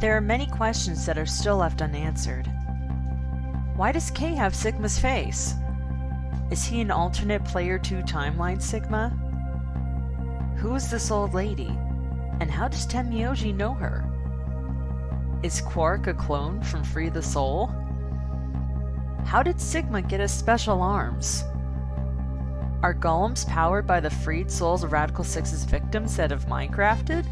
There are many questions that are still left unanswered. Why does K have Sigma's face? Is he an alternate Player 2 timeline Sigma? Who is this old lady? And how does Tenmyoji know her? Is Quark a clone from Free the Soul? How did Sigma get his special arms? Are golems powered by the freed souls of Radical Six's victims that have Minecrafted?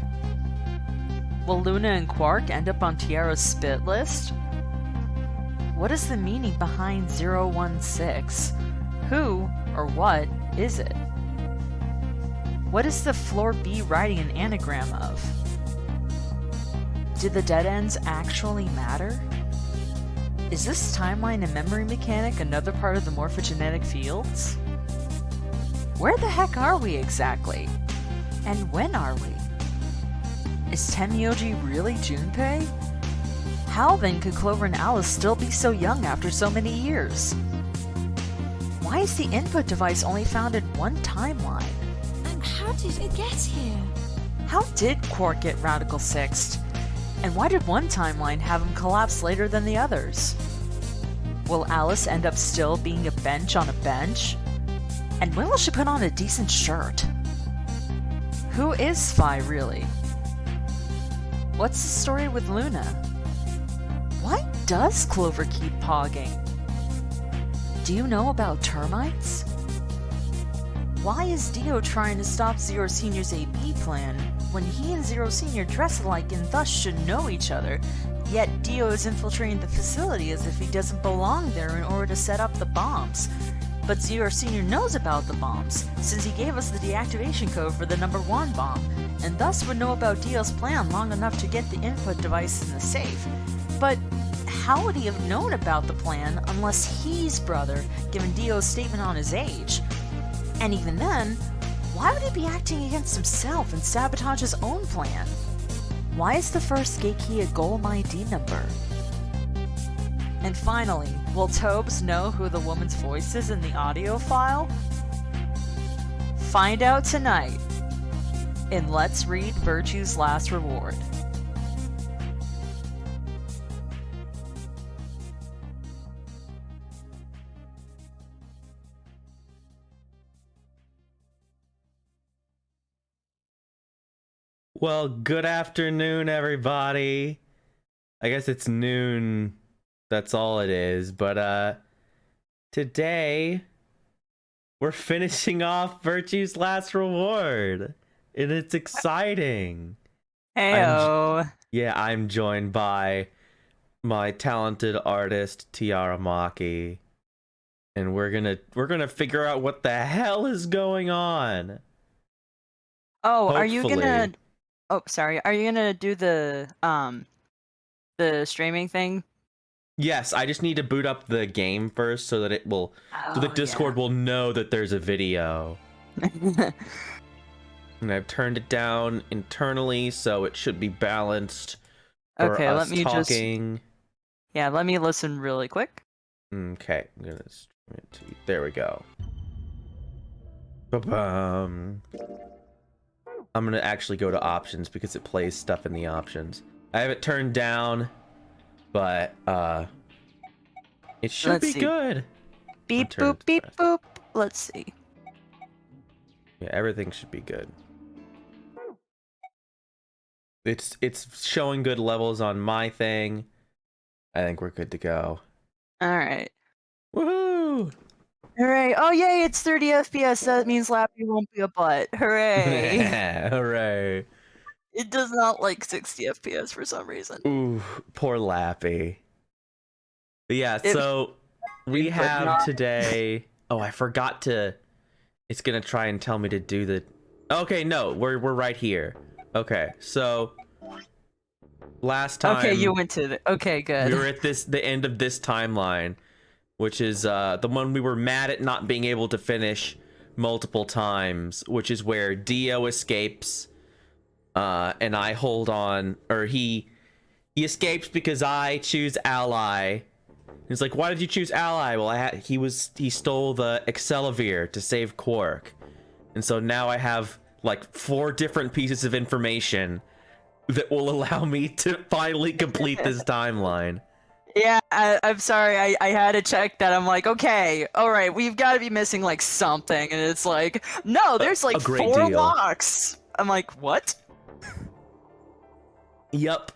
Will Luna and Quark end up on Tiara's spit list? What is the meaning behind 016? Who, or what, is it? What is the Floor B writing an anagram of? Did the dead ends actually matter? Is this timeline and memory mechanic another part of the morphogenetic fields? Where the heck are we exactly? And when are we? Is Tenmyoji really Junpei? How then could Clover and Alice still be so young after so many years? Why is the input device only found in one timeline? And how did it get here? How did Quark get Radical Sixed? And why did one timeline have him collapse later than the others? Will Alice end up still being a bench on a bench? And when will she put on a decent shirt? Who is Phi really? What's the story with Luna? Why does Clover keep pogging? Do you know about termites? Why is Dio trying to stop Zero Senior's AP plan when he and Zero Senior dress alike and thus should know each other, yet Dio is infiltrating the facility as if he doesn't belong there in order to set up the bombs? But Zero Senior knows about the bombs, since he gave us the deactivation code for the number 1 bomb, and thus would know about Dio's plan long enough to get the input device in the safe. But how would he have known about the plan unless he's brother, given Dio's statement on his age? And even then, why would he be acting against himself and sabotage his own plan? Why is the first gate key a golem ID number? And finally, will Tobes know who the woman's voice is in the audio file? Find out tonight in Let's Read Virtue's Last Reward. Well, good afternoon, everybody. I guess it's noon. That's all it is. But today we're finishing off Virtue's Last Reward, and it's exciting. Heyo. I'm joined by my talented artist Tiaramaki, and we're gonna figure out what the hell is going on. Oh, Hopefully. are you gonna? Oh, sorry. Are you gonna do the streaming thing? Yes, I just need to boot up the game first so that it will, so the Discord will know that there's a video. And I've turned it down internally, so it should be balanced for Okay, us let me talking. let me listen really quick. Okay, I'm gonna stream it to you. There we go. Ba-bum. I'm gonna actually go to options because it plays stuff in the options. I have it turned down, but it should Let's be see. good. Beep Turn boop it beep to boop. Let's see. Yeah, everything should be good. It's showing good levels on my thing. I think we're good to go. All right. Woohoo! Hooray! Oh yay! It's 30 FPS. That means Lappy won't be a butt. Hooray! Hooray! It does not like 60 FPS for some reason. Ooh, poor Lappy. But yeah, so we could have not. today. Oh, I forgot to. It's gonna try and tell me to do the. Okay, no, we're right here. Okay, so last time. Okay, you went to the. Okay, good. We were at the end of this timeline, which is the one we were mad at not being able to finish multiple times, which is where Dio escapes, and I hold on, or he escapes because I choose ally. He's like, why did you choose ally? Well, he stole the Excelivir to save Quark, and so now I have like 4 different pieces of information that will allow me to finally complete this timeline. Yeah, I'm sorry. I had to check that. I'm like, okay, all right, we've got to be missing like something, and it's like, no, there's like a great 4 deal. locks. I'm like, what? Yup.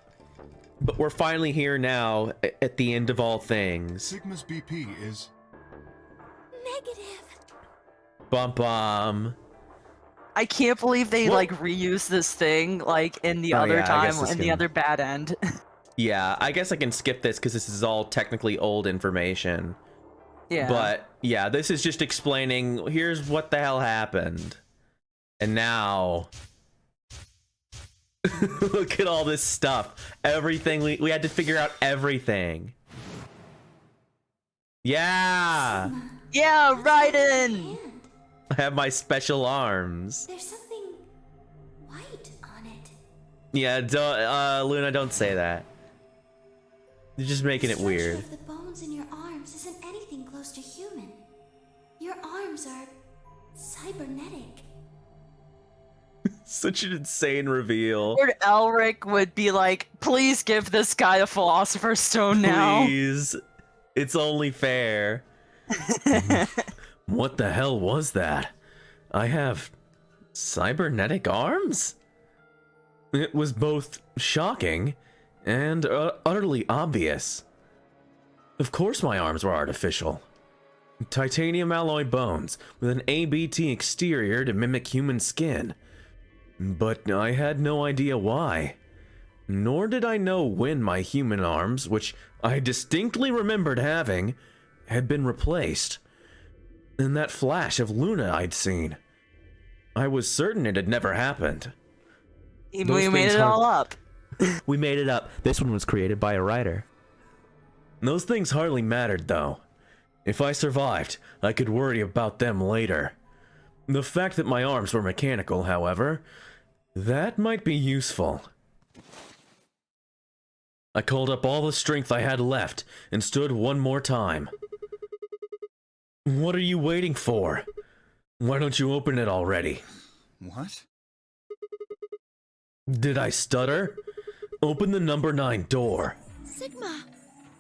But we're finally here now, at the end of all things. Sigma's BP is... Negative. Bum bum. I can't believe they Well- like reuse this thing like in the Oh, other yeah, I guess time, this in the can- other bad end. Yeah, I guess I can skip this because this is all technically old information. Yeah. But yeah, this is just explaining, here's what the hell happened. And now... look at all this stuff. Everything, we had to figure out everything. Yeah! Yeah, Raiden! Hand. I have my special arms. There's something white on it. Yeah, don't, Luna, don't say that. You're just making it The structure weird. of the bones in your arms isn't anything close to human. Your arms are cybernetic. Such an insane reveal. Lord Elric would be like, please give this guy a Philosopher's Stone now. Please. It's only fair. What the hell was that? I have cybernetic arms? It was both shocking and utterly obvious. Of course my arms were artificial. Titanium alloy bones with an ABT exterior to mimic human skin. But I had no idea why. Nor did I know when my human arms, which I distinctly remembered having, had been replaced. In that flash of Luna I'd seen, I was certain it had never happened. We Those made things it all hard- up. We made it up. This one was created by a writer. Those things hardly mattered, though. If I survived, I could worry about them later. The fact that my arms were mechanical, however, that might be useful. I called up all the strength I had left and stood one more time. What are you waiting for? Why don't you open it already? What? Did I stutter? Open the number 9 door. Sigma.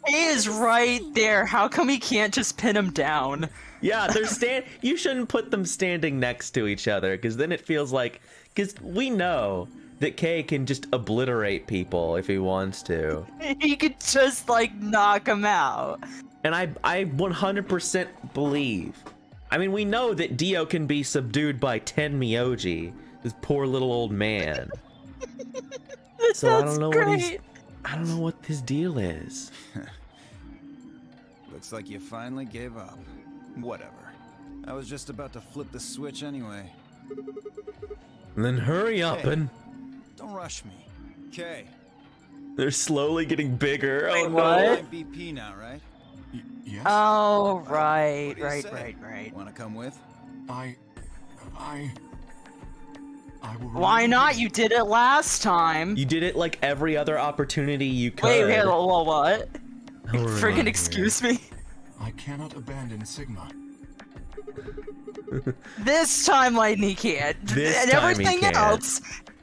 He is right there. How come he can't just pin him down? Yeah, they're you shouldn't put them standing next to each other, because then it feels like, because we know that Kay can just obliterate people if he wants to. He could just like knock him out. And I 100% believe. I mean, we know that Dio can be subdued by Ten Miyoji, this poor little old man. So I don't know I don't know what his deal is. Looks like you finally gave up. Whatever. I was just about to flip the switch anyway. Then hurry up Hey. and Don't rush me. Okay. they're slowly getting bigger. Wait, Oh what? no. BP now, right? Yes? Oh, What right, do you right, say? right. Wanna come with? I will... Why not? You did it last time. You did it like every other opportunity you could. Wait, well, what? I'll remain Friggin' here. excuse me? I cannot abandon Sigma. This timeline he can't. This And time he everything can't. else,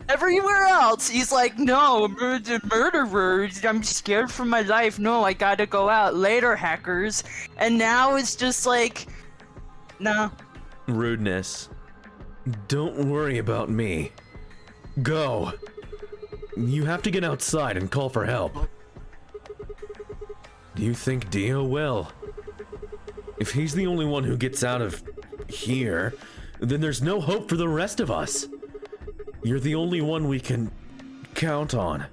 everywhere else, he's like, no, murderer, I'm scared for my life. No, I gotta go out later, hackers. And now it's just like, no. Rudeness. Don't worry about me. Go. You have to get outside and call for help. Do you think Dio will? If he's the only one who gets out of here, then there's no hope for the rest of us. You're the only one we can count on.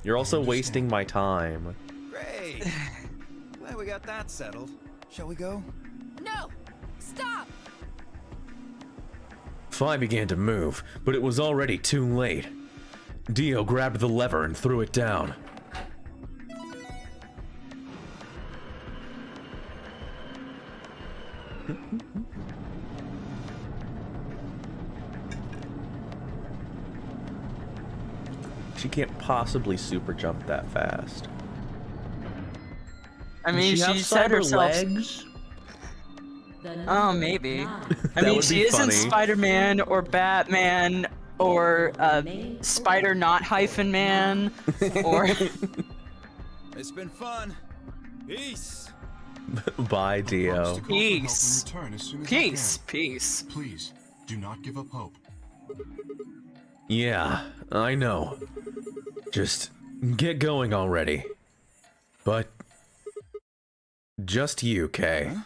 You're also wasting my time. Great. Glad we got that settled. Shall we go? No! Stop! Phi began to move, but it was already too late. Dio grabbed the lever and threw it down. She can't possibly super jump that fast. I mean, Does she have said cyber herself. legs? Oh, maybe. I That mean, would she be isn't funny. Spider-Man or Batman or Spider Not Hyphen Man, or It's been fun. Peace. Bye, I promise Dio. to call for help Peace. and return as soon as I peace, can. peace. Please, do not give up hope. Yeah, I know. Just get going already. But just you, Kay. Huh?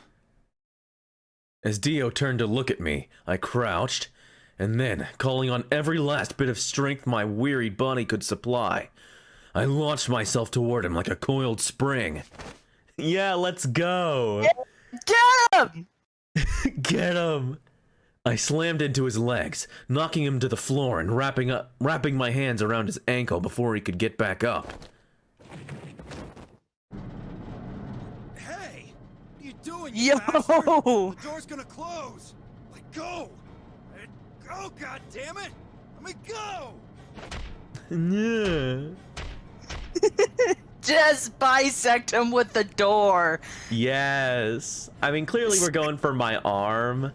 As Dio turned to look at me, I crouched, and then, calling on every last bit of strength my wearied body could supply, I launched myself toward him like a coiled spring. Yeah, let's go! Get him! Get him! I slammed into his legs, knocking him to the floor and wrapping my hands around his ankle before he could get back up. Hey! What are you doing, Yo! you bastard? The door's gonna close! Like, go! Go, goddammit! Let me go! Yeah. Just bisect him with the door. Yes. I mean, clearly we're going for my arm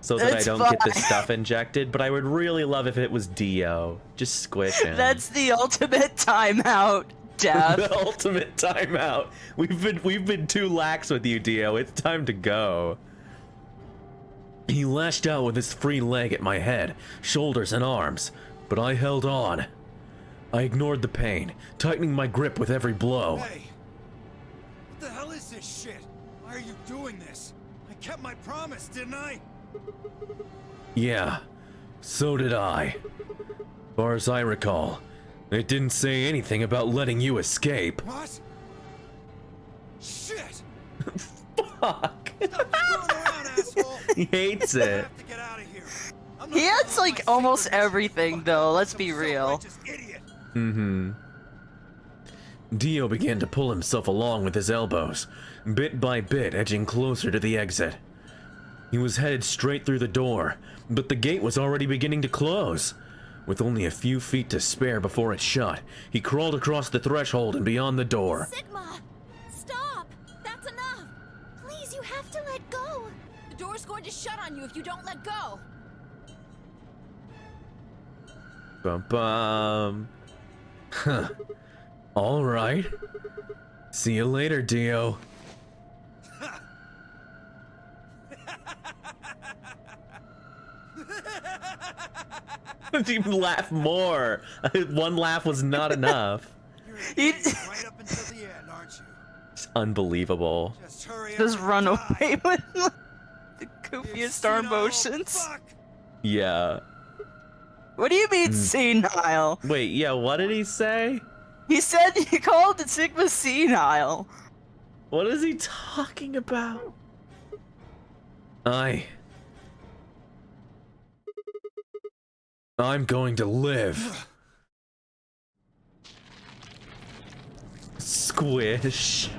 so that It's I don't get the fine. stuff injected, but I would really love if it was Dio. Just squish him. That's the ultimate timeout, Dev. the ultimate timeout. We've been too lax with you, Dio. It's time to go. He lashed out with his free leg at my head, shoulders, and arms, but I held on. I ignored the pain, tightening my grip with every blow. Hey! What the hell is this shit? Why are you doing this? I kept my promise, didn't I? Yeah, so did I. Far as I recall, it didn't say anything about letting you escape. What? Shit! Fuck. Stop screwing around, asshole! He hates I it. have to get out of here. I'm not He gonna has let like my almost secret everything fuck though, up let's some be real. self-righteous idiot. Mm-hmm. Dio began to pull himself along with his elbows, bit by bit edging closer to the exit. He was headed straight through the door, but the gate was already beginning to close. With only a few feet to spare before it shut, he crawled across the threshold and beyond the door. Sigma! Stop! That's enough! Please, you have to let go! The door's going to shut on you if you don't let go! Bum bum. Huh. All right. See you later, Dio. You laugh more. One laugh was not enough. You're He- right up until the end, aren't you? It's unbelievable. Just hurry up Just and run die. away with the You goofiest arm senile motions. fuck. Yeah. What do you mean senile? Wait, yeah, what did he say? He said he called Sigma senile. What is he talking about? I'm going to live. Squish.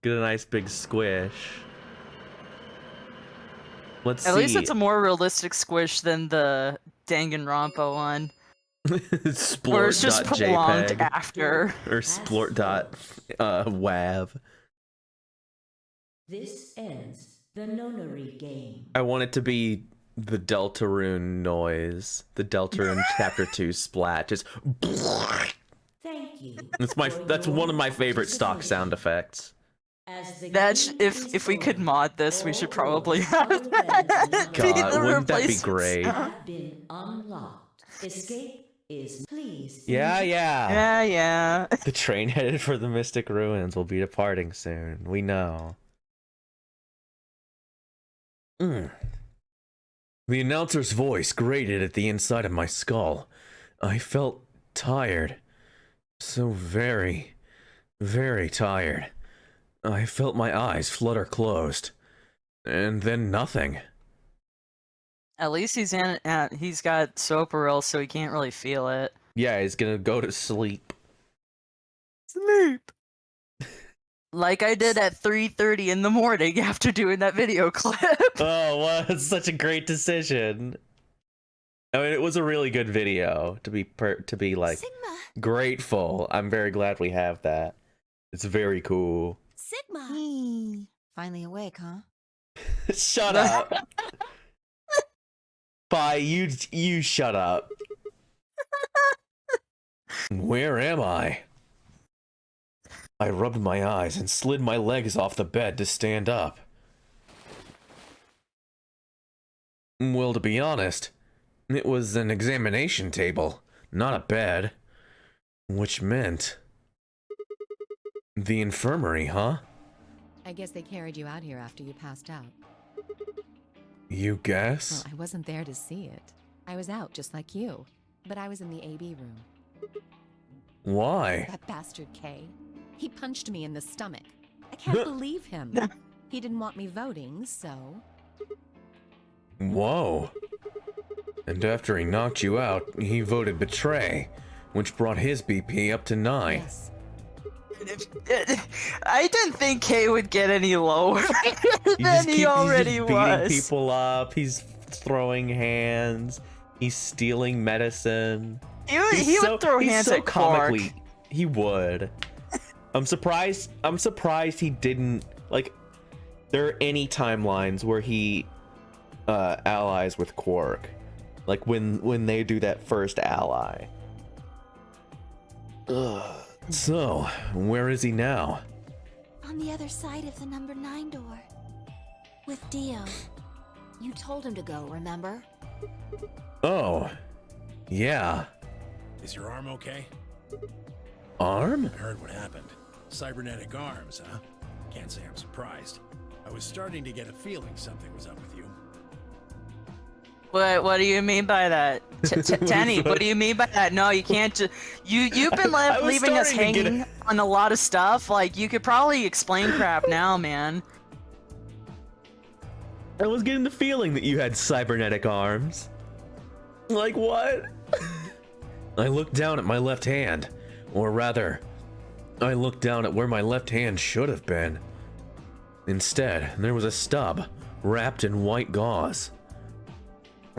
Get a nice big squish. Let's see. At least it's a more realistic squish than the Danganronpa one, where it's just prolonged Splort.jpg after. or splort.wav. This ends the nonary game. I want it to be the Deltarune noise. The Deltarune Chapter 2 splat. Just Thank you. that's one of my favorite stock sound effects. As the That's game if we could is mod this, we should probably have over, that be God, the wouldn't that be replacement great? sound. have been unlocked. Escape is please. Yeah. Yeah, yeah. The train headed for the Mystic Ruins will be departing soon. We know. The announcer's voice grated at the inside of my skull. I felt tired. So very, very tired. I felt my eyes flutter closed. And then nothing. At least he's got Soparil, so he can't really feel it. Yeah, he's gonna go to sleep. Sleep. Like I did at 3:30 in the morning after doing that video clip. Oh, well, it's such a great decision. I mean, it was a really good video to be like Sigma! grateful. I'm very glad we have that. It's very cool. Sigma! Finally awake, huh? Shut up. Bye, you shut up. Where am I? I rubbed my eyes and slid my legs off the bed to stand up. Well, to be honest, it was an examination table, not a bed. Which meant... the infirmary, huh? I guess they carried you out here after you passed out. You guess? Well, I wasn't there to see it. I was out just like you, but I was in the AB room. Why? That bastard Kay. He punched me in the stomach. I can't believe him. He didn't want me voting, so... Whoa. And after he knocked you out, he voted betray, which brought his BP up to 9. Yes. I didn't think Kay would get any lower than He's he already beating was. people up, he's throwing hands, he's stealing medicine. He would throw hands at Clark. He would. I'm surprised he didn't, like, there are any timelines where he allies with Quark. Like when they do that first ally. Ugh. So, where is he now? On the other side of the number 9 door. With Dio. You told him to go, remember? Oh. Yeah. Is your arm okay? Arm? I heard what happened. Cybernetic arms, huh? Can't say I'm surprised. I was starting to get a feeling something was up with you. What do you mean by that? Tenny, what do you mean by that? No, you can't just... You've been leaving us hanging on a lot of stuff. Like, you could probably explain crap now, man. I was getting the feeling that you had cybernetic arms. Like what? I looked down at my left hand. Or rather, I looked down at where my left hand should have been. Instead, there was a stub, wrapped in white gauze.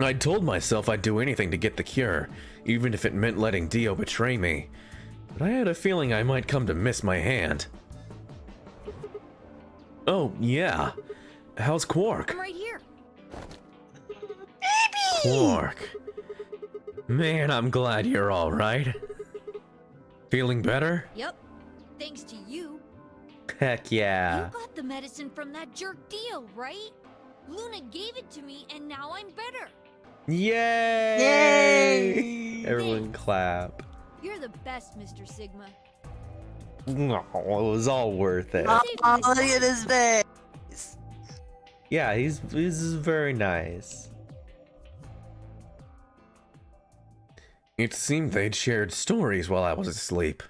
I'd told myself I'd do anything to get the cure, even if it meant letting Dio betray me. But I had a feeling I might come to miss my hand. Oh, yeah. How's Quark? I'm right here. Quark. Man, I'm glad you're all right. Feeling better? Yep. Thanks to you. Heck yeah. You got the medicine from that jerk Dio, right? Luna gave it to me, and now I'm better. Yay! Yay! Everyone clap. You're the best, Mr. Sigma. No, it was all worth it. Oh, look at his face. Yeah, he's very nice. It seemed they'd shared stories while I was asleep.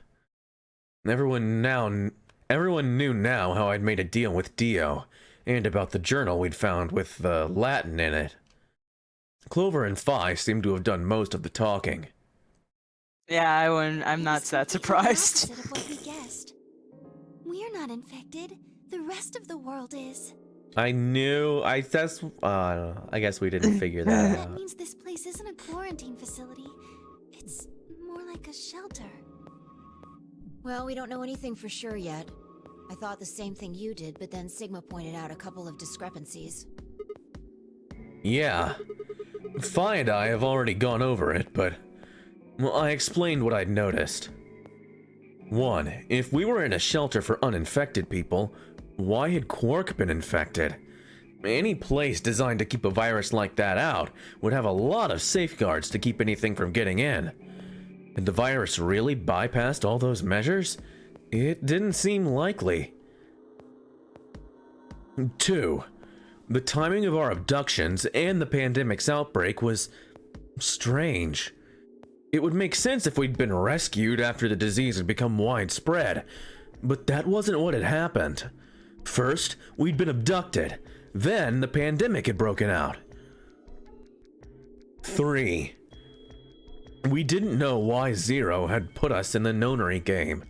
Everyone knew now how I'd made a deal with Dio, and about the journal we'd found with the Latin in it. Clover and Phi seemed to have done most of the talking. Yeah, I'm not that surprised. Opposite of what we guessed. We're not infected. The rest of the world is. I knew. I guess we didn't figure that That out. means this place isn't a quarantine facility. It's more like a shelter. Well, we don't know anything for sure yet. I thought the same thing you did, but then Sigma pointed out a couple of discrepancies. Yeah. Phi and I have already gone over it, but... well, I explained what I'd noticed. 1. If we were in a shelter for uninfected people, why had Quark been infected? Any place designed to keep a virus like that out would have a lot of safeguards to keep anything from getting in. Had the virus really bypassed all those measures? It didn't seem likely. 2. The timing of our abductions and the pandemic's outbreak was strange. It would make sense if we'd been rescued after the disease had become widespread, but that wasn't what had happened. First, we'd been abducted, then the pandemic had broken out. 3. We didn't know why Zero had put us in the nonary game.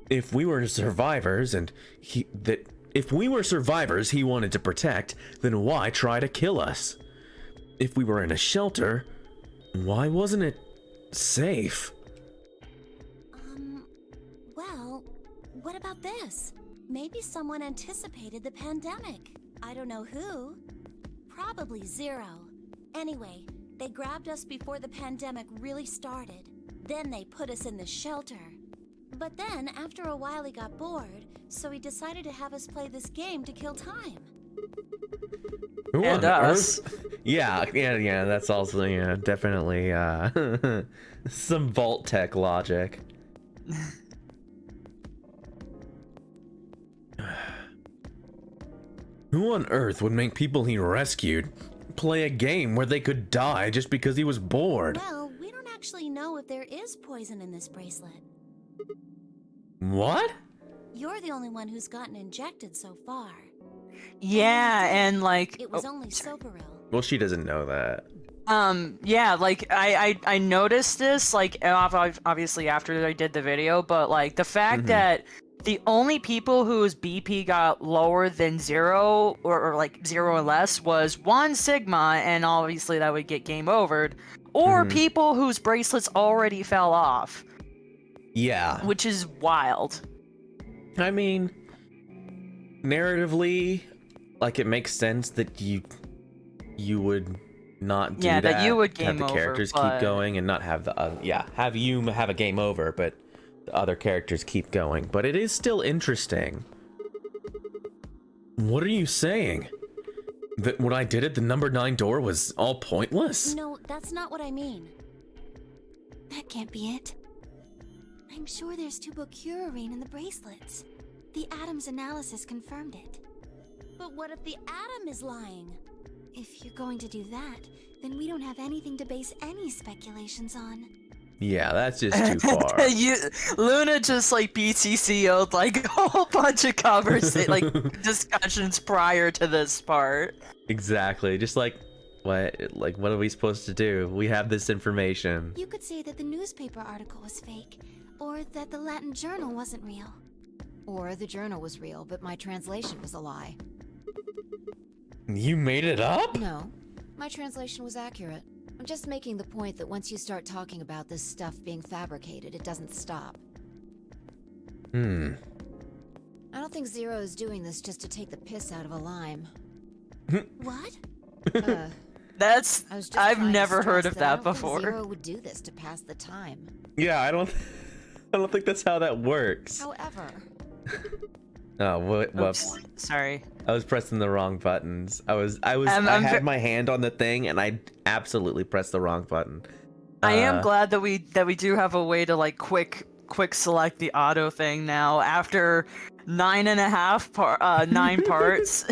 If we were survivors he wanted to protect, then why try to kill us? If we were in a shelter, why wasn't it safe? Well, what about this? Maybe someone anticipated the pandemic. I don't know who. Probably Zero. Anyway, they grabbed us before the pandemic really started. Then they put us in the shelter. But then, after a while, he got bored, so he decided to have us play this game to kill time. Who And on us. earth? Yeah, that's also, definitely, some Vault Tech logic. Who on earth would make people he rescued play a game where they could die just because he was bored? Well, we don't actually know if there is poison in this bracelet. What? You're the only one who's gotten injected so far. Yeah, and like It was only Soparil. Well, she doesn't know that. yeah, like I noticed this like obviously after I did the video, but like the fact that the only people whose BP got lower than 0 or like 0 or less was 1 Sigma, and obviously that would get game overed, or people whose bracelets already fell off. Yeah. Which is wild. I mean, narratively, like, it makes sense that you would not do that. That you would game have the over, characters but... keep going and not have the have you have a game over, but the other characters keep going. But it is still interesting. What are you saying? That what I did at the number 9 door was all pointless? No, that's not what I mean. That can't be it. I'm sure there's tubocurarine in the bracelets. The Atom's analysis confirmed it. But what if the Atom is lying? If you're going to do that, then we don't have anything to base any speculations on. Yeah, that's just too far. Luna just like BTCO'd like a whole bunch of like discussions prior to this part. Exactly. Just like, what are we supposed to do? We have this information. You could say that the newspaper article was fake, or that the Latin journal wasn't real. Or the journal was real, but my translation was a lie. You made it up? No, my translation was accurate. I'm just making the point that once you start talking about this stuff being fabricated, it doesn't stop. I don't think Zero is doing this just to take the piss out of a lime. What? That's... I've never heard of that I don't think before. Zero would do this to pass the time. Yeah, I don't think that's how that works. However... Oh, whoops. Oops, sorry. I was pressing the wrong buttons. I had my hand on the thing and I absolutely pressed the wrong button. I am glad that we do have a way to like quick select the auto thing now after 9 parts.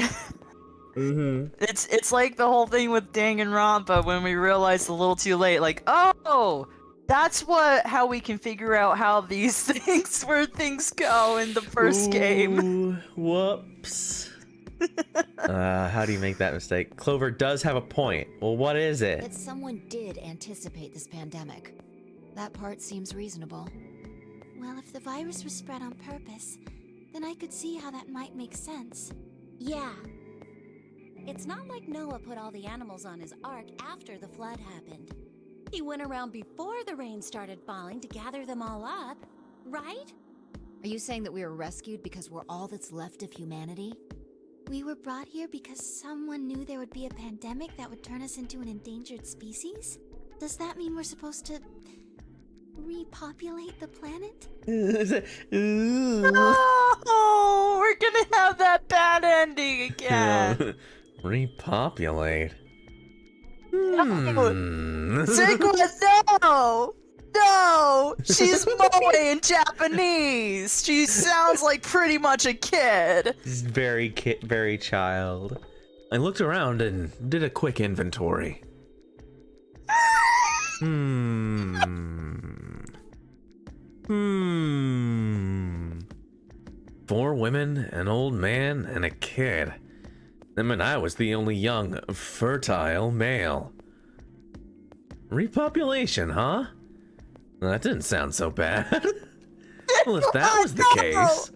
It's like the whole thing with Danganronpa when we realized a little too late, like, oh, that's how we can figure out how these things go in the first game. Whoops. How do you make that mistake? Clover does have a point. Well, what is it? That someone did anticipate this pandemic. That part seems reasonable. Well, if the virus was spread on purpose, then I could see how that might make sense. Yeah. It's not like Noah put all the animals on his ark after the flood happened. He went around before the rain started falling to gather them all up, right? Are you saying that we were rescued because we're all that's left of humanity? We were brought here because someone knew there would be a pandemic that would turn us into an endangered species? Does that mean we're supposed to repopulate the planet? Oh, we're gonna have that bad ending again. Repopulate. Sigma, no! She's Moe in Japanese. She sounds like pretty much a kid. She's very child. I looked around and did a quick inventory. 4 women, an old man, and a kid. I mean, I was the only young, fertile male. Repopulation, huh? Well, that didn't sound so bad. Well, if that was the case,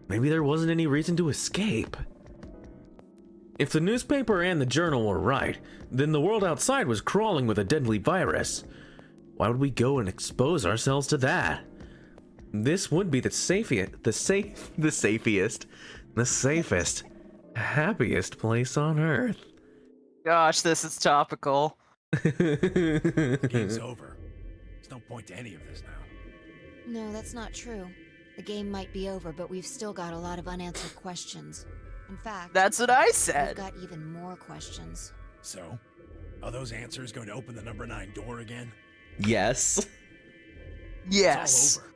maybe there wasn't any reason to escape. If the newspaper and the journal were right, then the world outside was crawling with a deadly virus. Why would we go and expose ourselves to that? This would be the safest, happiest place on Earth. Gosh, this is topical. The game's over. There's no point to any of this now. No, that's not true. The game might be over, but we've still got a lot of unanswered questions. In fact, That's what I we've said. got even more questions. So, are those answers going to open the number 9 door again? Yes. Yes. It's all over.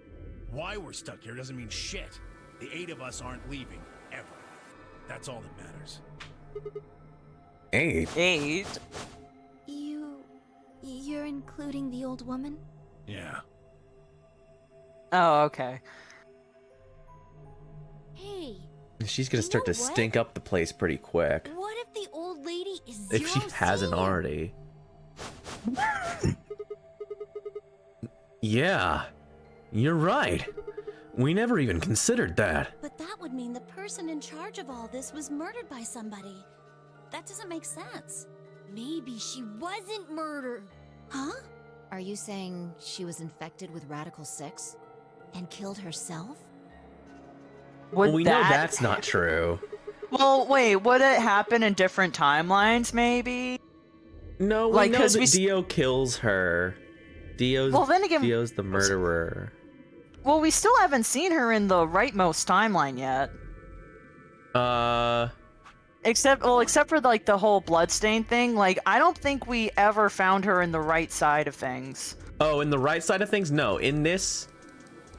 Why we're stuck here doesn't mean shit. The 8 of us aren't leaving, ever. That's all that matters. 8. 8. You're including the old woman? Yeah. Oh, okay. Hey, She's gonna You start know to what? stink up the place pretty quick. what if the old lady is If she Zero hasn't Senior? already. Yeah. You're right. We never even considered that. But that would mean the person in charge of all this was murdered by somebody. That doesn't make sense. Maybe she wasn't murdered. Huh? Are you saying she was infected with Radical 6? And killed herself? Would Well, we know that- that's not true. Well, wait, would it happen in different timelines, maybe? No, we Like, know 'cause that we s- Dio kills her. Dio's Well, then again- Dio's the murderer. Well, we still haven't seen her in the rightmost timeline yet. Except for like the whole bloodstain thing. Like, I don't think we ever found her in the right side of things. Oh, in the right side of things? No. In this.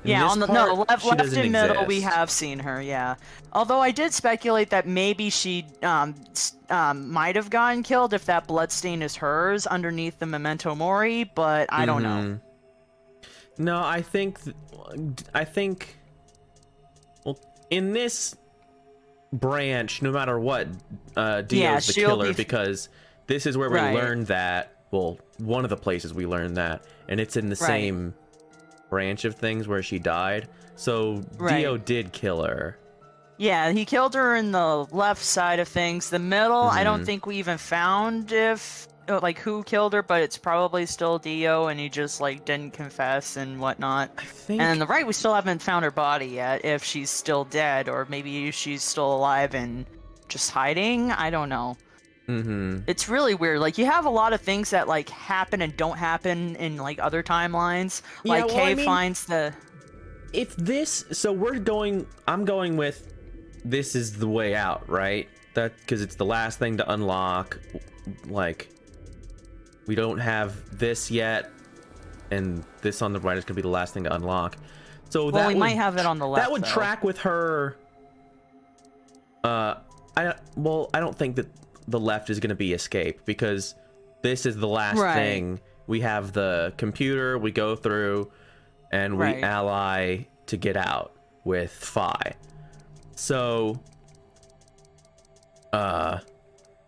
Yeah, this on the part, left she and doesn't middle, we exist. have seen her. Yeah, although I did speculate that maybe she might have gotten killed if that bloodstain is hers underneath the memento mori, but I don't know. Mhm. No, I think. Well, in this branch, no matter what, Dio's Yeah, the she'll killer be- because this is where we Right. learned that. Well, one of the places we learned that, and it's in the Right. same branch of things where she died. So Right. Dio did kill her. Yeah, he killed her in the left side of things. The middle, I don't Mhm. think we even found like who killed her, but it's probably still Dio, and he just like didn't confess and whatnot. I think. And on the right, we still haven't found her body yet. If she's still dead, or maybe she's still alive and just hiding. I don't know. Mm-hmm. It's really weird. Like, you have a lot of things that like happen and don't happen in like other timelines. Yeah, Like well, Kay I mean- finds the. If this, so I'm going with this is the way out, right? That because it's the last thing to unlock. Like, we don't have this yet, and this on the right is gonna be the last thing to unlock. So Well, that we would, might have it on the left. that would though. track with her. I don't think that the left is gonna be escape because this is the last Right. thing. We have the computer we go through, and we Right. ally to get out with Phi. So,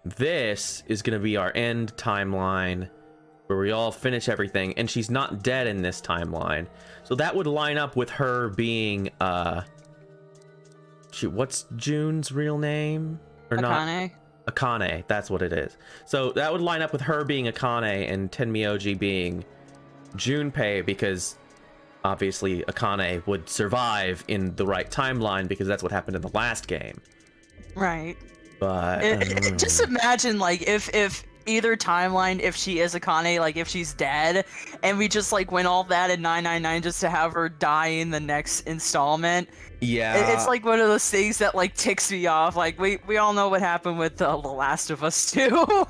this is gonna be our end timeline where we all finish everything, and she's not dead in this timeline. So that would line up with her being what's June's real name? Or not? Akane? Akane, that's what it is. So that would line up with her being Akane and Tenmyoji being Junpei, because obviously Akane would survive in the right timeline because that's what happened in the last game. Right. But Just imagine, like, if either timeline, if she is Akane, like, if she's dead, and we just, like, went all that in 999 just to have her die in the next installment. yeah, It's like one of those things that, like, ticks me off. Like, we all know what happened with The Last of Us 2,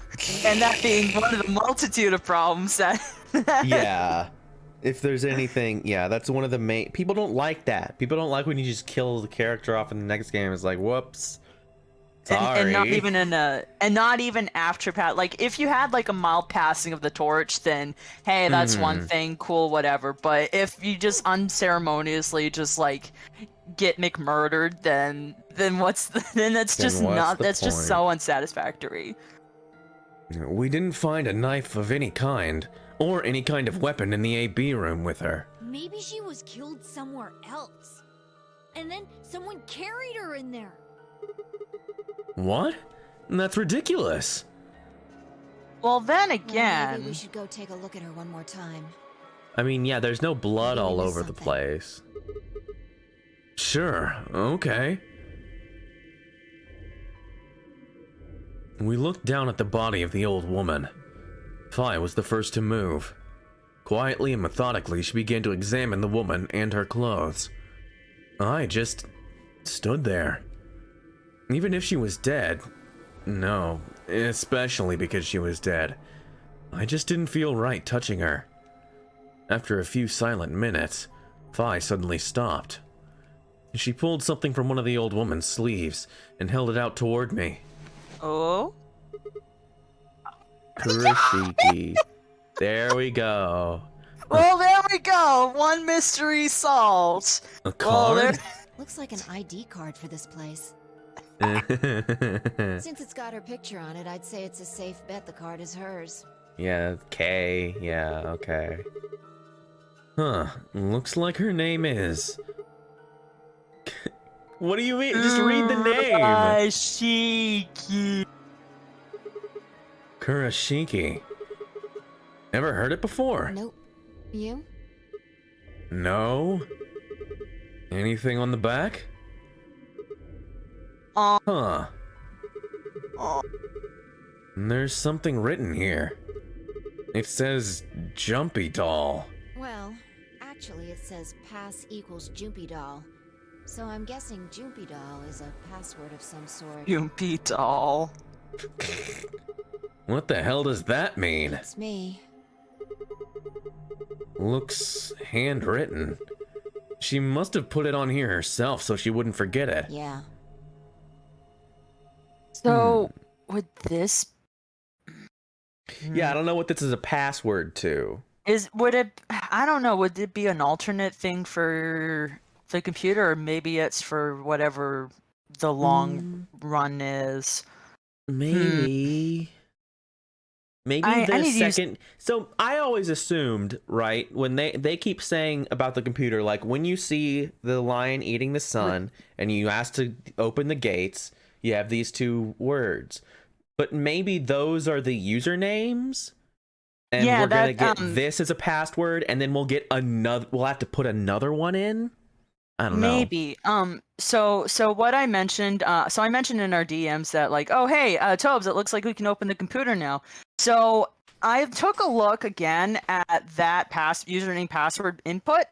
and that being one of the multitude of problems that... yeah. If there's anything, yeah, that's one of the main. People don't like that. People don't like when you just kill the character off in the next game. It's like, whoops. Sorry. And not even not even after pat. Like, if you had like a mild passing of the torch, then hey, that's one thing, cool, whatever. But if you just unceremoniously just like get McMurdered, then then that's Then just what's not the that's just point? so unsatisfactory. We didn't find a knife of any kind, or any kind of weapon in the AB room with her. Maybe she was killed somewhere else. And then someone carried her in there. What? That's ridiculous. Well, then Maybe we again, should go take a look at her one more time. I mean, yeah, there's no blood Maybe we all missed over the something. place. Sure, okay. We looked down at the body of the old woman. Fi was the first to move. Quietly and methodically, she began to examine the woman and her clothes. I just stood there. Even if she was dead, no, especially because she was dead, I just didn't feel right touching her. After a few silent minutes, Fi suddenly stopped. She pulled something from one of the old woman's sleeves and held it out toward me. Oh? Kurashiki. There we go. Well, there we go. One mystery solved. A Well, card? Looks like an ID card for this place. Since it's got her picture on it, I'd say it's a safe bet the card is hers. Yeah, K. Yeah, okay. Huh, looks like her name is... What do you mean? Just read the name. Kurashiki. Kurashiki. Never heard it before. Nope. You? No? Anything on the back? Huh. There's something written here. It says Jumpy Doll. Well, actually it says pass equals Jumpy Doll. So I'm guessing Jumpy Doll is a password of some sort. Yumpy doll. What the hell does that mean? It's me. Looks handwritten. She must have put it on here herself so she wouldn't forget it. Yeah. So, would this... Yeah, I don't know what this is a password to. Would it... I don't know. Would it be an alternate thing for the computer? Or maybe it's for whatever the long run is. Maybe. Maybe I the need to use- second. So I always assumed, right, when they keep saying about the computer, like when you see the lion eating the sun and you ask to open the gates, you have these two words. But maybe those are the usernames, and Yeah, we're gonna that, get this as a password, and then we'll get another. We'll have to put another one in. I don't know. Maybe. So what I mentioned, so I mentioned in our DMs that like, oh hey, Tobes, it looks like we can open the computer now. So I took a look again at that username password input.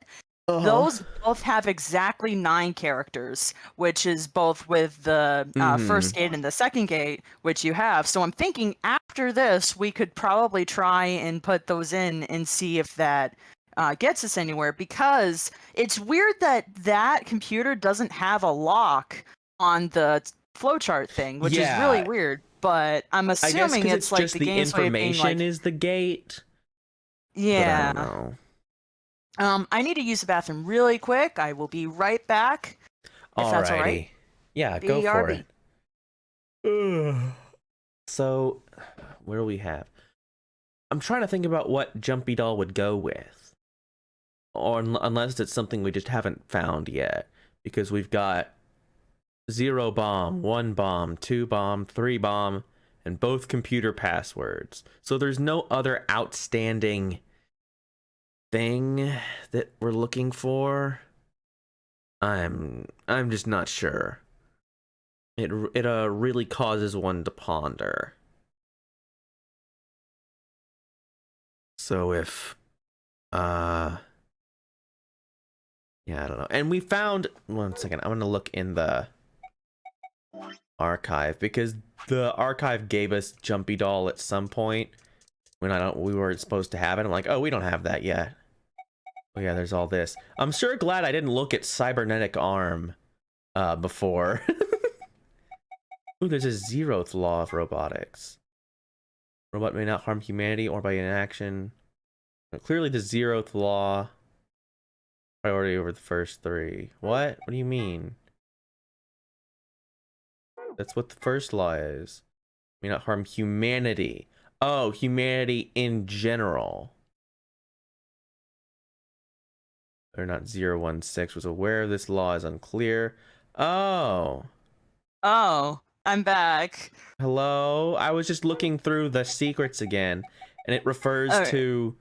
Those both have exactly 9 characters, which is both with the first gate and the second gate, which you have. So I'm thinking after this, we could probably try and put those in and see if that gets us anywhere, because it's weird that computer doesn't have a lock on the flowchart thing, which is really weird. But I'm assuming it's like just the the game's way of being information like, is the gate. yeah. But I don't know. I need to use the bathroom really quick. I will be right back. If that's all right. Yeah, go for BRB. it. So, where do we have? I'm trying to think about what Jumpy Doll would go with. Or unless it's something we just haven't found yet. Because we've got 0 bomb, 1 bomb, 2 bomb, 3 bomb, and both computer passwords. So there's no other outstanding thing that we're looking for. I'm just not sure. It really causes one to ponder. So if yeah, I don't know. And we found, one second, I'm gonna look in the archive, because the archive gave us Jumpy Doll at some point when we weren't supposed to have it. I'm like, oh, we don't have that yet. Oh yeah, there's all this. I'm sure glad I didn't look at cybernetic arm before. Ooh, there's a 0th law of robotics. Robot may not harm humanity or by inaction. Clearly the 0th law. Priority over the first 3. What? What do you mean? That's what the first law is. May not harm humanity. Oh, humanity in general. Or not 016 was aware of this law is unclear. Oh. Oh, I'm back. Hello? I was just looking through the secrets again, and it refers to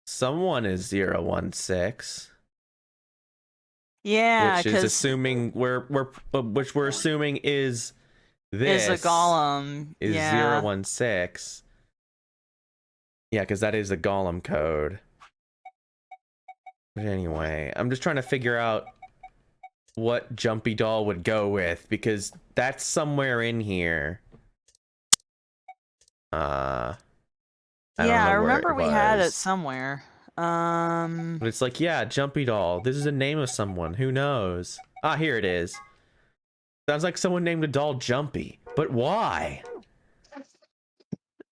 someone is 016. Yeah, which is assuming which we're assuming is This is a golem. is Yeah. 016. Yeah, because that is a golem code. But anyway, I'm just trying to figure out what Jumpy Doll would go with, because that's somewhere in here. I don't know I where remember it we had it was. somewhere. But it's like, yeah, Jumpy Doll. This is the name of someone. Who knows? Ah, here it is. Sounds like someone named a doll Jumpy. But why?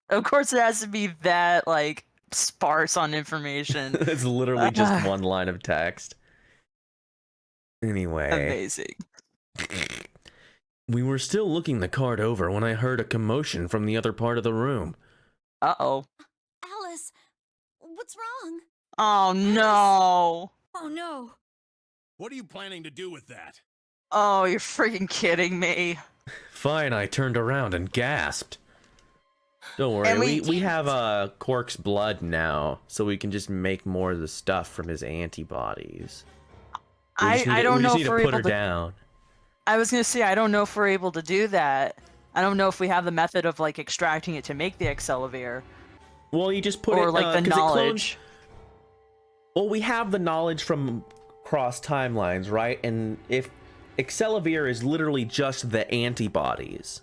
Of course, it has to be that, like, sparse on information. It's literally just one line of text. Anyway. Amazing. We were still looking the card over when I heard a commotion from the other part of the room. Uh-oh. Alice, what's wrong? Oh, no. Oh no. What are you planning to do with that? Oh, you're freaking kidding me. Fine, I turned around and gasped. Don't worry, And we have Quark's blood now, so we can just make more of the stuff from his antibodies. I don't know we if just we're need to put her able to... down. I was gonna say, I don't know if we're able to do that. I don't know if we have the method of, like, extracting it to make the Excelavir. Well, you just put or, it, like, the 'cause it knowledge. Well, we have the knowledge from cross timelines, right? And if Excelavir is literally just the antibodies.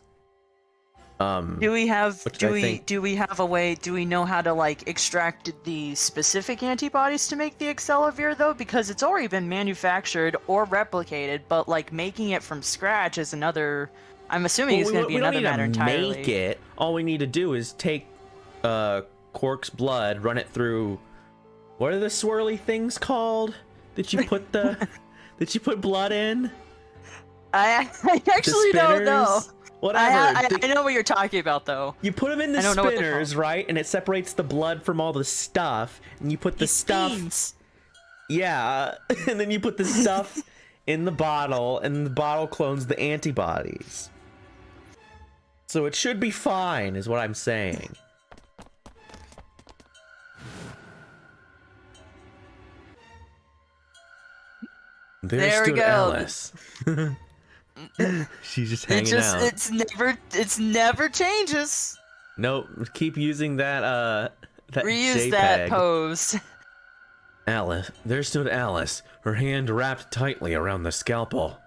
Do we have which I think- do we have a way, do we know how to, like, extract the specific antibodies to make the Excelavir, though? Because it's already been manufactured or replicated, but, like, making it from scratch is another... I'm assuming it's going to be another matter entirely. Make it. All we need to do is take Quark's blood, run it through... What are the swirly things called? That you put the... that you put blood in? I actually don't know. Whatever. I know what you're talking about, though. You put them in the spinners, right? And it separates the blood from all the stuff. And you put the stuff... Fiends. Yeah. And then you put the stuff in the bottle, and the bottle clones the antibodies. So it should be fine, is what I'm saying. There we stood go. Alice. She's just hanging out. It's never changes. Nope. Keep using that Reuse JPEG. that pose. Alice. There stood Alice, her hand wrapped tightly around the scalpel.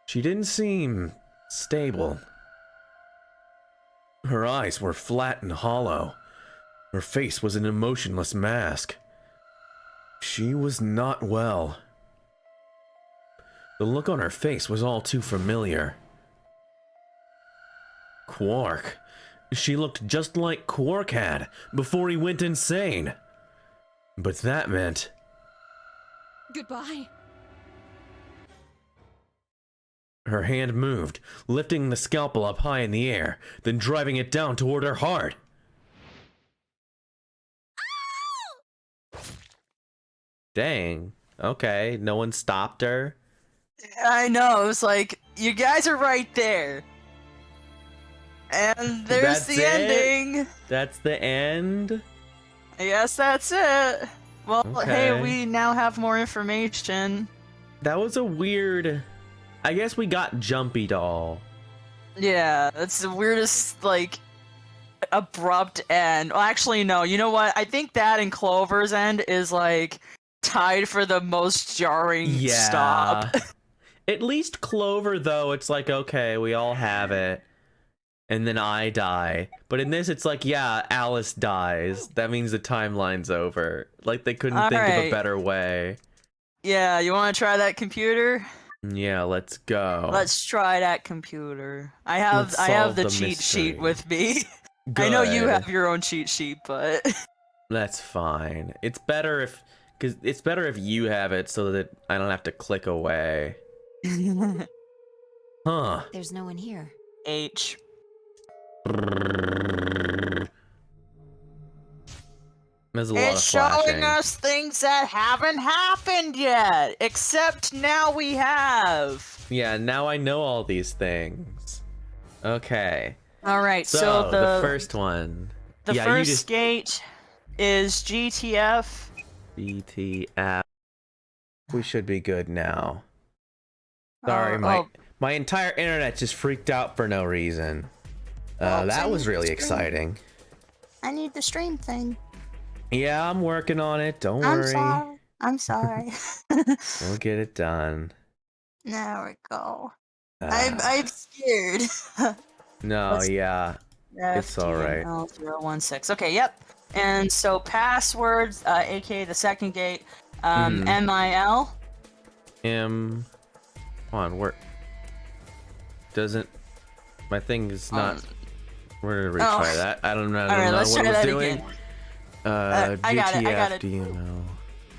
She didn't seem stable. Her eyes were flat and hollow. Her face was an emotionless mask. She was not well. The look on her face was all too familiar. Quark. She looked just like Quark had before he went insane. But that meant... Goodbye. Her hand moved, lifting the scalpel up high in the air, then driving it down toward her heart. Dang. Okay. No one stopped her. I know. It's like, you guys are right there. And there's That's the it? ending. That's the end? I guess that's it. Well, hey, Okay. we now have more information. That was a weird... I guess we got Jumpy Doll. Yeah, that's the weirdest, like, abrupt end. Well, actually, no. You know what? I think that and Clover's end is, like, tied for the most jarring stop. At least Clover, though, it's like, okay, we all have it. And then I die. But in this, it's like, yeah, Alice dies. That means the timeline's over. Like, they couldn't think of a Alright. better way. Yeah, you want to try that computer? Yeah, let's go. Let's try that computer. I have Let's I have solve the the cheat sheet mystery. with me. I know you Good. have your own cheat sheet, but That's fine. It's better if... Because it's better if you have it so that I don't have to click away. Huh. There's no one here. H. There's a lot It's of showing flashing. us things that haven't happened yet. Except now we have. Yeah, now I know all these things. Okay. Alright, So, so the first one. the yeah, first you just... gate is GTF. BTF. We should be good now. Sorry, my My entire internet just freaked out for no reason. That was really exciting. I need the stream thing. Yeah, I'm working on it. Don't I'm worry. sorry. I'm sorry. We'll get it done. There we go. Ah. I'm scared. No, yeah. It's alright. FDML016. Okay, yep. And so passwords, aka the second gate, Mhm. MIL. Come on, work. Doesn't my thing is not. We're gonna retry that. I don't know. I don't know what it was doing. Again. I got it. I got it. DML.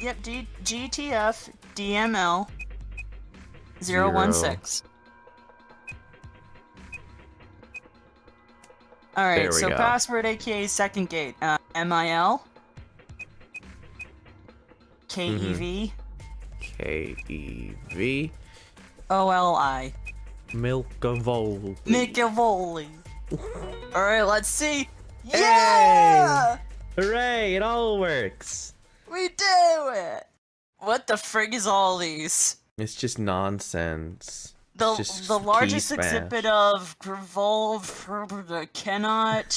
Yep, GTF DML 016. All right, so go. password, aka second gate, MIL KEV KEV OLI Milkavoli. Milkavoli. All right, let's see. Hey! Yeah, Hooray! It all works. we do it. What the frig is all these? It's just nonsense. The It's just the largest key smash. exhibit of revolve cannot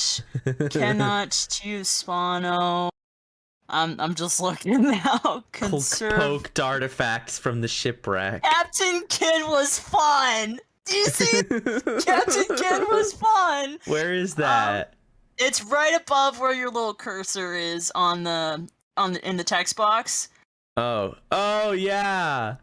to Spano. I'm just looking now. Conserve. Poked artifacts from the shipwreck. Captain Kidd was fun. Do you see? Captain Kidd was fun. Where is that? It's right above where your little cursor is in the text box. Oh yeah.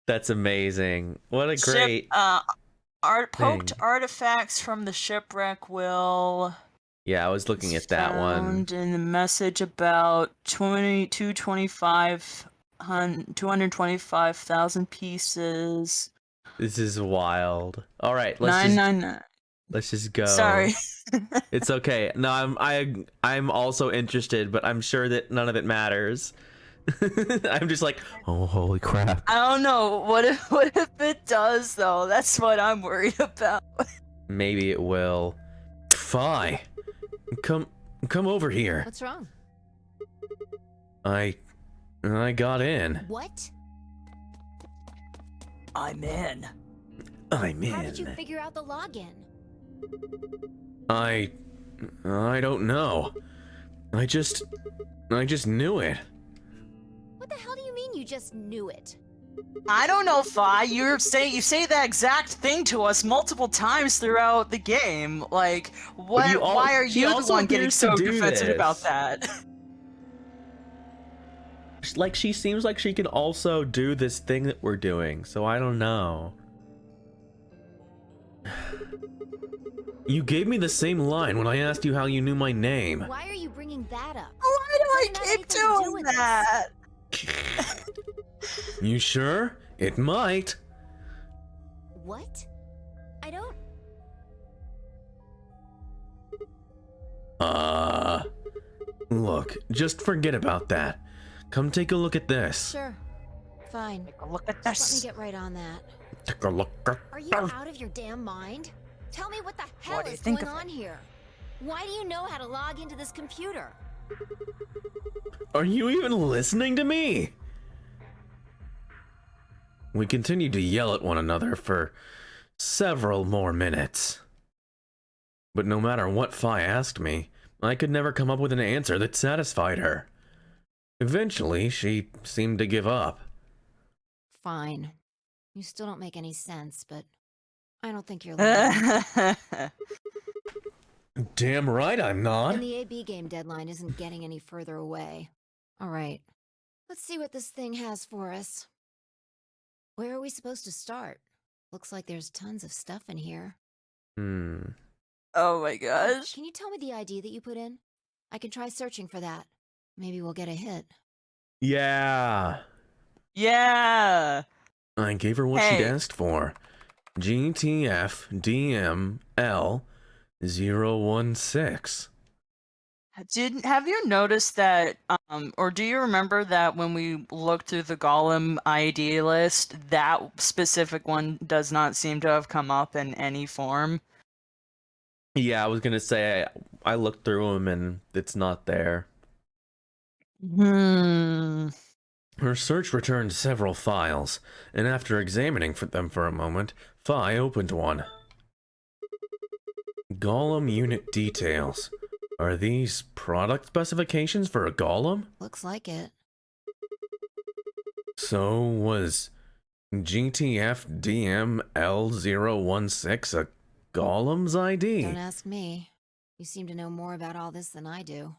That's amazing. What a great Poked thing. artifacts from the shipwreck will. Yeah, I was looking at that one. Found in the message about 225,000 pieces. This is wild. All right, let's 999. let's just go. Sorry. It's okay. No, I'm also interested, but I'm sure that none of it matters. I'm just like, oh, holy crap. I don't know. What if it does though? That's what I'm worried about. Maybe it will. Fi, come over here. What's wrong? I got in. What? I'm in. I'm How did you in. figure out the login? I don't know. I just knew it. What the hell do you mean you just knew it? I don't know, Fi. You say that exact thing to us multiple times throughout the game. Like, why are she you the also one getting appears to so do defensive this. about that? Like, she seems like she can also do this thing that we're doing, so I don't know. You gave me the same line when I asked you how you knew my name. Why are you bringing that up? Why do I Doesn't have keep anything to do doing with this. that? You sure? It might. What? I don't. Look, just forget about that. Come take a look at this. Sure. Fine. Take a look at Let me this. get right on that. Take a look. Are you out of your damn mind? Tell me what the hell What do you is think going of on here? Why do you know how to log into this computer? Are you even listening to me? We continued to yell at one another for several more minutes. But no matter what Fi asked me, I could never come up with an answer that satisfied her. Eventually, she seemed to give up. Fine. You still don't make any sense, but I don't think you're lying. Damn right I'm not. And the AB game deadline isn't getting any further away. All right. Let's see what this thing has for us. Where are we supposed to start? Looks like there's tons of stuff in here. Oh my gosh. Can you tell me the ID that you put in? I can try searching for that. Maybe we'll get a hit. Yeah. Yeah. I gave her what Hey. she'd asked for. GTF-DML 016. Have you noticed that, or do you remember that when we looked through the Golem ID list, that specific one does not seem to have come up in any form? Yeah, I was gonna say I looked through them and it's not there. Her search returned several files, and after examining them for a moment, Phi opened one. Golem unit details. Are these product specifications for a golem? Looks like it. So was GTF DML016 a golem's ID? Don't ask me. You seem to know more about all this than I do.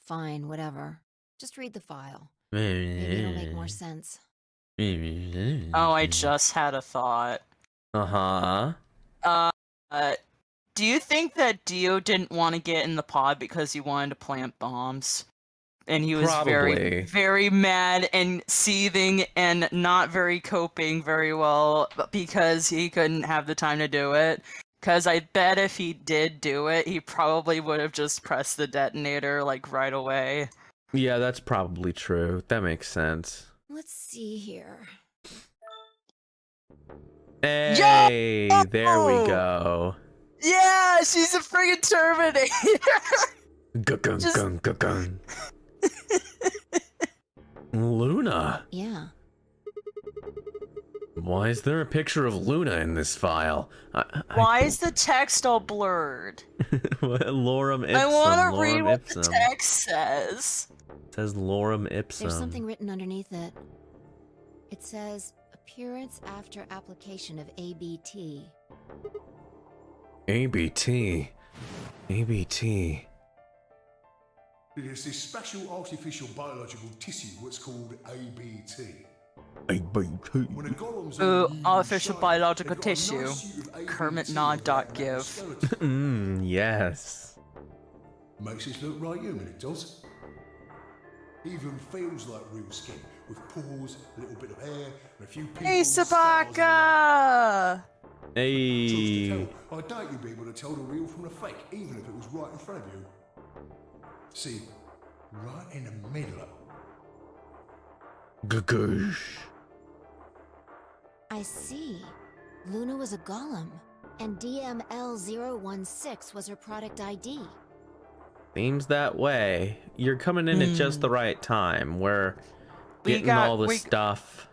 Fine, whatever. Just read the file. Maybe it'll make more sense. Oh, I just had a thought. Uh-huh. Do you think that Dio didn't want to get in the pod because he wanted to plant bombs? And he was very, Probably. very mad and seething and not very coping very well because he couldn't have the time to do it. Because I bet if he did do it, he probably would have just pressed the detonator, like, right away. Yeah, that's probably true. That makes sense. Let's see here. Hey, there we go. Yeah, she's a friggin' Terminator! Gung. Luna. Yeah. Why is there a picture of Luna in this file? Why is the text all blurred? Lorem ipsum. I want to read lorem what ipsum. the text says. It says lorem ipsum. There's something written underneath it. It says, appearance after application of ABT. ABT. ABT. There's this special artificial biological tissue what's called ABT. ABT. When a golem's Artificial shape, biological they've got a tissue. nice suit of ABT Kermit on Nod their dot give. skeleton. Yes. Makes it look right human, it does. Even feels like real skin, with pores, a little bit of hair, and a few pimples. Hey, Sabaka! Hey. I doubt you'd be able to tell the real from the fake, even if it was right in front of you. See, right in the middle. Gugush. I see. Luna was a golem, and DML016 was her product ID. Seems that way. You're coming in at just the right time. We're getting all the stuff.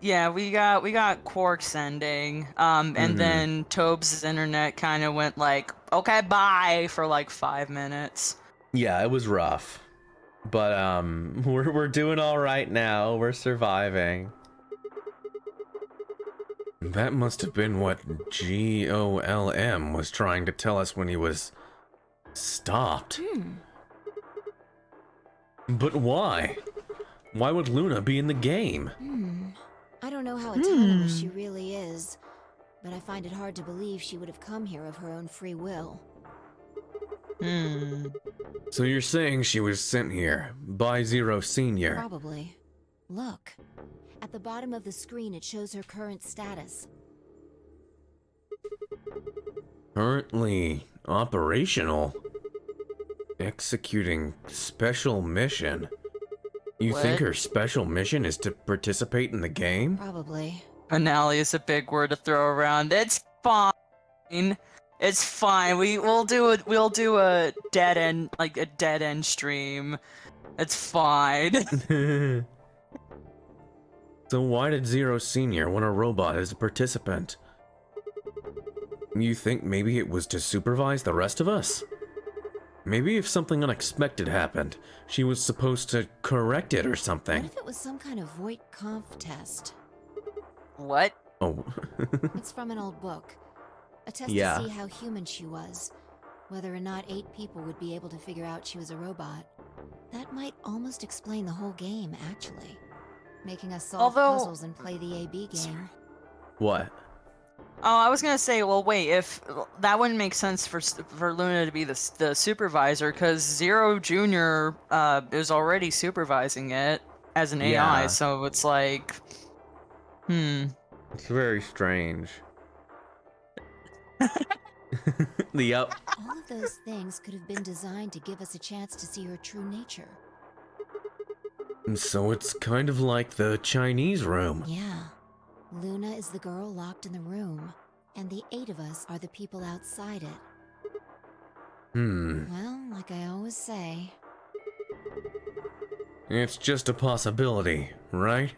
Yeah, we got Quark sending, and then Tobes' internet kind of went like, okay, bye, for like 5 minutes. Yeah, it was rough. But we're doing all right now. We're surviving. That must have been what GOLM was trying to tell us when he was stopped. But why? Why would Luna be in the game? I don't know how autonomous she really is, but I find it hard to believe she would have come here of her own free will. So you're saying she was sent here by Zero Senior? Probably. Look. At the bottom of the screen, it shows her current status. Currently operational. Executing special mission. You think her special mission is to participate in the game? Probably. Finale is a big word to throw around. It's fine. It's fine. We'll do a dead end stream. It's fine. So why did Zero Senior want a robot as a participant? You think maybe it was to supervise the rest of us? Maybe if something unexpected happened, she was supposed to correct it or something. What if it was some kind of Voight-Kampf test? What? Oh. It's from an old book. A test Yeah. to see how human she was. Whether or not 8 people would be able to figure out she was a robot. That might almost explain the whole game, actually. Making us solve puzzles and play the AB game. What? Oh, I was gonna say, well, wait, if that wouldn't make sense for Luna to be the supervisor, because Zero Junior is already supervising it as an AI, Yeah. so it's like, It's very strange. Yep. All of those things could have been designed to give us a chance to see her true nature. So it's kind of like the Chinese room. Yeah. Luna is the girl locked in the room, and the 8 of us are the people outside it. Well, like I always say, It's just a possibility, right?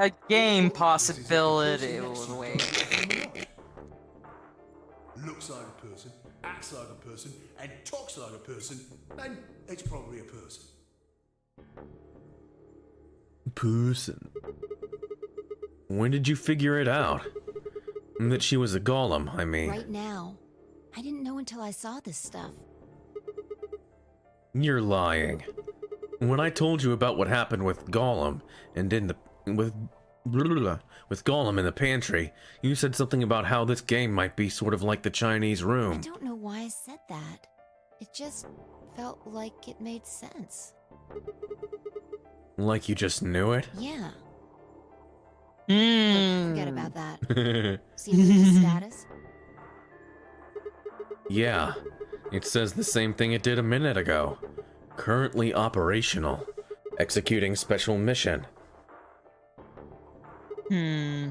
A game possibility. Wait. Looks like a person, acts like a person, and talks like a person, then it's probably a person. Person. When did you figure it out? That she was a golem, I mean. Right now. I didn't know until I saw this stuff. You're lying. When I told you about what happened with Gollum and with Gollum in the pantry, you said something about how this game might be sort of like the Chinese room. I don't know why I said that. It just felt like it made sense. Like you just knew it? Yeah. Hmm. Forget about that. See the status? Yeah. It says the same thing it did a minute ago. Currently operational. Executing special mission.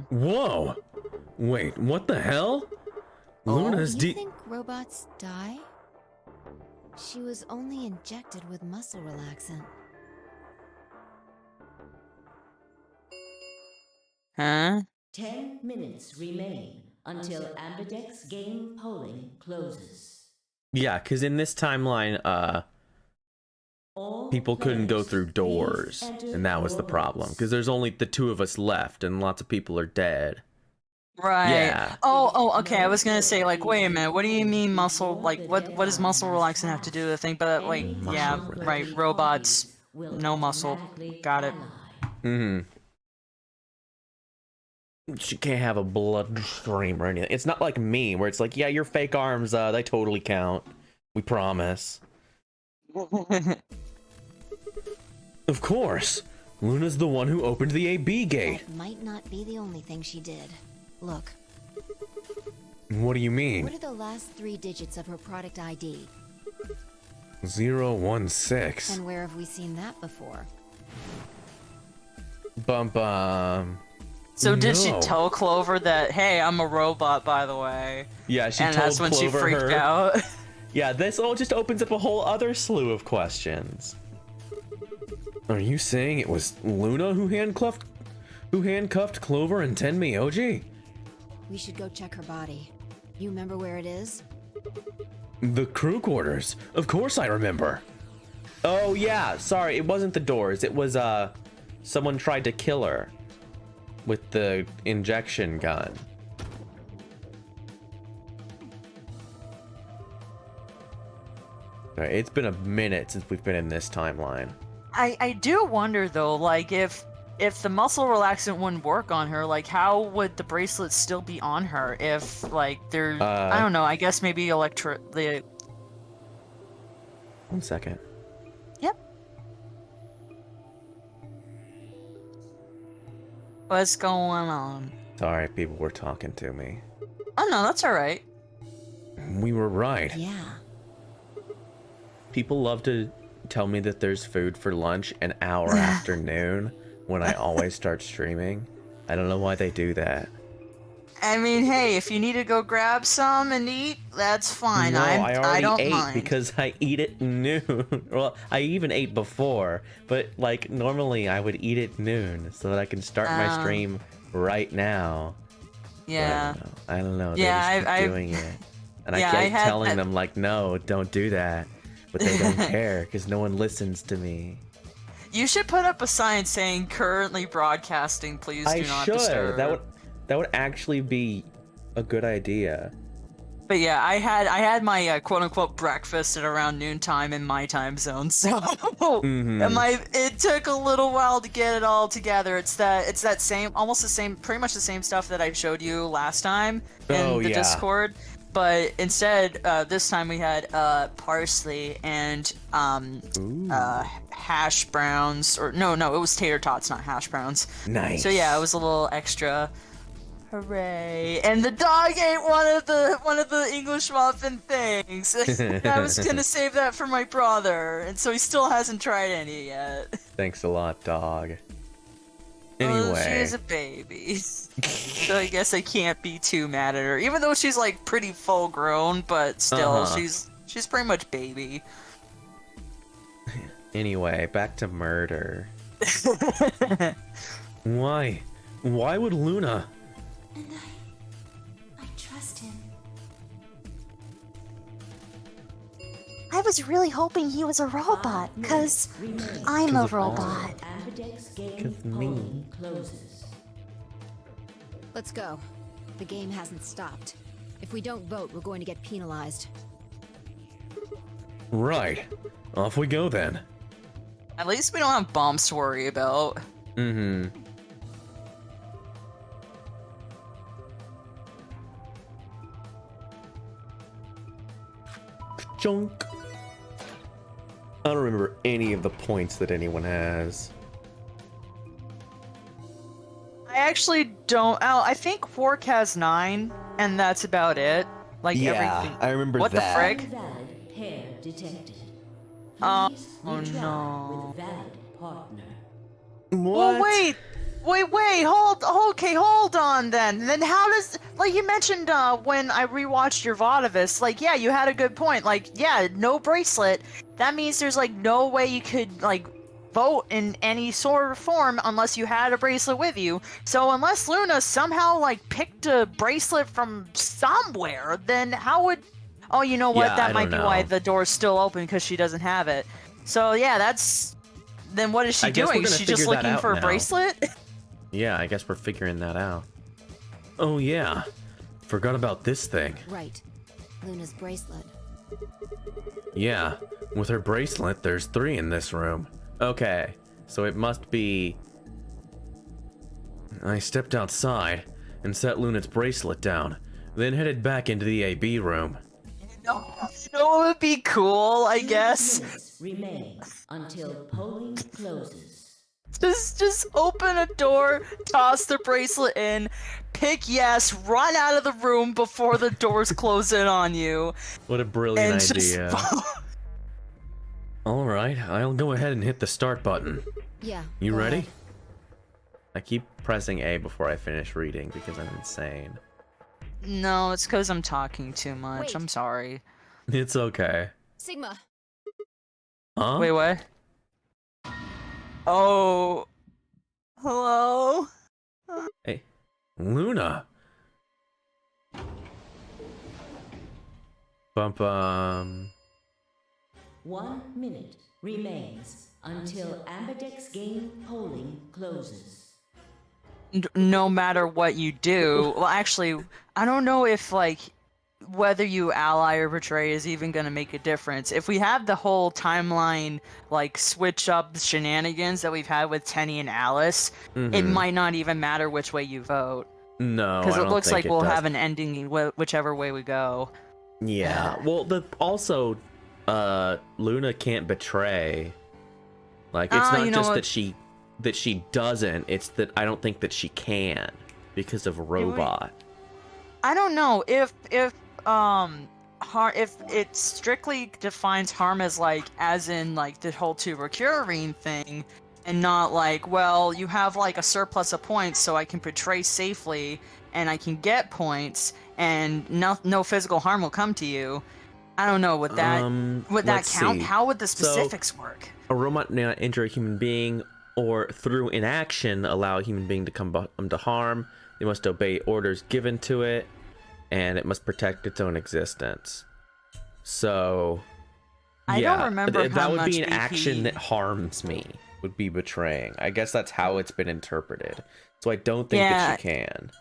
Whoa! Wait, what the hell? Luna's You think robots die? She was only injected with muscle relaxant. Huh? 10 minutes remain until Ambidex game polling closes. Yeah, because in this timeline, people couldn't go through doors, and that was the problem. Because there's only the two of us left, and lots of people are dead. Right. Yeah. Oh, okay. I was gonna say, like, wait a minute. What do you mean muscle? Like, what does muscle relaxant have to do with the thing? But like, yeah, right. Robots, no muscle. Got it. She can't have a bloodstream or anything. It's not like me, where it's like, yeah, your fake arms, they totally count. We promise. Of course. Luna's the one who opened the AB gate. That might not be the only thing she did. Look. What do you mean? What are the last 3 digits of her product ID? 016. And where have we seen that before? So did she No. tell Clover that, hey, I'm a robot, by the way? Yeah, she and told that's when Clover she freaked her. out. Yeah, this all just opens up a whole other slew of questions. Are you saying it was Luna who handcuffed Clover and Tenmyoji? We should go check her body. You remember where it is? The crew quarters. Of course I remember. Oh yeah, sorry, it wasn't the doors. It was someone tried to kill her with the injection gun. Alright, it's been a minute since we've been in this timeline. I do wonder though, like if the muscle relaxant wouldn't work on her, like how would the bracelet still be on her if like they're I don't know, I guess maybe the 1 second. Yep. What's going on? Sorry, people were talking to me. Oh no, that's alright. We were right. Yeah. People love to tell me that there's food for lunch an hour after noon when I always start streaming. I don't know why they do that. I mean, hey, if you need to go grab some and eat, that's fine. No, I I already don't ate mind. because I eat at noon. Well, I even ate before, but like normally I would eat at noon so that I can start my stream right now. Yeah. But I don't know. Yeah, they just keep doing it, and yeah, I I keep had telling that- them like, no, don't do that, but they don't care because no one listens to me. You should put up a sign saying "currently broadcasting. Please do I not should. disturb." That would actually be a good idea. But yeah, I had my quote unquote breakfast at around noontime in my time zone, so it took a little while to get it all together. It's that same, almost the same, pretty much the same stuff that I showed you last time in the Discord. But instead, this time we had parsley and hash browns, or no, it was tater tots, not hash browns. Nice. So yeah, it was a little extra. Hooray! And the dog ate one of the English muffin things. I was gonna save that for my brother, and so he still hasn't tried any yet. Thanks a lot, dog. Well, Anyway, she is a baby, so I guess I can't be too mad at her. Even though she's like pretty full grown, but still, she's pretty much baby. Anyway, back to murder. Why? Why would Luna? And I trust him. I was really hoping he was a robot, cause I'm a robot. Ambidex game 'Cause me. polling closes. Let's go. The game hasn't stopped. If we don't vote, we're going to get penalized. Right. Off we go then. At least we don't have bombs to worry about. Mm-hmm. Junk. I don't remember any of the points that anyone has. I actually don't. Oh, I think Quark has 9, and that's about it. Like Yeah, everything. I remember what that. the frick? Invalid pair detected. Oh, Please oh retry no. with valid partner. Well, wait, hold on then. Then how does, like you mentioned when I rewatched your Vodivis, like, yeah, you had a good point. Like, yeah, no bracelet. That means there's, like, no way you could, like, vote in any sort of form unless you had a bracelet with you. So unless Luna somehow, like, picked a bracelet from somewhere, then how would... Oh, you know what? Yeah, That I might don't be why know. the door's still open, because she doesn't have it. So, yeah, that's... Then what is she I guess we're doing? Is gonna she just figure that looking out for a now. bracelet? Yeah, I guess we're figuring that out. Oh yeah. Forgot about this thing. Right. Luna's bracelet. Yeah. With her bracelet, there's 3 in this room. Okay, so it must be... I stepped outside and set Luna's bracelet down, then headed back into the AB room. No, it would be cool, I guess. Minutes remain until polling closes. Just open a door, toss the bracelet in, pick yes, run out of the room before the doors close in on you. What a brilliant And just idea. Alright, I'll go ahead and hit the start button. Yeah. You go ready? ahead. I keep pressing A before I finish reading because I'm insane. No, it's because I'm talking too much. Wait. I'm sorry. It's okay. Sigma. Huh? Wait, what? Oh. Hello? Hey. Luna. Bum. 1 minute remains until Ambidex game polling closes. No matter what you do. Well, actually, I don't know if, like, whether you ally or betray is even going to make a difference. If we have the whole timeline, like, switch up shenanigans that we've had with Tenny and Alice, it might not even matter which way you vote. No, Because I it don't looks think like it we'll does. have an ending whichever way we go. Yeah. Well, also, Luna can't betray. Like, it's not you know just what? that she doesn't. It's that I don't think that she can because of robot. I don't know if it strictly defines harm as, like, as in, like, the whole tuberculin thing, and not like, well, you have, like, a surplus of points, so I can betray safely and I can get points and no physical harm will come to you. I don't know, would that let's count? see. How would the So, specifics work? A robot may not injure a human being or through inaction allow a human being to come to harm. They must obey orders given to it, and it must protect its own existence. So, I yeah, don't remember that how would much be an BP action that harms me. Would be betraying. I guess that's how it's been interpreted. So I don't think that she can.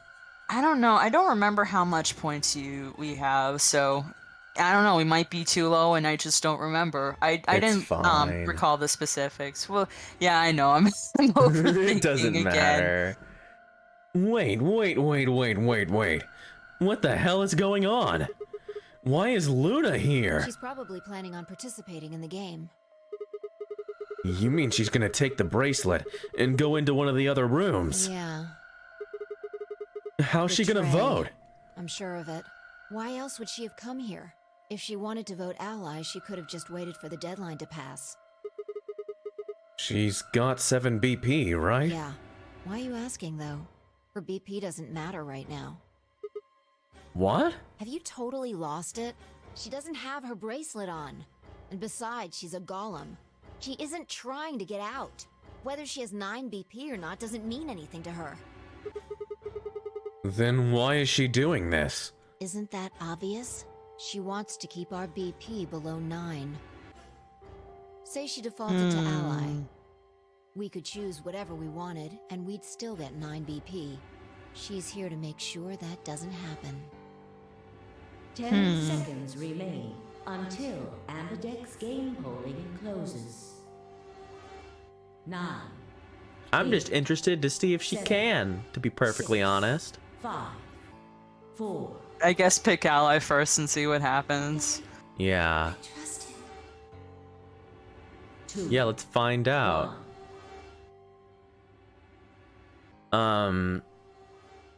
I don't know. I don't remember how much points we have, so I don't know. We might be too low, and I just don't remember. I didn't fine. recall the specifics. Well, yeah, I know. I'm overthinking It doesn't again. matter. Wait. What the hell is going on? Why is Luna here? She's probably planning on participating in the game. You mean she's gonna take the bracelet and go into one of the other rooms? Yeah. How's she gonna Betrayed. vote? I'm sure of it. Why else would she have come here? If she wanted to vote ally, she could have just waited for the deadline to pass. She's got 7 BP, right? Yeah. Why are you asking, though? Her BP doesn't matter right now. What? Have you totally lost it? She doesn't have her bracelet on. And besides, she's a golem. She isn't trying to get out. Whether she has 9 BP or not doesn't mean anything to her. Then why is she doing this? Isn't that obvious? She wants to keep our BP below 9. Say she defaulted to ally. We could choose whatever we wanted, and we'd still get 9 BP. She's here to make sure that doesn't happen. 10 seconds remain until Ambidex game polling closes. 9. I'm just interested to see if she can, to be perfectly honest. 5. 4. I guess pick ally first and see what happens. Yeah. Trust him. 2. Yeah, let's find out. 1.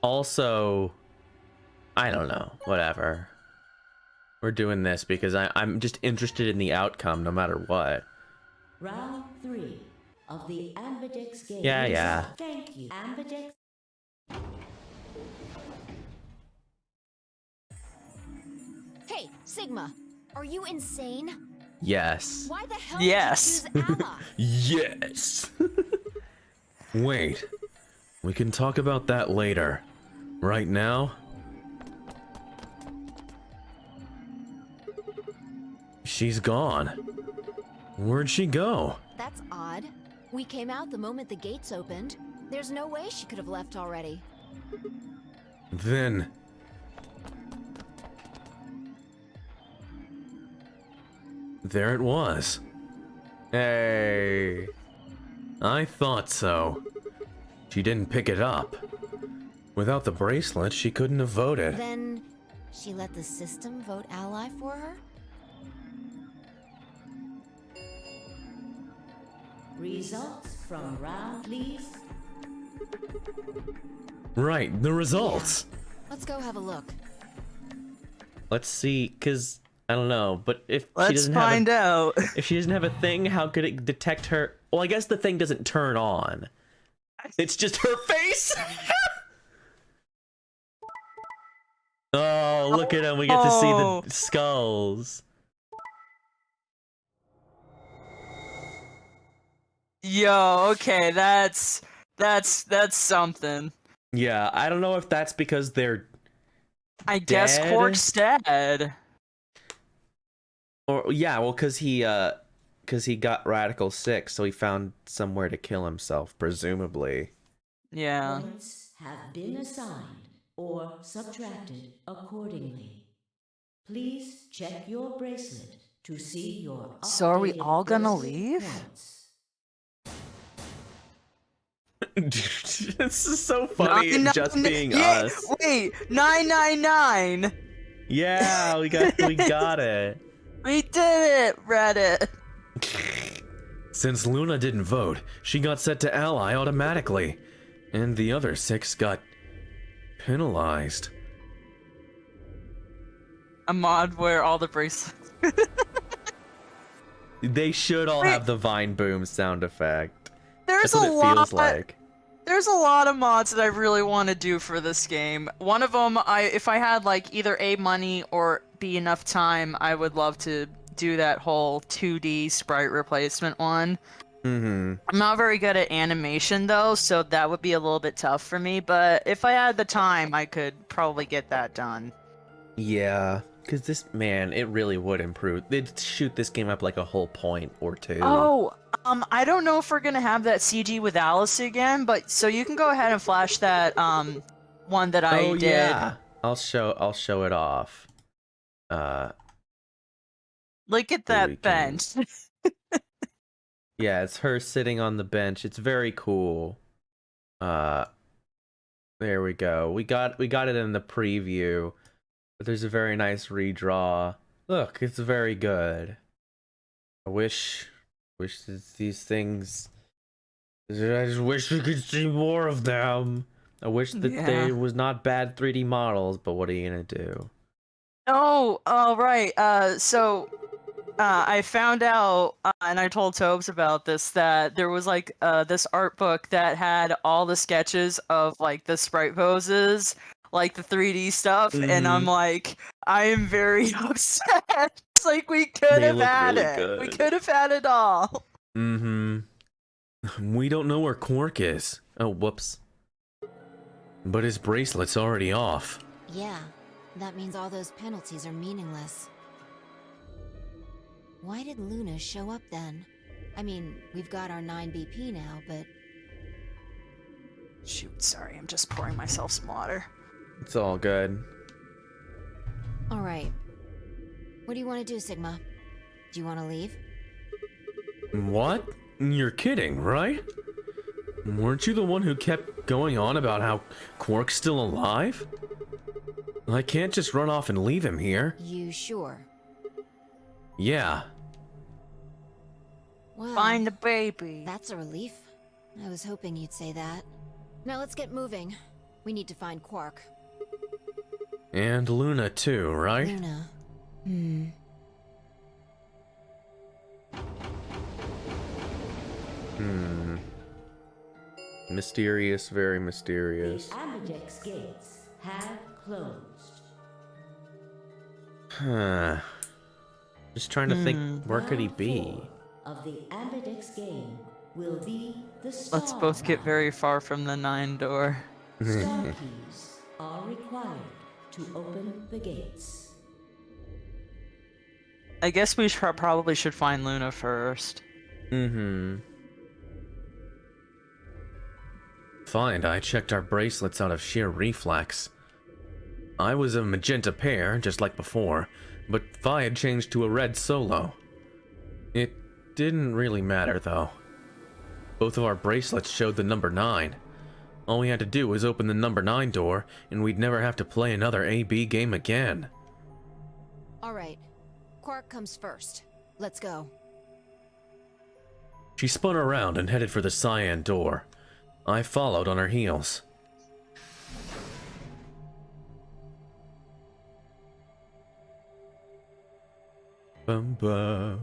Also, I don't know. Whatever. We're doing this because I'm just interested in the outcome, no matter what. Round 3 of the Ambidex game. Yeah. Thank you, Ambidex. Hey, Sigma, are you insane? Yes. Why the hell Yes. did you choose ally? Yes! Wait. We can talk about that later. Right now? She's gone. Where'd she go? That's odd. We came out the moment the gates opened. There's no way she could have left already. Then... there it was. Hey. I thought so. She didn't pick it up. Without the bracelet, she couldn't have voted. Then she let the system vote ally for her? Results from round, please. Right, the results. Let's go have a look. Let's see, because I don't know, but if she Let's doesn't find out. If she doesn't have a thing, how could it detect her? Well, I guess the thing doesn't turn on. It's just her face. Oh, look at him. We get to see the skulls. Yo, okay, that's something. Yeah, I don't know if that's because they're I guess dead. Quark's dead. Or yeah, well, cause he got Radical 6, so he found somewhere to kill himself, presumably. Yeah. Points have been assigned or subtracted accordingly. Please check your bracelet to see your So are we updated all gonna bracelet leave? points. This is so funny, it just being us. Wait, 999. Yeah, we got it. We did it, Reddit. Since Luna didn't vote, she got set to ally automatically. And the other 6 got penalized. A mod where all the bracelets. They should all have the Vine Boom sound effect. There's That's what it feels like. There's a lot of mods that I really want to do for this game. One of them, if I had like either A, money or B, enough time, I would love to do that whole 2D sprite replacement one. Mm-hmm. I'm not very good at animation though, so that would be a little bit tough for me, but if I had the time, I could probably get that done. Yeah, because this, man, it really would improve. They'd shoot this game up like a whole point or two. Oh, I don't know if we're gonna have that CG with Alice again, but so you can go ahead and flash that one that I did. Yeah, I'll show it off. Look at that bench. Yeah, it's her sitting on the bench. It's very cool. There we go. We got it in the preview. But there's a very nice redraw. Look, it's very good. I wish these things. I just wish we could see more of them. I wish that they was not bad 3D models, but what are you gonna do? Oh, right. So I found out, and I told Tobes about this, that there was like this art book that had all the sketches of like the sprite poses, like the 3D stuff, and I'm like, I am very upset. It's like we could have had it. We could have had it all. Mm-hmm. We don't know where Quark is. Oh, whoops. But his bracelet's already off. Yeah, that means all those penalties are meaningless. Why did Luna show up then? I mean, we've got our 9 BP now, but... Shoot, sorry, I'm just pouring myself some water. It's all good. Alright. What do you want to do, Sigma? Do you want to leave? What? You're kidding, right? Weren't you the one who kept going on about how Quark's still alive? I can't just run off and leave him here. You sure? Yeah. Well, Find the baby. That's a relief. I was hoping you'd say that. Now let's get moving. We need to find Quark. And Luna too, right? Luna. Mysterious, very mysterious. The Ambidex gates have closed. Huh. Just trying to think, where could he be? Of the Ambidex game will be the star. Let's both get very far from the 9 door. Star keys are required to open the gates. I guess we probably should find Luna first. Fine, I checked our bracelets out of sheer reflex. I was a magenta pair, just like before, but Vi had changed to a red solo. It didn't really matter, though. Both of our bracelets showed the number 9. All we had to do was open the number 9 door, and we'd never have to play another AB game again. Alright. Quark comes first. Let's go. She spun around and headed for the cyan door. I followed on her heels. Bum bum.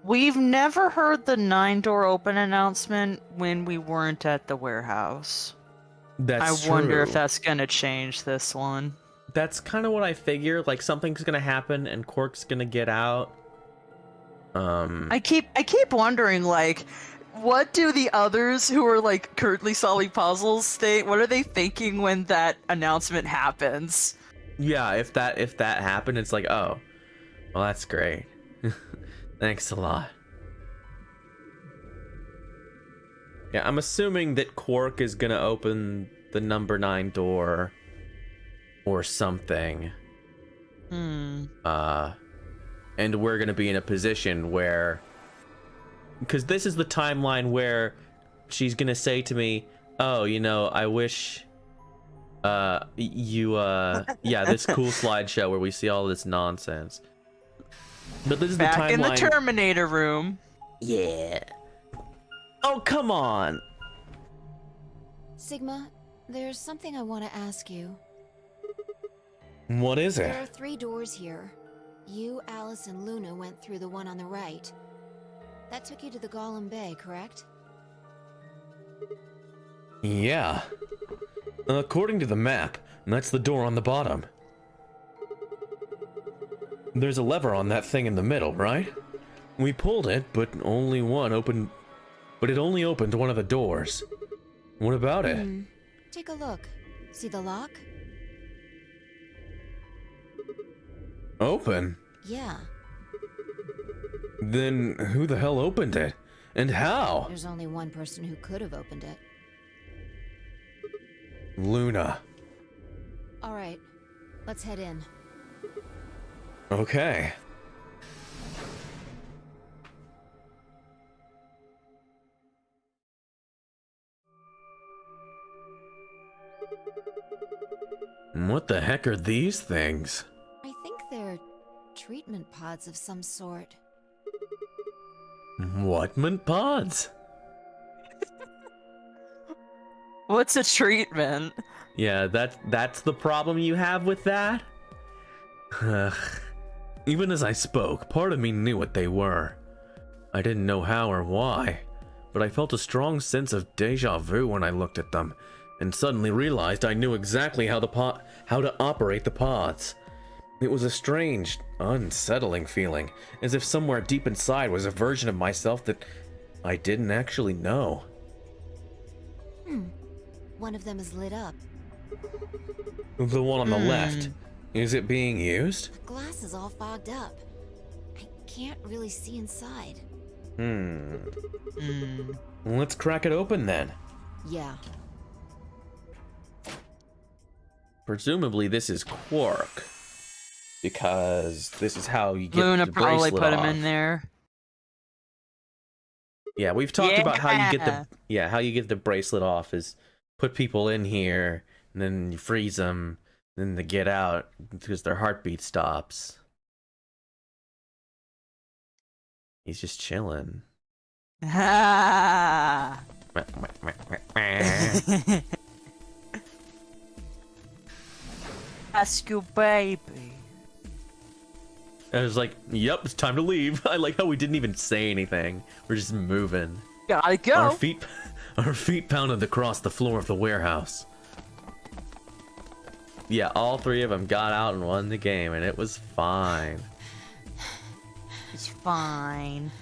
We've never heard the 9 door open announcement when we weren't at the warehouse. That's I wonder if true. that's gonna change this one. That's kind of what I figured. Like, something's gonna happen and Quark's gonna get out. I keep wondering, like, what do the others who are like currently solving puzzles think? What are they thinking when that announcement happens? Yeah, if that happened, it's like, oh, well, that's great. Thanks a lot. Yeah, I'm assuming that Quark is gonna open the number 9 door or something. And we're gonna be in a position where, because this is the timeline where she's gonna say to me, oh, you know, I wish yeah, this cool slideshow where we see all this nonsense. But this is the timeline. Back in the Terminator room. Yeah. Oh, come on. Sigma, there's something I want to ask you. What is There are it? 3 doors here. You, Alice, and Luna went through the one on the right. That took you to the Golem Bay, correct? Yeah. According to the map, that's the door on the bottom. There's a lever on that thing in the middle, right? We pulled it, but only one opened. But it only opened one of the doors. What about it? Take a look. See the lock? Open? Yeah. Then who the hell opened it? And how? There's only one person who could have opened it. Luna. Alright, let's head in. Okay. What the heck are these things? I think they're treatment pods of some sort. Whatment pods? What's a treatment? Yeah, that's the problem you have with that? Even as I spoke, part of me knew what they were. I didn't know how or why, but I felt a strong sense of deja vu when I looked at them, and suddenly realized I knew exactly how to operate the pods. It was a strange, unsettling feeling, as if somewhere deep inside was a version of myself that I didn't actually know. One of them is lit up. The one on the left. Is it being used? The glass is all fogged up. I can't really see inside. Let's crack it open then. Yeah. Presumably this is Quark, because this is how you get Luna the probably bracelet put off. him in there. Yeah, we've talked about how you get the Yeah. how you get the bracelet off is put people in here and then you freeze them, then they get out because their heartbeat stops. He's just chilling. Ask your baby. I was like, yep, it's time to leave. I like how we didn't even say anything. We're just moving. Gotta go. Our feet pounded across the floor of the warehouse. Yeah, all three of them got out and won the game, and it was fine. It's fine.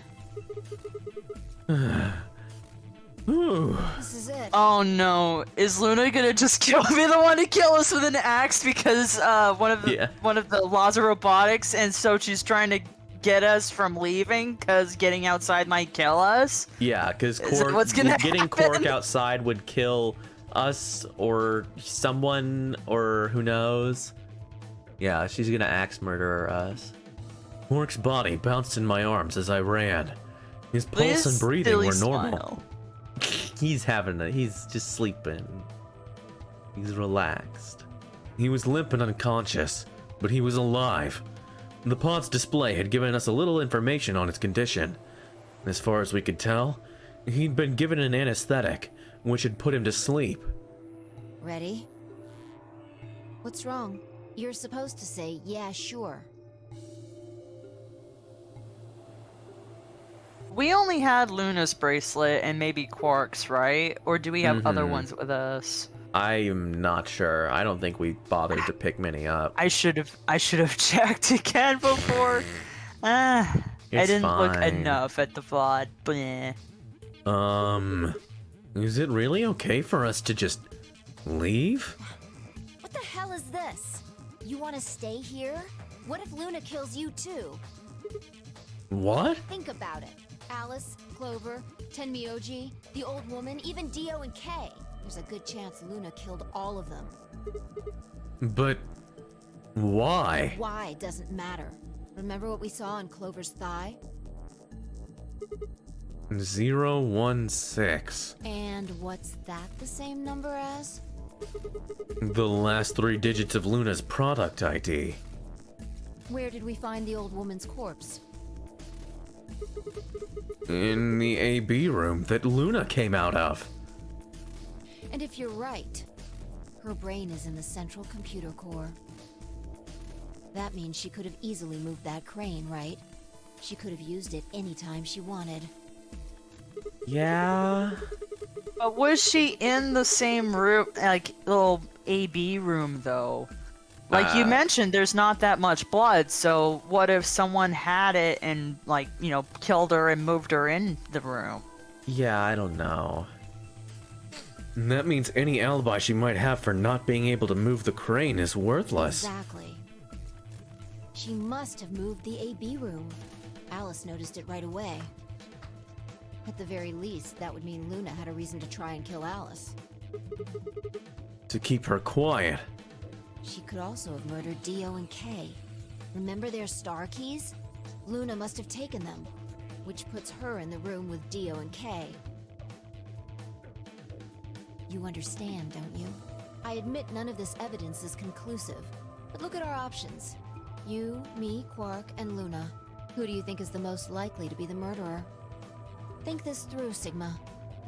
This is it. Oh no, is Luna gonna just be the one to kill us with an axe because one of the laws of robotics, and so she's trying to get us from leaving because getting outside might kill us? Yeah, because getting Quark outside would kill us or someone or who knows. Yeah, she's gonna axe murder us. Quark's body bounced in my arms as I ran. His pulse and breathing were normal. He's just sleeping. He's relaxed. He was limp and unconscious, but he was alive. The pod's display had given us a little information on his condition. As far as we could tell, he'd been given an anesthetic, which had put him to sleep. Ready? What's wrong? You're supposed to say, yeah, sure. We only had Luna's bracelet and maybe Quark's, right? Or do we have other ones with us? I'm not sure. I don't think we bothered to pick many up. I should have checked again before. I didn't look enough at the VOD. Bleh. Is it really okay for us to just leave? What the hell is this? You want to stay here? What if Luna kills you too? What? Think about it. Alice, Clover, Tenmyoji, the old woman, even Dio and Kay. There's a good chance Luna killed all of them. But why? Why doesn't matter. Remember what we saw on Clover's thigh? 016. And what's that the same number as? The last 3 digits of Luna's product ID. Where did we find the old woman's corpse? In the AB room that Luna came out of. And if you're right, her brain is in the central computer core. That means she could have easily moved that crane, right? She could have used it anytime she wanted. Yeah. But was she in the same room, like little AB room though? Like you mentioned, there's not that much blood, so what if someone had it and, like, you know, killed her and moved her in the room? Yeah, I don't know. That means any alibi she might have for not being able to move the crane is worthless. Exactly. She must have moved the AB room. Alice noticed it right away. At the very least, that would mean Luna had a reason to try and kill Alice. To keep her quiet. She could also have murdered Dio and Kay. Remember their star keys? Luna must have taken them, which puts her in the room with Dio and Kay. You understand, don't you? I admit none of this evidence is conclusive, but look at our options. You, me, Quark, and Luna. Who do you think is the most likely to be the murderer? Think this through, Sigma.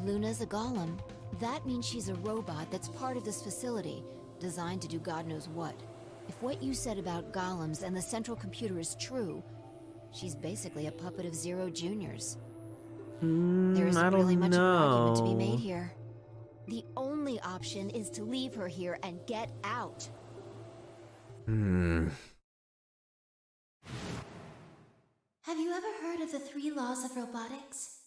Luna's a golem. That means she's a robot that's part of this facility, designed to do God knows what. If what you said about golems and the central computer is true, she's basically a puppet of Zero Junior's. There isn't really much of an argument to be made here. The only option is to leave her here and get out. Have you ever heard of the 3 laws of robotics?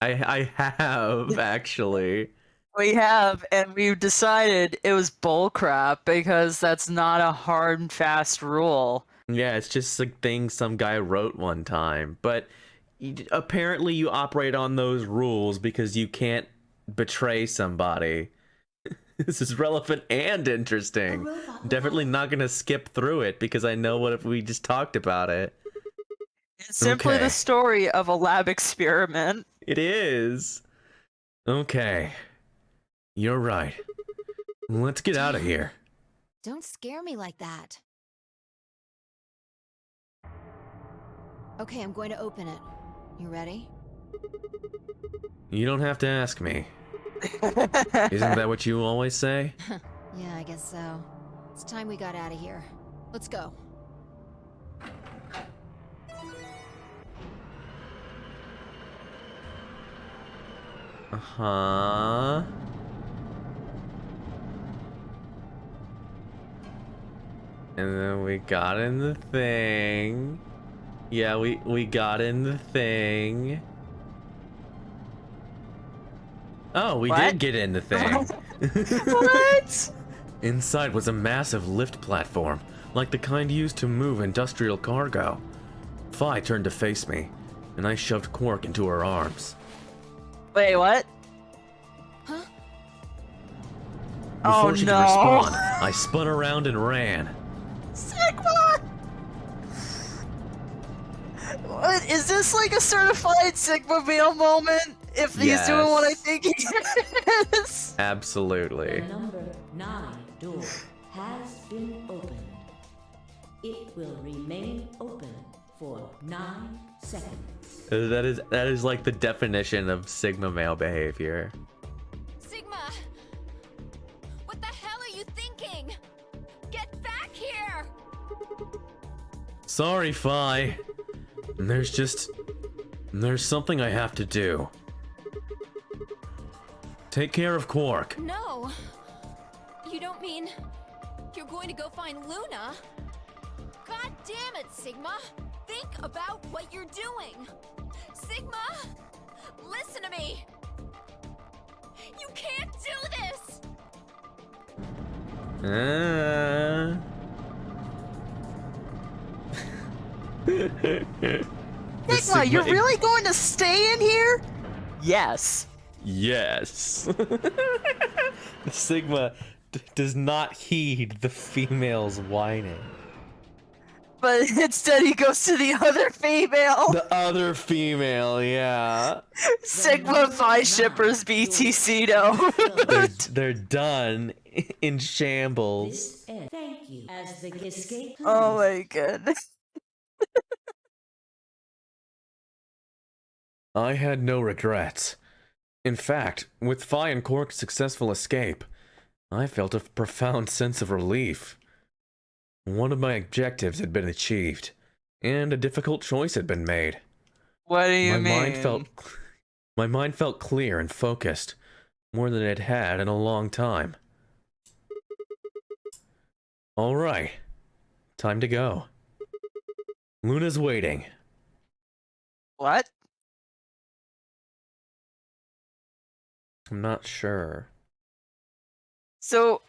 I have, actually. We have, and we've decided it was bullcrap because that's not a hard and fast rule. Yeah, it's just a thing some guy wrote one time. But apparently you operate on those rules because you can't betray somebody. This is relevant and interesting. Definitely not going to skip through it because I know what if we just talked about it. It's simply Okay. the story of a lab experiment. It is. Okay. You're right. Let's get out of here. Don't scare me like that. Okay, I'm going to open it. You ready? You don't have to ask me. Isn't that what you always say? Yeah, I guess so. It's time we got out of here. Let's go. Uh-huh. And then we got in the thing. Yeah, we got in the thing. Oh, we did get in the thing. What? Inside was a massive lift platform, like the kind used to move industrial cargo. Fi turned to face me, and I shoved Quark into her arms. Wait, what? Huh? Before Oh, she could no. respond, I spun around and ran. Sigma! What? Is this like a certified Sigma male moment? If he's doing what I think he is? Absolutely. The number 9 door has been opened. It will remain open for 9 seconds. That is like the definition of Sigma male behavior. Sigma! What the hell are you thinking? Get back here! Sorry, Fi. There's something I have to do. Take care of Quark. No! You don't mean you're going to go find Luna? God damn it, Sigma! Think about what you're doing! Sigma! Listen to me! You can't do this! Sigma, you're really going to stay in here? Yes. Yes. Sigma does not heed the females whining. But instead he goes to the other female. The other female, yeah. Sigma Phi shippers BTC though. They're done in shambles. Thank you. As the escape. Oh my goodness. I had no regrets. In fact, with Fi and Quark's successful escape, I felt a profound sense of relief. One of my objectives had been achieved, and a difficult choice had been made. What do you mean? My mind felt clear and focused, more than it had in a long time. All right, time to go. Luna's waiting. What? I'm not sure. So,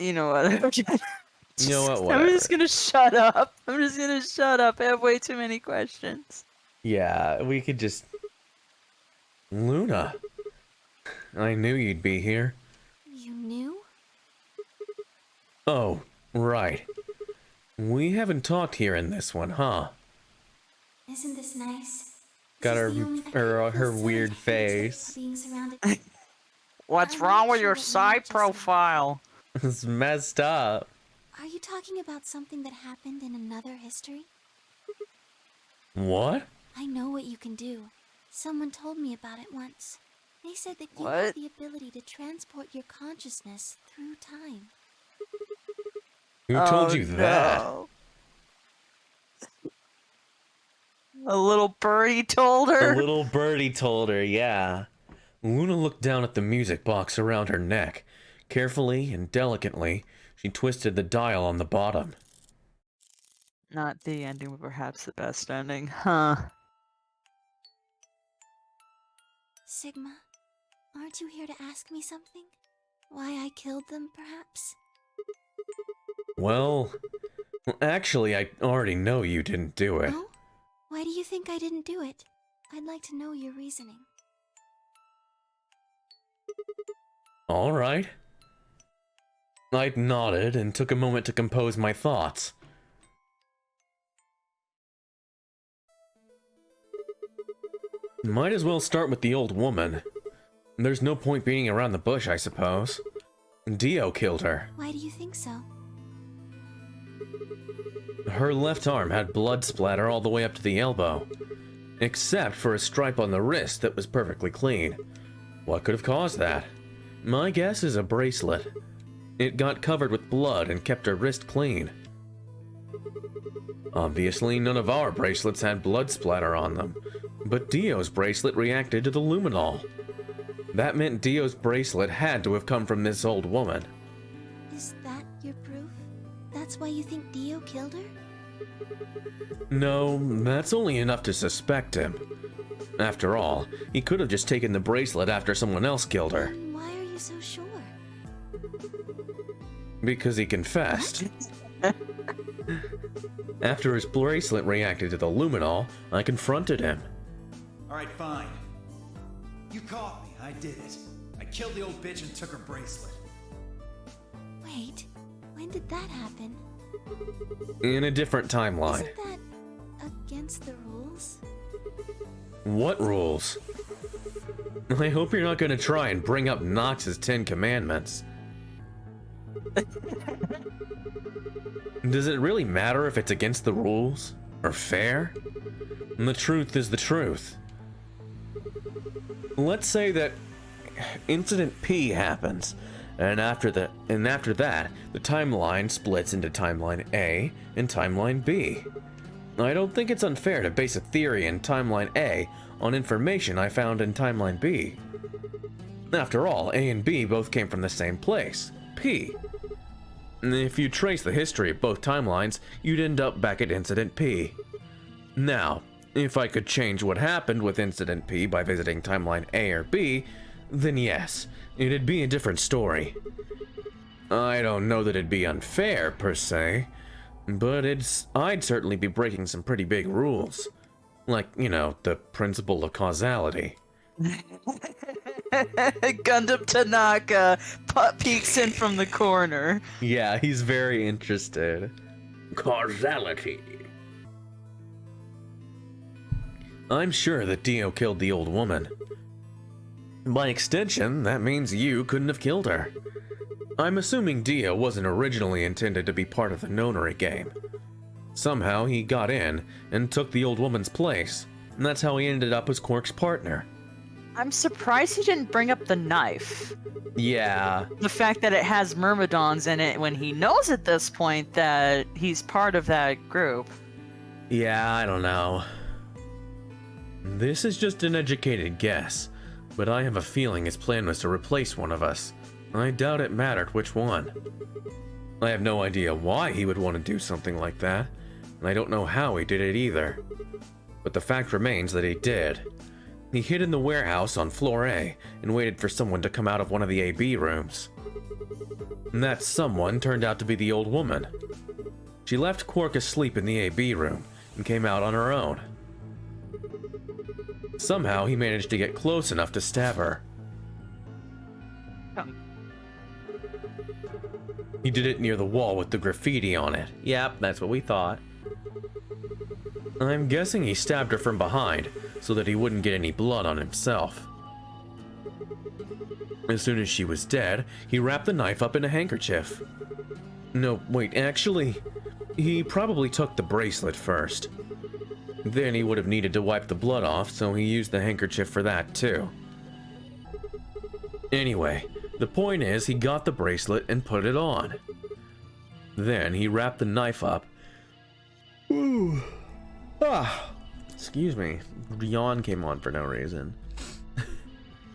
you know what? You know what? I'm Whatever. just gonna shut up. I'm just gonna shut up. I have way too many questions. Yeah, we could just... Luna. I knew you'd be here. You knew? Oh, right. We haven't talked here in this one, huh? Isn't this nice? Got This her is the only thing I her feel weird safe face. being surrounded. What's I'm wrong not with sure your what side Luna just said. profile? It's messed up. Are you talking about something that happened in another history? What? I know what you can do. Someone told me about it once. They said that you What? have the ability to transport your consciousness through time. Who told you that? No. A little birdie told her. A little birdie told her, yeah. Luna looked down at the music box around her neck. Carefully and delicately, she twisted the dial on the bottom. Not the ending, but perhaps the best ending. Huh. Sigma, aren't you here to ask me something? Why I killed them, perhaps? Well, actually, I already know you didn't do it. Oh? Why do you think I didn't do it? I'd like to know your reasoning. All right. I nodded and took a moment to compose my thoughts. Might as well start with the old woman. There's no point beating around the bush, I suppose. Dio killed her. Why do you think so? Her left arm had blood splatter all the way up to the elbow, except for a stripe on the wrist that was perfectly clean. What could have caused that? My guess is a bracelet. It got covered with blood and kept her wrist clean. Obviously, none of our bracelets had blood splatter on them, but Dio's bracelet reacted to the luminol. That meant Dio's bracelet had to have come from this old woman. Is that your proof? That's why you think Dio killed her? No, that's only enough to suspect him. After all, he could have just taken the bracelet after someone else killed her. Then why are you so sure? Because he confessed. After his bracelet reacted to the luminol, I confronted him. Alright, fine. You caught me. I did it. I killed the old bitch and took her bracelet. Wait, when did that happen? In a different timeline. Isn't that against the rules? What rules? I hope you're not going to try and bring up Nox's 10 Commandments. Does it really matter if it's against the rules? Or fair? The truth is the truth. Let's say that Incident P happens, and after that, the timeline splits into Timeline A and Timeline B. I don't think it's unfair to base a theory in Timeline A on information I found in Timeline B. After all, A and B both came from the same place, P. If you trace the history of both timelines, you'd end up back at Incident P. Now, if I could change what happened with Incident P by visiting Timeline A or B, then yes, it'd be a different story. I don't know that it'd be unfair, per se, but I'd certainly be breaking some pretty big rules. Like, you know, the principle of causality. Gundam Tanaka peeks in from the corner. Yeah, he's very interested. Causality. I'm sure that Dio killed the old woman. By extension, that means you couldn't have killed her. I'm assuming Dio wasn't originally intended to be part of the nonary game. Somehow he got in and took the old woman's place, and that's how he ended up as Quark's partner. I'm surprised he didn't bring up the knife. Yeah. The fact that it has myrmidons in it when he knows at this point that he's part of that group. Yeah, I don't know. This is just an educated guess, but I have a feeling his plan was to replace one of us. I doubt it mattered which one. I have no idea why he would want to do something like that, and I don't know how he did it either. But the fact remains that he did. He hid in the warehouse on floor A and waited for someone to come out of one of the AB rooms. And that someone turned out to be the old woman. She left Quark asleep in the AB room and came out on her own. Somehow he managed to get close enough to stab her. He did it near the wall with the graffiti on it. Yep, that's what we thought. I'm guessing he stabbed her from behind so that he wouldn't get any blood on himself. As soon as she was dead, he wrapped the knife up in a handkerchief. No, wait, actually, he probably took the bracelet first. Then he would have needed to wipe the blood off, so he used the handkerchief for that too. Anyway, the point is he got the bracelet and put it on. Then he wrapped the knife up. Ooh. Excuse me. Yawn came on for no reason.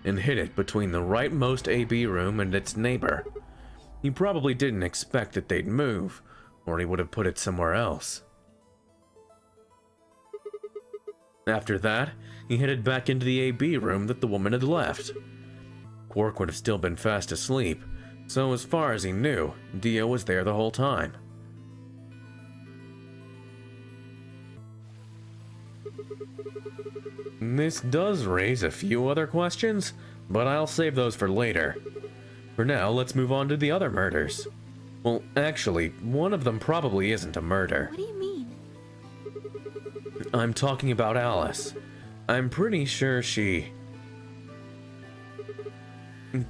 And hid it between the rightmost AB room and its neighbor. He probably didn't expect that they'd move, or he would have put it somewhere else. After that, he headed back into the AB room that the woman had left. Quark would have still been fast asleep, so as far as he knew, Dio was there the whole time. This does raise a few other questions, but I'll save those for later. For now, let's move on to the other murders. Well, actually, one of them probably isn't a murder. What do you mean? I'm talking about Alice. I'm pretty sure she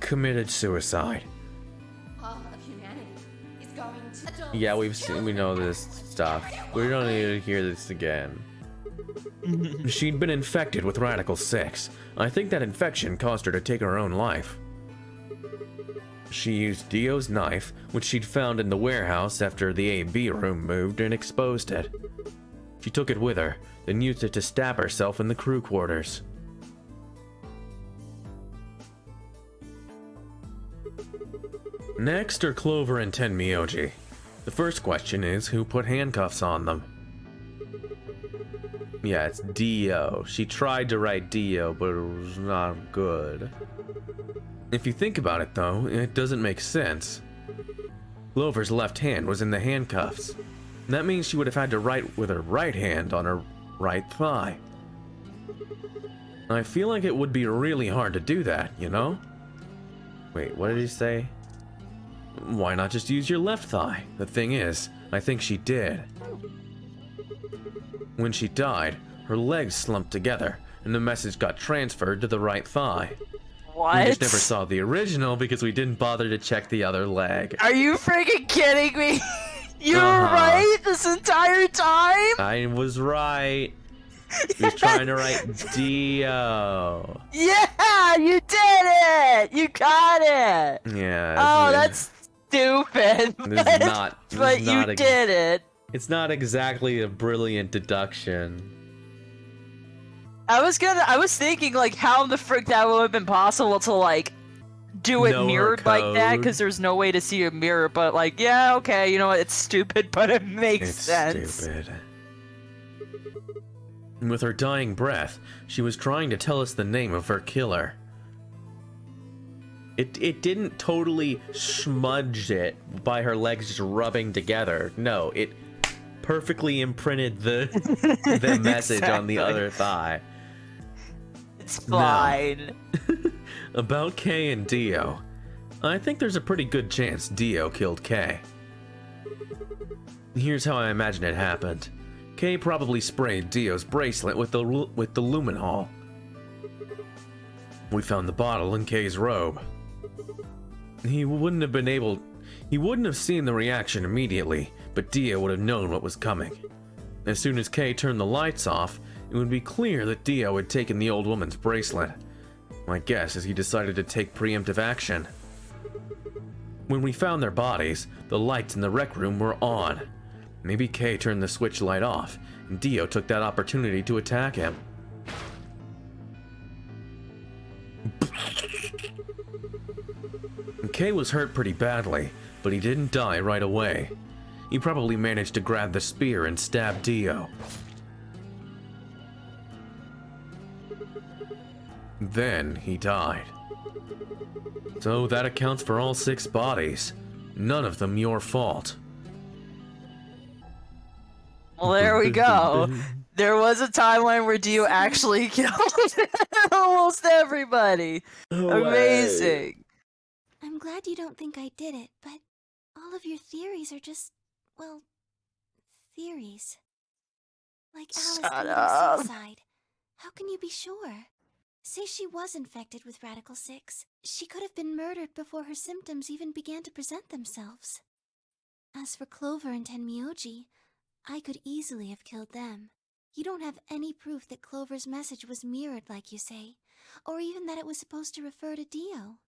committed suicide. All of humanity is going to... Yeah, we know this stuff. We don't need to hear this again. She'd been infected with Radical 6. I think that infection caused her to take her own life. She used Dio's knife, which she'd found in the warehouse after the AB room moved, and exposed it. She took it with her, then used it to stab herself in the crew quarters. Next are Clover and Tenmyoji. The first question is, who put handcuffs on them? Yeah, it's Dio. She tried to write Dio, but it was not good. If you think about it, though, it doesn't make sense. Clover's left hand was in the handcuffs. That means she would have had to write with her right hand on her right thigh. I feel like it would be really hard to do that, you know? Wait, what did he say? Why not just use your left thigh? The thing is, I think she did. When she died, her legs slumped together, and the message got transferred to the right thigh. What? We just never saw the original because we didn't bother to check the other leg. Are you freaking kidding me? You were right this entire time? I was right. He was trying to write Dio. Yeah, you did it! You got it! Yeah. Oh, that's stupid. This is not. But you did it. It's not exactly a brilliant deduction. I was thinking, like, how the frick that would have been possible to, like, do it Know her mirrored like that, code. because there's no way to see a mirror, but, like, yeah, okay, you know what, it's stupid, but it makes It's sense. stupid. With her dying breath, she was trying to tell us the name of her killer. It didn't totally smudge it by her legs just rubbing together. No, it perfectly imprinted the message on the other thigh. It's fine. About Kay and Dio. I think there's a pretty good chance Dio killed Kay. Here's how I imagine it happened. Kay probably sprayed Dio's bracelet with the luminol. We found the bottle in Kay's robe. He wouldn't have seen the reaction immediately, but Dio would have known what was coming. As soon as Kay turned the lights off, it would be clear that Dio had taken the old woman's bracelet. My guess is he decided to take preemptive action. When we found their bodies, the lights in the rec room were on. Maybe Kay turned the switch light off, and Dio took that opportunity to attack him. Kay was hurt pretty badly, but he didn't die right away. He probably managed to grab the spear and stab Dio. Then he died. So that accounts for all 6 bodies. None of them your fault. Well, there we go. There was a timeline where Dio actually killed almost everybody. Amazing. I'm glad you don't think I did it, but all of your theories are just, well, theories. Like Alice committing suicide. How can you be sure? Say she was infected with Radical 6. She could have been murdered before her symptoms even began to present themselves. As for Clover and Tenmyoji, I could easily have killed them. You don't have any proof that Clover's message was mirrored like you say, or even that it was supposed to refer to Dio.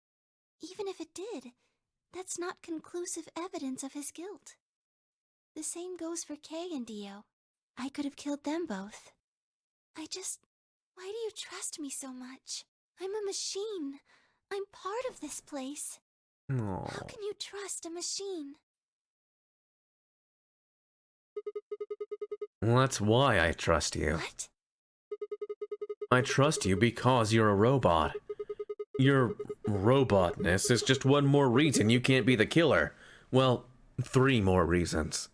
Even if it did, that's not conclusive evidence of his guilt. The same goes for Kay and Dio. I could have killed them both. Why do you trust me so much? I'm a machine. I'm part of this place. Aww. How can you trust a machine? Well, that's why I trust you. What? I trust you because you're a robot. Your robotness is just one more reason you can't be the killer. Well, 3 more reasons.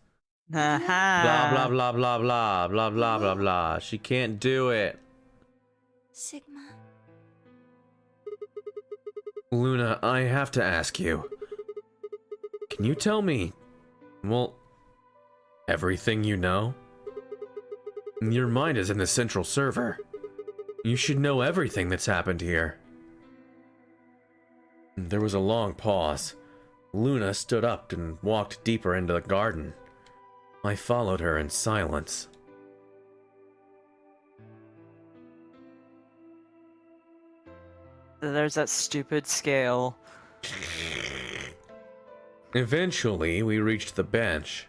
Blah, blah, blah, blah, blah, blah, blah, blah, blah. She can't do it. Sigma. Luna, I have to ask you. Can you tell me, well, everything you know? Your mind is in the central server. You should know everything that's happened here. There was a long pause. Luna stood up and walked deeper into the garden. I followed her in silence. There's that stupid scale. Eventually, we reached the bench.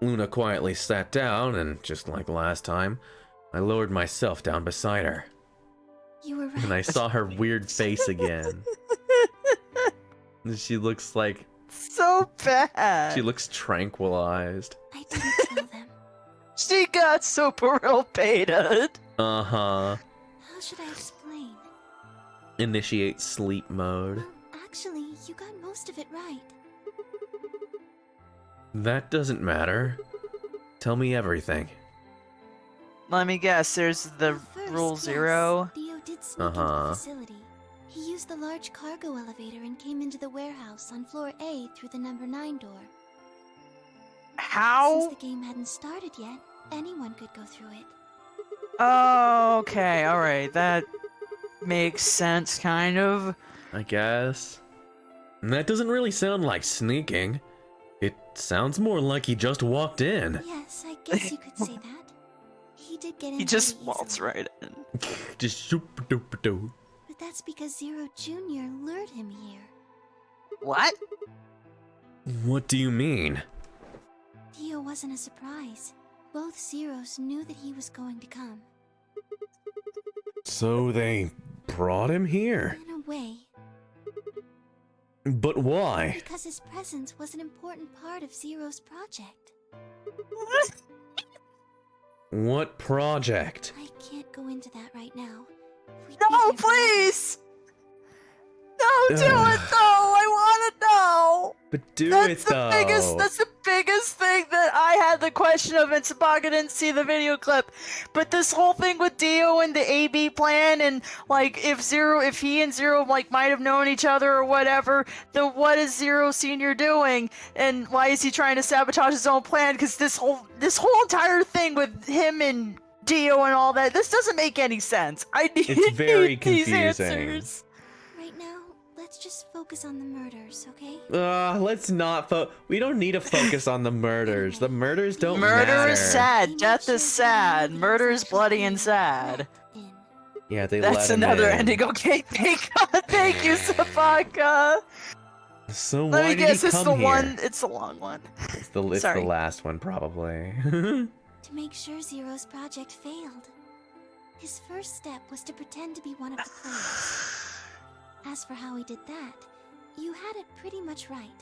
Luna quietly sat down, and just like last time, I lowered myself down beside her. You were right. And I saw her weird face again. She looks like... So bad. She looks tranquilized. I didn't kill them. She got super real baited. Uh-huh. How should I explain? Initiate sleep mode. Actually, you got most of it right. That doesn't matter. Tell me everything. Let me guess, there's the First, rule yes, 0. Theo did sneak into the facility. He used the large cargo elevator and came into the warehouse on floor A through the number 9 door. How? Since the game hadn't started yet, anyone could go through it. Oh, okay, alright, that makes sense, kind of. I guess. That doesn't really sound like sneaking. It sounds more like he just walked in. Yes, I guess you could say that. He did get in. He just pretty waltz easily. right in. Just super duper doo. But that's because Zero Jr. lured him here. What? What do you mean? Theo wasn't a surprise. Both Zeros knew that he was going to come. So they brought him here? In a way, But why? because his presence was an important part of Zero's project. What project? I can't go into that right now. No, please! No, do it though! I wanna know! But do That's it the though. That's the biggest thing that I had the question of, and Sabaka didn't see the video clip. But this whole thing with Dio and the AB plan, and like if he and Zero like might have known each other or whatever, then what is Zero Senior doing, and why is he trying to sabotage his own plan? Because this whole It's very with him and Dio and all that, this doesn't make any sense. I need It's very these confusing. answers. Right now, let's just focus on the murders, okay? Let's not we don't need to focus on the murders. The murders don't Murder matter. is sad. Death is sad. Murder is bloody and sad. Yeah, they That's let him another in. ending. Okay, thank you, Sabaka. So Let why me did guess, he it's come the here? one. It's the long one. It's the Sorry. last one probably. To make sure Zero's project failed. His first step was to pretend to be one of the players. As for how he did that, you had it pretty much right.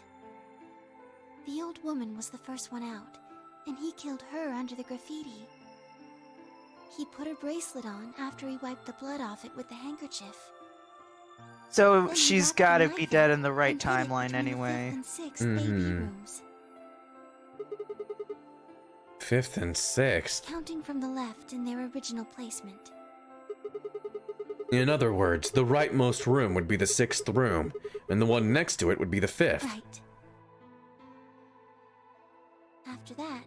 The old woman was the first one out, and he killed her under the graffiti. He put her bracelet on after he wiped the blood off it with the handkerchief. So Then he she's wrapped got to the be knife dead up in the right and hid it timeline between the anyway. 5th and 6th AB rooms. 5th and 6th. Counting from the left in their original placement. In other words, the rightmost room would be the 6th room, and the one next to it would be the 5th. Right. After that,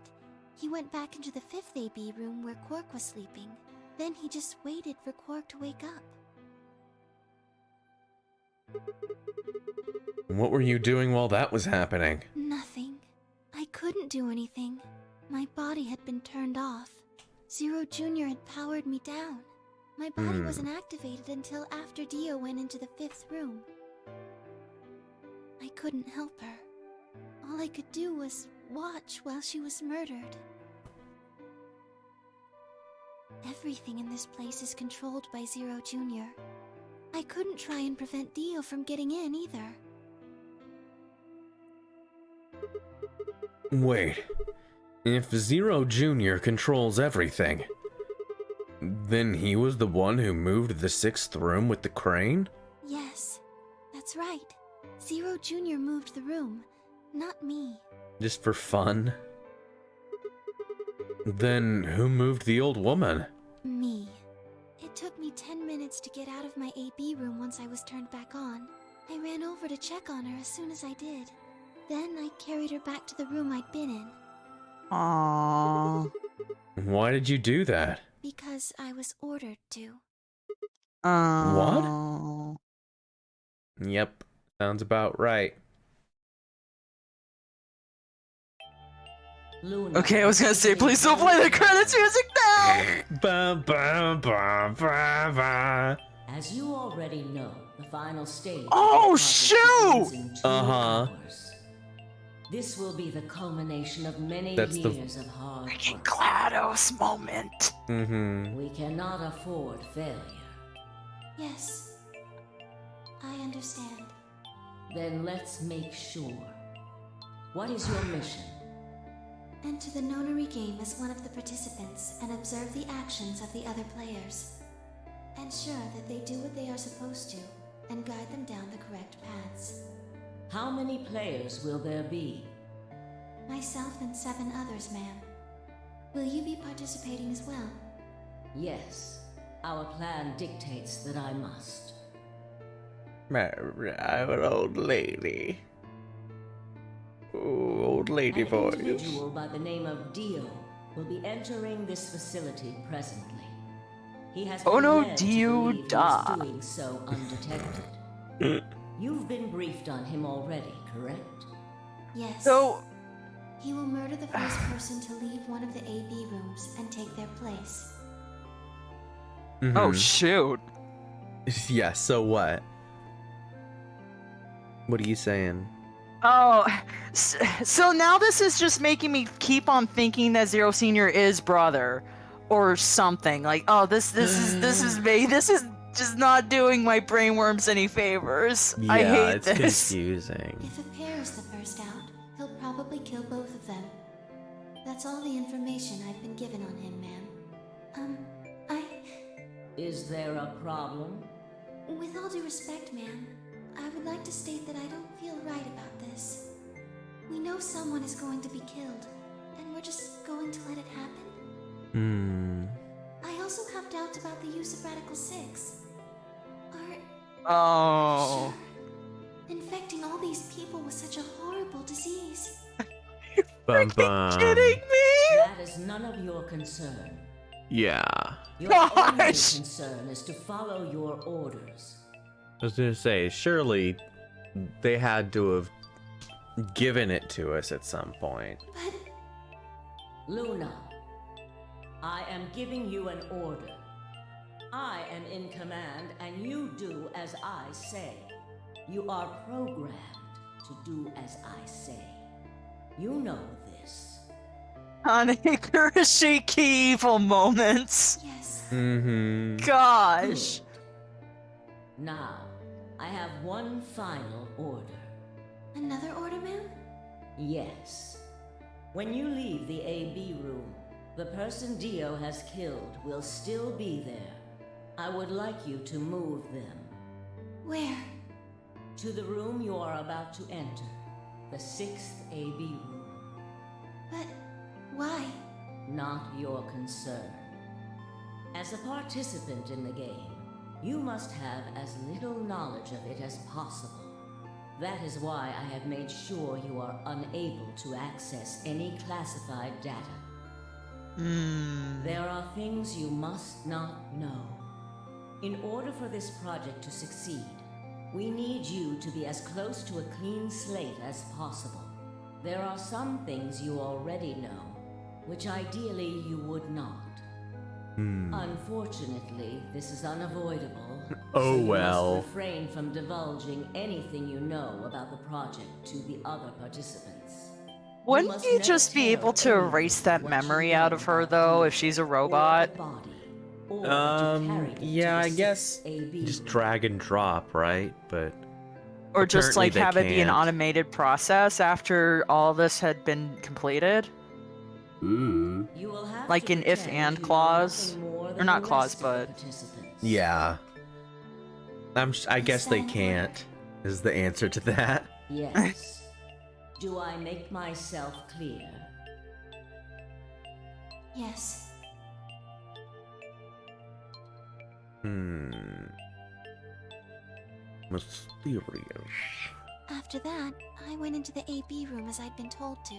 he went back into the 5th AB room where Quark was sleeping. Then he just waited for Quark to wake up. What were you doing while that was happening? Nothing. I couldn't do anything. My body had been turned off. Zero Jr. had powered me down. My body wasn't activated until after Dio went into the 5th room. I couldn't help her. All I could do was watch while she was murdered. Everything in this place is controlled by Zero Jr. I couldn't try and prevent Dio from getting in either. Wait. If Zero Jr. controls everything, Then he was the one who moved the 6th room with the crane? Yes, that's right. Zero Jr. moved the room, not me. Just for fun? Then who moved the old woman? Me. It took me 10 minutes to get out of my AB room once I was turned back on. I ran over to check on her as soon as I did. Then I carried her back to the room I'd been in. Aww. Why did you do that? Because I was ordered to. What? Yep, sounds about right. Okay, I was gonna say, please don't play the credits music now! Ba, ba, ba, ba, ba. As you already know, the final stage. Oh, of the project shoot! begins in 2 hours. This will be the culmination of many years of hard work. GLaDOS moment. We cannot afford failure. Yes, I understand. Then let's make sure. What is your mission? Enter the nonary game as one of the participants and observe the actions of the other players. Ensure that they do what they are supposed to and guide them down the correct paths. How many players will there be? Myself and 7 others, ma'am. Will you be participating as well? Yes. Our plan dictates that I must. I'm an old lady. Ooh, old lady voice. An individual by the name of Dio will be entering this facility presently. He has been led to believe he is doing so undetected. You've been briefed on him already, correct? Yes. So... He will murder the first person to leave one of the AB rooms and take their place. Oh, shoot. Yeah, so what? What are you saying? Oh, so now this is just making me keep on thinking that Zero Senior is brother, or something. Like, oh, this is just not doing my brainworms any favors. Yeah, I hate it's this. confusing. If a pair is the first out, he'll probably kill both of them. That's all the information I've been given on him, ma'am. Is there a problem? With all due respect, ma'am, I would like to state that I don't feel right about this. We know someone is going to be killed, and we're just going to let it happen? I also have doubts about the use of Radical 6. Oh. Infecting all these people with such a horrible disease. Bum, bum. Kidding me? That is none of your concern. Yeah. Your only concern is to follow your orders. I was gonna say, surely they had to have given it to us at some point. But... Luna, I am giving you an order. I am in command, and you do as I say. You are programmed to do as I say. You know this. Kurashiki evil moments. Yes. Gosh. Good. Now, I have one final order. Another order, ma'am? Yes. When you leave the AB room, the person Dio has killed will still be there. I would like you to move them. Where? To the room you are about to enter. The 6th AB room. But... why? Not your concern. As a participant in the game, you must have as little knowledge of it as possible. That is why I have made sure you are unable to access any classified data. There are things you must not know. In order for this project to succeed, we need you to be as close to a clean slate as possible. There are some things you already know, which ideally you would not. Unfortunately, this is unavoidable. Oh, so you well. must refrain from divulging anything you know about the project to the other participants. Wouldn't you just be able to erase that memory out of her, though, if she's a robot? Yeah, I guess just drag and drop, right? But or just like apparently have they it be an can't. automated process after all this had been completed? You will have Like to an if pretend and you know clause? nothing more Or not claws, but yeah. I guess they can't. Is the answer to that? Yes. Do I make myself clear? Yes. Mysterious. After that, I went into the AB room as I'd been told to.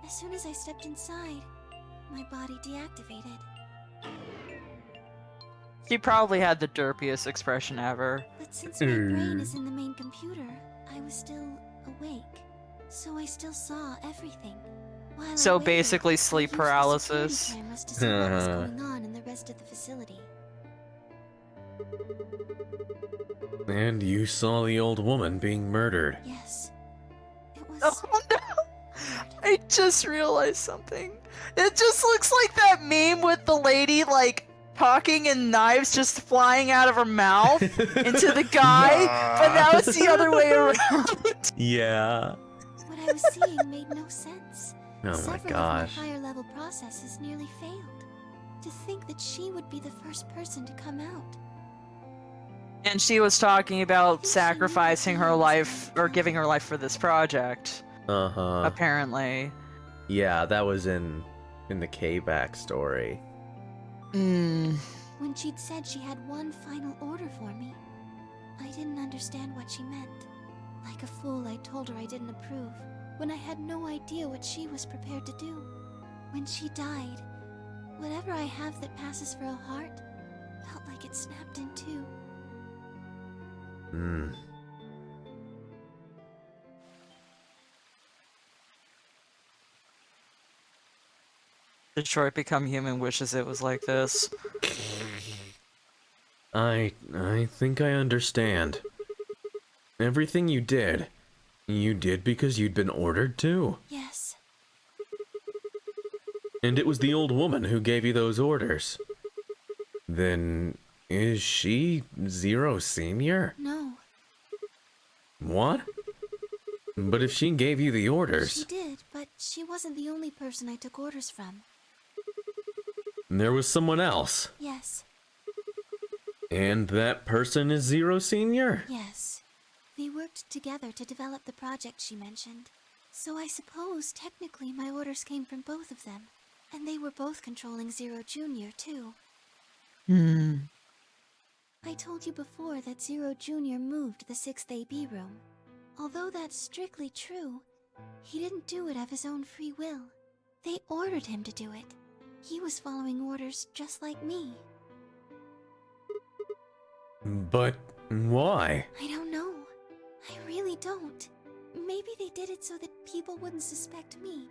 As soon as I stepped inside, my body deactivated. She probably had the derpiest expression ever. But since my brain is in the main computer, I was still awake. So I still saw everything. While So I waited, basically I sleep used the paralysis. security cameras to see what was going on in the rest of the facility. And you saw the old woman being murdered. Yes. It was... Oh no! I just realized something. It just looks like that meme with the lady, like, talking and knives just flying out of her mouth into the guy, but now it's the other way around. Yeah. What I was seeing made no sense. Oh Several my of gosh. my higher level processes nearly failed. To think that she would be the first person to come out. And she was talking about sacrificing her life, or giving her life for this project. Uh-huh. Apparently. Yeah, that was in the K backstory. When she'd said she had one final order for me, I didn't understand what she meant. Like a fool, I told her I didn't approve, when I had no idea what she was prepared to do. When she died, whatever I have that passes for a heart felt like it snapped in two. Detroit Become Human wishes it was like this. I think I understand. Everything you did because you'd been ordered to. Yes. And it was the old woman who gave you those orders. Then, is she Zero Senior? No. What? But if she gave you the orders... She did, but she wasn't the only person I took orders from. There was someone else. Yes. And that person is Zero Senior? Yes. They worked together to develop the project she mentioned. So I suppose, technically, my orders came from both of them. And they were both controlling Zero Junior, too. I told you before that Zero Junior moved the 6th AB room. Although that's strictly true, he didn't do it of his own free will. They ordered him to do it. He was following orders just like me. But why? I don't know. I really don't. Maybe they did it so that people wouldn't suspect me.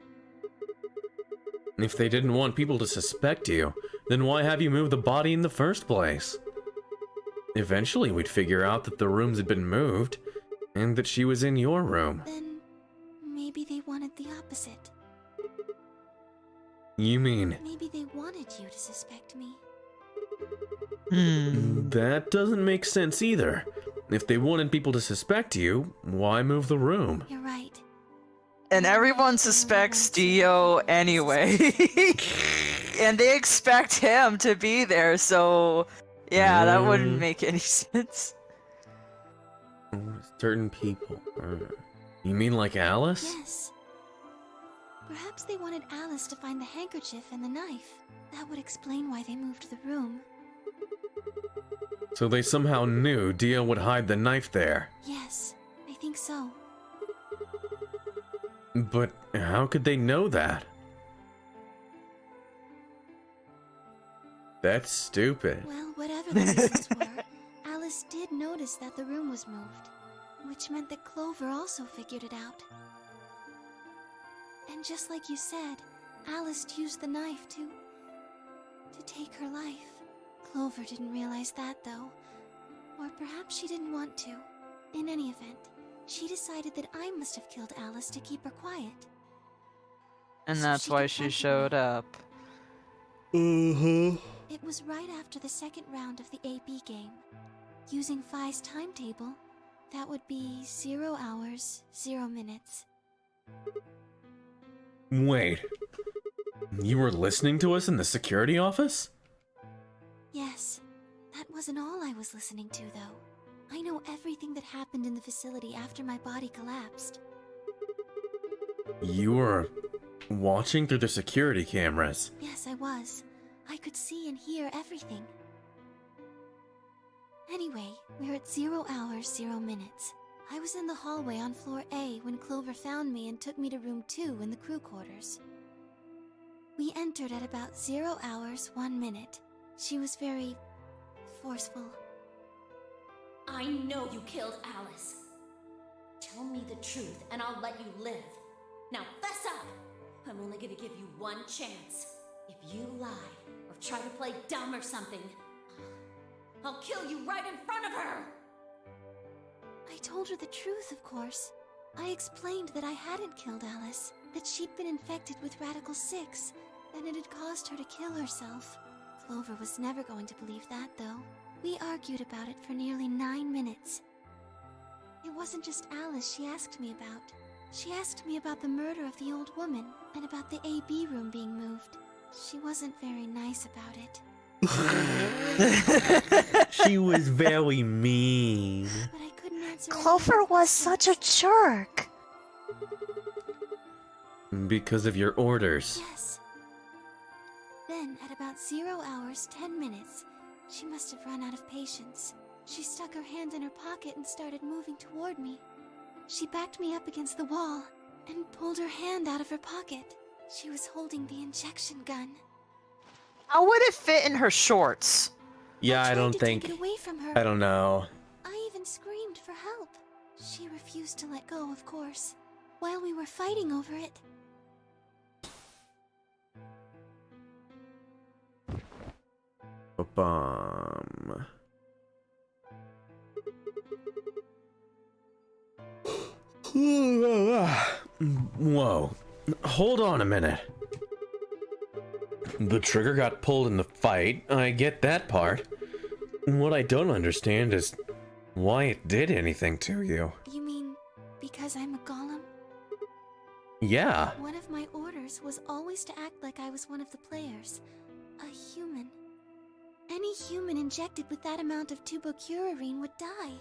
If they didn't want people to suspect you, then why have you moved the body in the first place? Eventually we'd figure out that the rooms had been moved, and that she was in your room. Then maybe they wanted the opposite. You mean... Maybe they wanted you to suspect me. That doesn't make sense either. If they wanted people to suspect you, why move the room? You're right. And everyone suspects Dio anyway. And they expect him to be there, so... Yeah, that wouldn't make any sense. Certain people. You mean like Alice? Yes. Perhaps they wanted Alice to find the handkerchief and the knife. That would explain why they moved the room. So they somehow knew Dio would hide the knife there. Yes, I think so. But how could they know that? That's stupid. Well, whatever the reasons were, Alice did notice that the room was moved, which meant that Clover also figured it out. And just like you said, Alice used the knife to take her life. Clover didn't realize that, though. Or perhaps she didn't want to. In any event, she decided that I must have killed Alice to keep her quiet. And So that's she why could she comfort showed me. up. It was right after the second round of the AB game. Using Phi's timetable, that would be 0 hours, 0 minutes. Wait. You were listening to us in the security office? Yes, that wasn't all I was listening to, though. I know everything that happened in the facility after my body collapsed. You were watching through the security cameras. Yes, I was. I could see and hear everything. Anyway, we're at 0 hours, 0 minutes. I was in the hallway on floor A when Clover found me and took me to room 2 in the crew quarters. We entered at about 0 hours, 1 minute. She was very forceful. I know you killed Alice. Tell me the truth and I'll let you live. Now fess up! I'm only gonna give you one chance. If you lie or try to play dumb or something, I'll kill you right in front of her! I told her the truth, of course. I explained that I hadn't killed Alice, that she'd been infected with Radical 6, and it had caused her to kill herself. Clover was never going to believe that, though. We argued about it for nearly 9 minutes. It wasn't just Alice she asked me about. She asked me about the murder of the old woman, and about the AB room being moved. She wasn't very nice about it. She was very mean. But I couldn't answer. Clover was such a jerk. Because of your orders. Yes. Then, at about 0 hours, 10 minutes, she must have run out of patience. She stuck her hand in her pocket and started moving toward me. She backed me up against the wall and pulled her hand out of her pocket. She was holding the injection gun. How would it fit in her shorts? Yeah, I don't to think. take it away from her. I don't know. I even screamed for help. She refused to let go, of course, while we were fighting over it. Ba-bum. Whoa. Hold on a minute. The trigger got pulled in the fight. I get that part. What I don't understand is why it did anything to you. You mean because I'm a golem? Yeah. One of my orders was always to act like I was one of the players. A human. Any human injected with that amount of tubocurarine would die.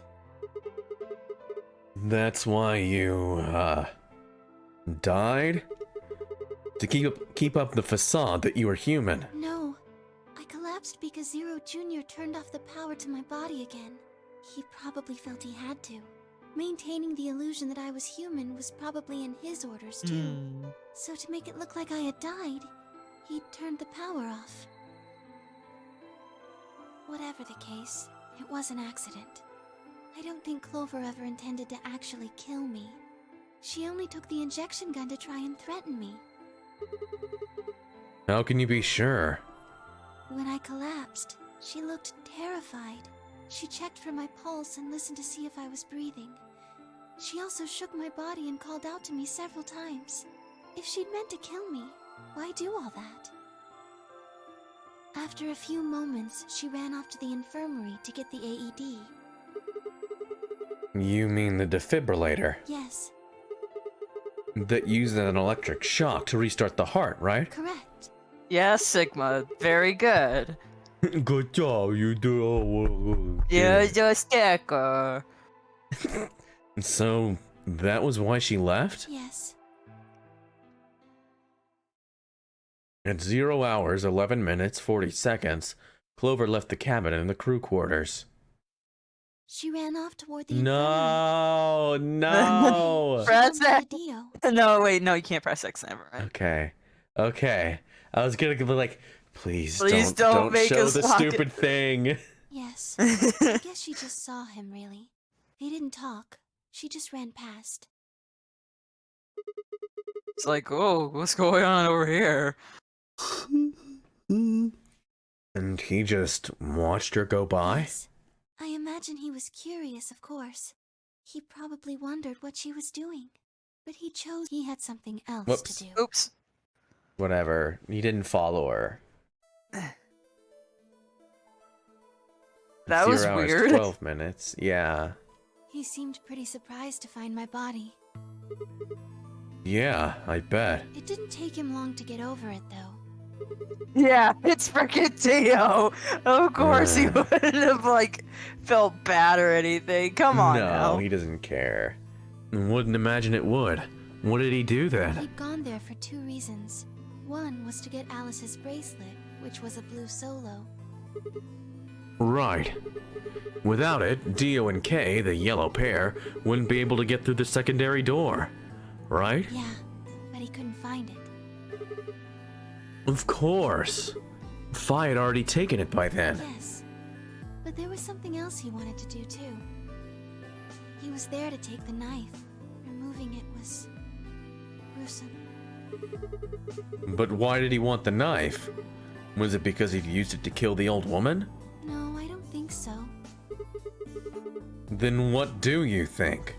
That's why you, died? To keep up the facade that you were human. No. I collapsed because Zero Jr. turned off the power to my body again. He probably felt he had to. Maintaining the illusion that I was human was probably in his orders too. So to make it look like I had died, he turned the power off. Whatever the case, it was an accident. I don't think Clover ever intended to actually kill me. She only took the injection gun to try and threaten me. How can you be sure? When I collapsed, she looked terrified. She checked for my pulse and listened to see if I was breathing. She also shook my body and called out to me several times. If she'd meant to kill me, why do all that? After a few moments, she ran off to the infirmary to get the AED. You mean the defibrillator? Yes, That uses an electric shock to restart the heart, right? correct. Yes, Sigma. Very good. Good job, you do. You're a sticker. So, that was why she left? Yes. At 0 hours, 11 minutes, 40 seconds, Clover left the cabin in the crew quarters. She ran off toward the No, no. Press infirmary. X. No, wait, no, you can't press X. Never mind. Okay, okay. I was gonna be like, please Please don't don't make show us the walk it. stupid thing. Yes. I guess she just saw him, really. They didn't talk. She just ran past. It's like, oh, what's going on over here? And he just watched her go by? Yes. I imagine he was curious, of course. He probably wondered what she was doing. But he chose he had something else Whoops. to do. Oops. Whatever. He didn't follow her. That was 0 hours, weird. 12 minutes. Yeah. He seemed pretty surprised to find my body. Yeah, I bet. It didn't take him long to get over it, though. Yeah, it's freaking Dio. Of course he wouldn't have like felt bad or anything. Come on now. No, he doesn't care. Wouldn't imagine it would. What did he do then? He'd gone there for 2 reasons. One was to get Alice's bracelet, which was a blue solo. Right. Without it, Dio and Kay, the yellow pair, wouldn't be able to get through the secondary door. Right? Yeah, but he couldn't find it. Of course. Fi had already taken it by then. Yes, but there was something else he wanted to do too. He was there to take the knife. Removing it was gruesome. But why did he want the knife? Was it because he'd used it to kill the old woman? No, I don't think so. Then what do you think?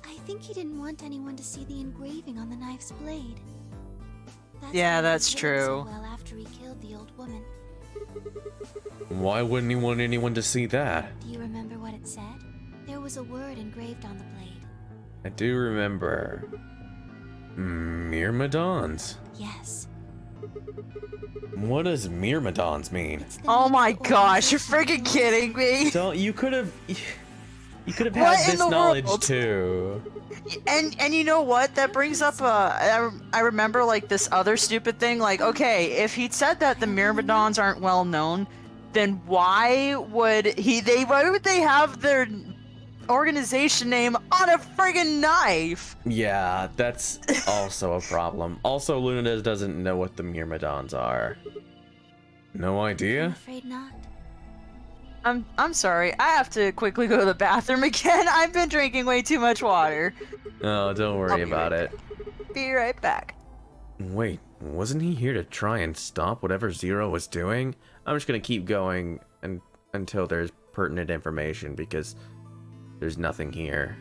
I think he didn't want anyone to see the engraving on the knife's blade. Yeah, why he that's hid it true. So well after he killed the old woman. Why wouldn't he want anyone to see that? Do you remember what it said? There was a word engraved on the blade. I do remember. Myrmidons. Yes. What does Myrmidons mean? Oh my gosh, you're freaking kidding me. So you could have What had in this the knowledge world? too. And you know what? That brings up I remember like this other stupid thing. Like, okay, if he'd said that the Myrmidons aren't well known, then why would they have their organization name on a friggin' knife? Yeah, that's also a problem. Also, Luna doesn't know what the Myrmidons are. No idea? I'm afraid not. I'm sorry. I have to quickly go to the bathroom again. I've been drinking way too much water. Oh, don't worry about it. Be right back. Wait, wasn't he here to try and stop whatever Zero was doing? I'm just gonna keep going until there's pertinent information because there's nothing here.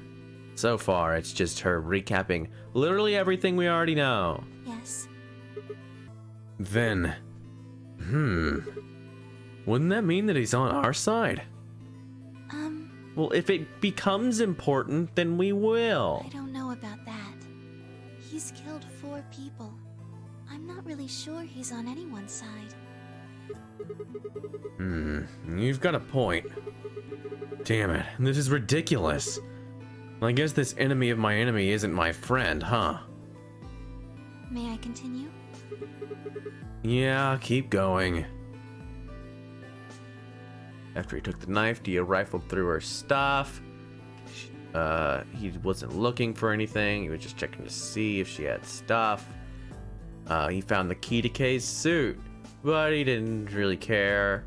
So far, it's just her recapping literally everything we already know. Yes. Then, wouldn't that mean that he's on our side? Well, if it becomes important, then we will. I don't know about that. He's killed 4 people. I'm not really sure he's on anyone's side. You've got a point. Damn it, this is ridiculous. I guess this enemy of my enemy isn't my friend, huh? May I continue? Yeah, keep going. After he took the knife, Dia rifled through her stuff. He wasn't looking for anything. He was just checking to see if she had stuff. He found the key to Kay's suit, but he didn't really care.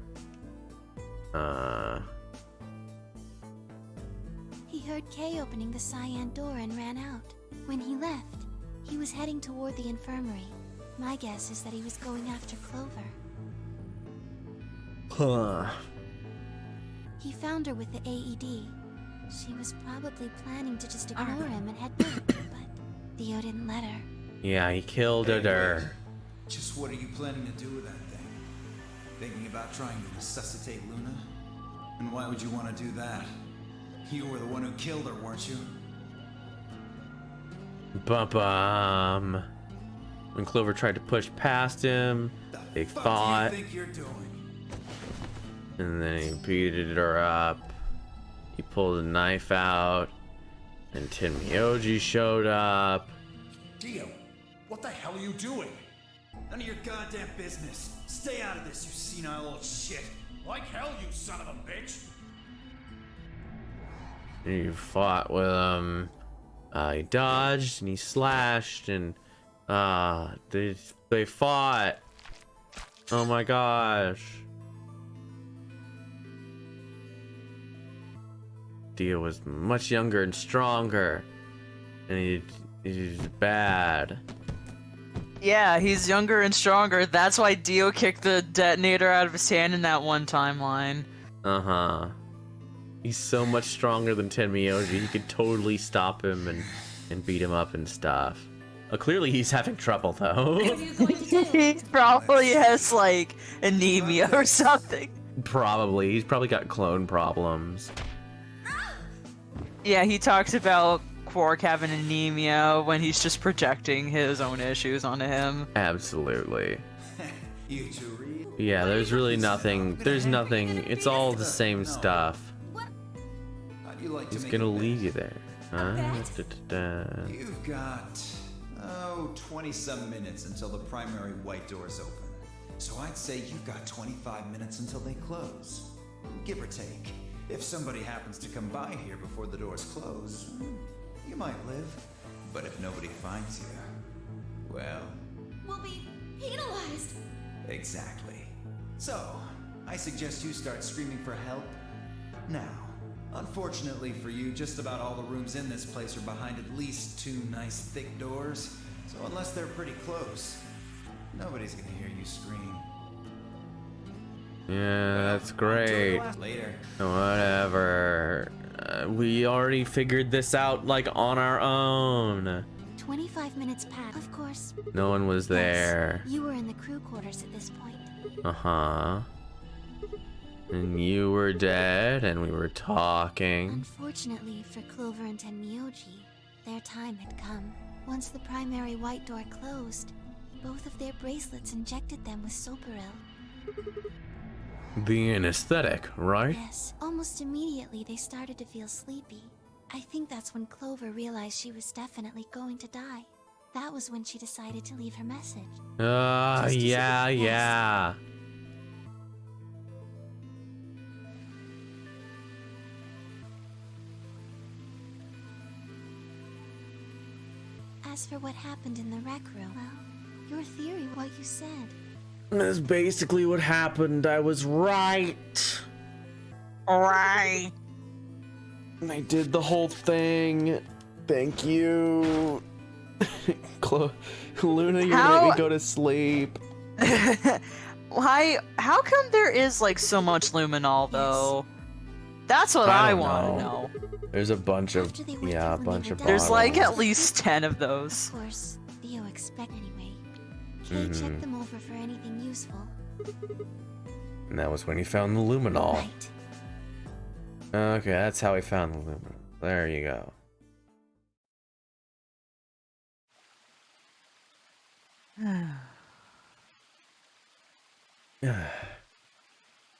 He heard Kay opening the cyan door and ran out. When he left, he was heading toward the infirmary. My guess is that he was going after Clover. He found her with the AED. She was probably planning to just ignore him and head back, but Theo didn't let her. Yeah, he killed her. Just what are you planning to do with that thing? Thinking about trying to resuscitate Luna? And why would you want to do that? You were the one who killed her, weren't you? Bum. When Clover tried to push past him, they fought. What do you think you're doing? And then he beated her up. He pulled a knife out. And Tenmyoji showed up. Dio, what the hell are you doing? None of your goddamn business. Stay out of this, you senile old shit. Like hell, you son of a bitch! He fought with him. He dodged and he slashed and they fought. Oh my gosh. Dio was much younger and stronger, and he's bad. Yeah, he's younger and stronger. That's why Dio kicked the detonator out of his hand in that one timeline. Uh-huh. He's so much stronger than Tenmyoji. He could totally stop him and beat him up and stuff. Clearly he's having trouble, though. He probably has, like, anemia or something. Probably. He's probably got clone problems. Yeah, he talks about Quark having anemia when he's just projecting his own issues onto him. Absolutely. You two read? Yeah, there's really nothing. There's nothing. It's all the same stuff. How'd you like to He's make gonna a bet? leave you there. Huh? You've got, 20-some minutes until the primary white doors open. So I'd say you've got 25 minutes until they close. Give or take. If somebody happens to come by here before the doors close, you might live. But if nobody finds you, well... We'll be penalized. Exactly. So, I suggest you start screaming for help now. Unfortunately for you, just about all the rooms in this place are behind at least 2 nice thick doors. So unless they're pretty close, nobody's gonna hear you scream. Yeah, that's great. Later. Whatever. We already figured this out, like, on our own. 25 minutes passed. Of course. No one was there. You were in the crew quarters at this point. Uh-huh. And you were dead, and we were talking. Unfortunately for Clover and Tenmyoji, their time had come. Once the primary white door closed, both of their bracelets injected them with Soparil. The anesthetic, right? Yes, almost immediately they started to feel sleepy. I think that's when Clover realized she was definitely going to die. That was when she decided to leave her message. Yeah. As for what happened in the rec room, well, your theory, what you said. That's basically what happened. I was right. Alright. I did the whole thing. Thank you. Luna, you're gonna make me go to sleep. Why? How come there is like so much luminol though? That's what I want to know. There's a bunch of bottles. There's like at least 10 of those. Of course, Theo expect anyway. Kay checked them over for anything useful. And that was when he found the luminol. Right. Okay, that's how he found the luminol. There you go.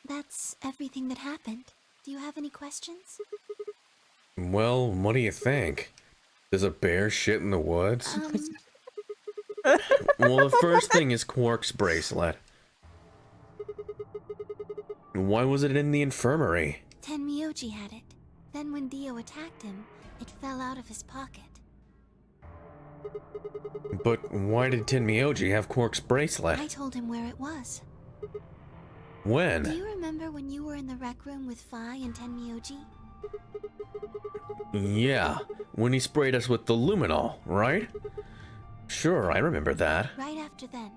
That's everything that happened. Do you have any questions? Well, what do you think? Does a bear shit in the woods? Well, the first thing is Quark's bracelet. Why was it in the infirmary? Tenmyoji had it. Then when Dio attacked him, it fell out of his pocket. But why did Tenmyoji have Quark's bracelet? I told him where it was. When? Do you remember when you were in the rec room with Phi and Tenmyoji? Yeah, when he sprayed us with the luminol, right? Sure, I remember that. Right after then.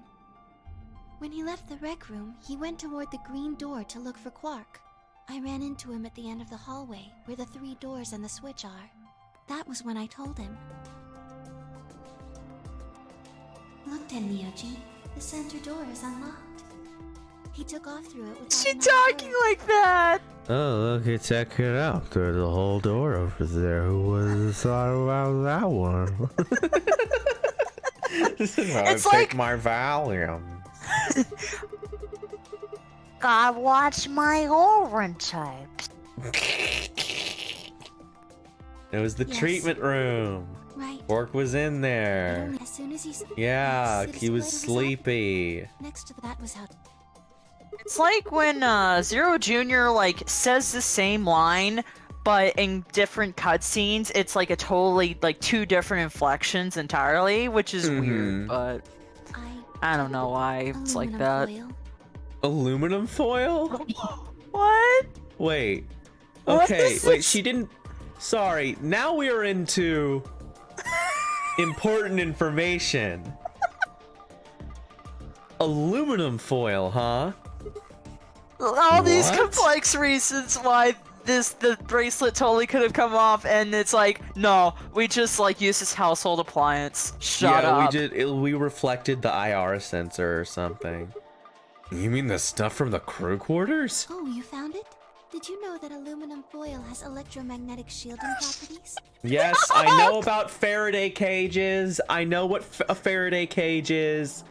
When he left the rec room, he went toward the green door to look for Quark. I ran into him at the end of the hallway, where the 3 doors and the switch are. That was when I told him. Look, Tenmyoji, the center door is unlocked. He took off through it without She talking like that? Oh, look, check it out. There's a whole door over there. Who was thought about that one? It's like my Valium. God, watch my orange types. It was the treatment room. Right. Quark was in there. As soon as he Yeah, the he was display sleepy. next to that was how. It's like when Zero Jr. like says the same line, but in different cutscenes, it's like a totally like 2 different inflections entirely, which is weird. But I don't know why it's like that. Aluminum foil? What? Wait. What Okay, is wait, this? she didn't... Sorry, now we are into... important information. Aluminum foil, huh? All these What? complex reasons why the bracelet totally could have come off, and it's like, no, we just like use this household appliance. Shut up. We reflected the IR sensor or something. You mean the stuff from the crew quarters? Oh, you found it? Did you know that aluminum foil has electromagnetic shielding properties? Yes, I know about Faraday cages. I know what a Faraday cage is.